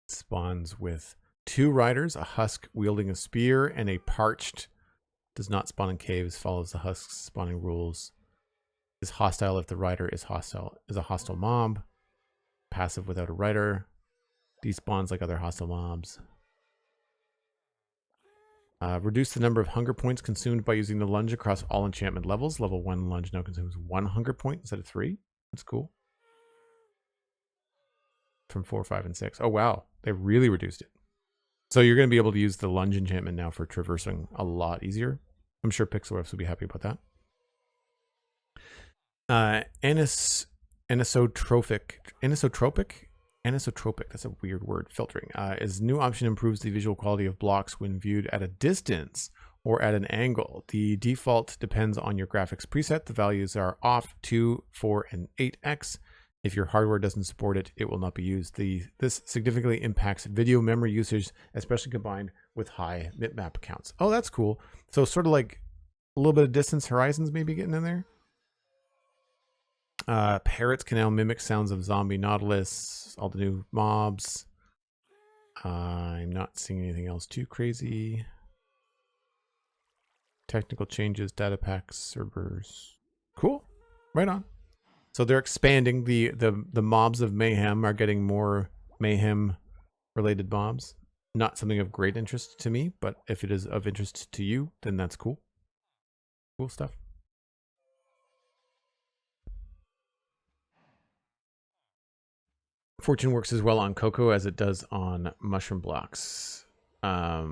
Spawns with 2 riders, a husk wielding a spear, and a parched. Does not spawn in caves. Follows the husk's spawning rules. Is hostile if the rider is hostile. Is a hostile mob. Passive without a rider. Despawns like other hostile mobs. Reduce the number of hunger points consumed by using the lunge across all enchantment levels. Level 1 lunge now consumes 1 hunger point instead of 3. That's cool. From 4, 5, and 6. Oh, wow. They really reduced it. So you're going to be able to use the lunge enchantment now for traversing a lot easier. I'm sure Pixelriffs will be happy about that. Anisotropic, that's a weird word, filtering, is new option improves the visual quality of blocks when viewed at a distance or at an angle. The default depends on your graphics preset. The values are off 2, 4, and 8x. If your hardware doesn't support it, it will not be used. This significantly impacts video memory usage, especially combined with high bitmap counts. Oh, that's cool. So sort of like a little bit of distance horizons maybe getting in there. Parrots can now mimic sounds of zombie nautilus, all the new mobs. I'm not seeing anything else too crazy. Technical changes, data packs, servers. Cool. Right on. So they're expanding. The mobs of mayhem are getting more mayhem related mobs. Not something of great interest to me, but if it is of interest to you, then that's cool. Cool stuff. Fortune works as well on Cocoa as it does on mushroom blocks. I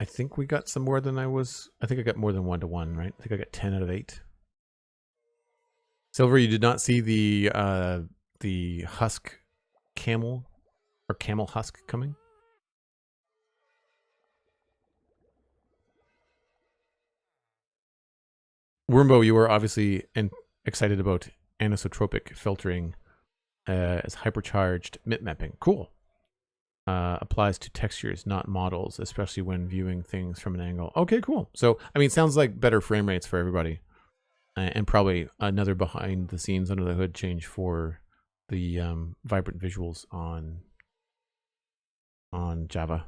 think we got some more than I think I got more than 1 to 1, right? I think I got 10 out of 8. Silver, you did not see the husk camel or camel husk coming? Wormbo, you were obviously excited about anisotropic filtering as hypercharged bitmapping. Cool. Applies to textures, not models, especially when viewing things from an angle. Okay, cool. So, I mean, sounds like better frame rates for everybody. And probably another behind the scenes, under the hood change for the vibrant visuals on Java.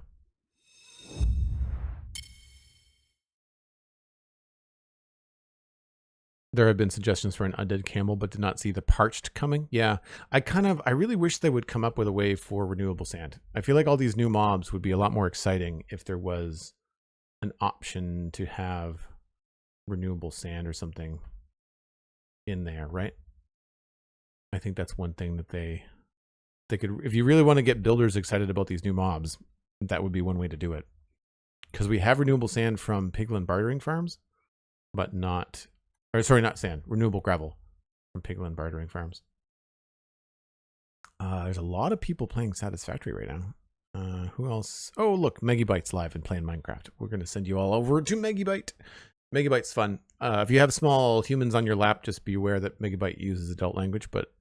There have been suggestions for an undead camel, but did not see the parched coming. Yeah, I really wish they would come up with a way for renewable sand. I feel like all these new mobs would be a lot more exciting if there was an option to have renewable sand or something in there, right? I think that's one thing that they could, if you really want to get builders excited about these new mobs, that would be one way to do it. Because we have renewable sand from piglin bartering farms, but not... Or sorry, not sand. Renewable gravel from piglin bartering farms. There's a lot of people playing Satisfactory right now. Who else? Oh, look, Megabyte's live and playing Minecraft. We're going to send you all over to Megabyte. Megabyte's fun. If you have small humans on your lap, just be aware that Megabyte uses adult language, but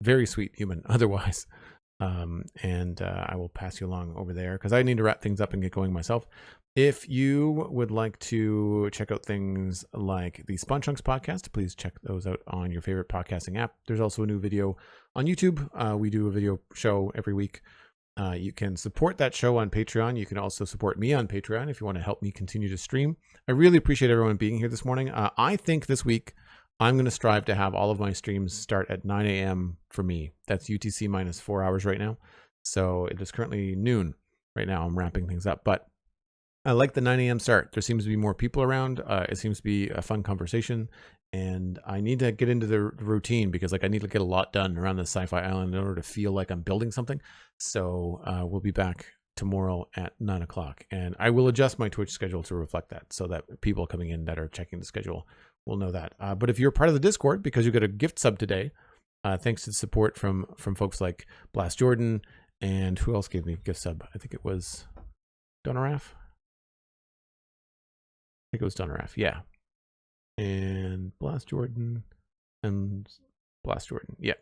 very sweet human otherwise. I will pass you along over there because I need to wrap things up and get going myself. If you would like to check out things like the Spawn Chunks podcast, please check those out on your favorite podcasting app. There's also a new video on YouTube. We do a video show every week. You can support that show on Patreon. You can also support me on Patreon if you want to help me continue to stream. I really appreciate everyone being here this morning. I think this week I'm going to strive to have all of my streams start at 9 a.m. for me. That's UTC minus 4 hours right now. So it is currently noon right now. I'm wrapping things up, but I like the 9 a.m. start. There seems to be more people around. It seems to be a fun conversation, and I need to get into the routine because I need to get a lot done around the sci-fi island in order to feel like I'm building something. So we'll be back tomorrow at 9 o'clock. And I will adjust my Twitch schedule to reflect that so that people coming in that are checking the schedule will know that. But if you're part of the Discord, because you got a gift sub today, thanks to the support from folks like Blast Jordan, and who else gave me a gift sub? I think it was Dalara. I think it was Dalara, yeah. And Blast Jordan, yeah.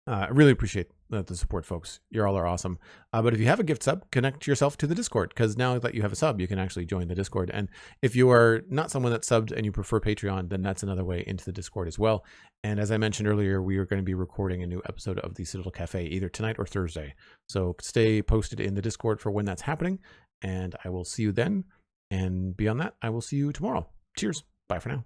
I really appreciate the support, folks. You all are awesome. But if you have a gift sub, connect yourself to the Discord, because now that you have a sub, you can actually join the Discord. And if you are not someone that's subbed and you prefer Patreon, then that's another way into the Discord as well. And as I mentioned earlier, we are going to be recording a new episode of the Citadel Cafe either tonight or Thursday. So stay posted in the Discord for when that's happening. And I will see you then. And beyond that, I will see you tomorrow. Cheers. Bye for now.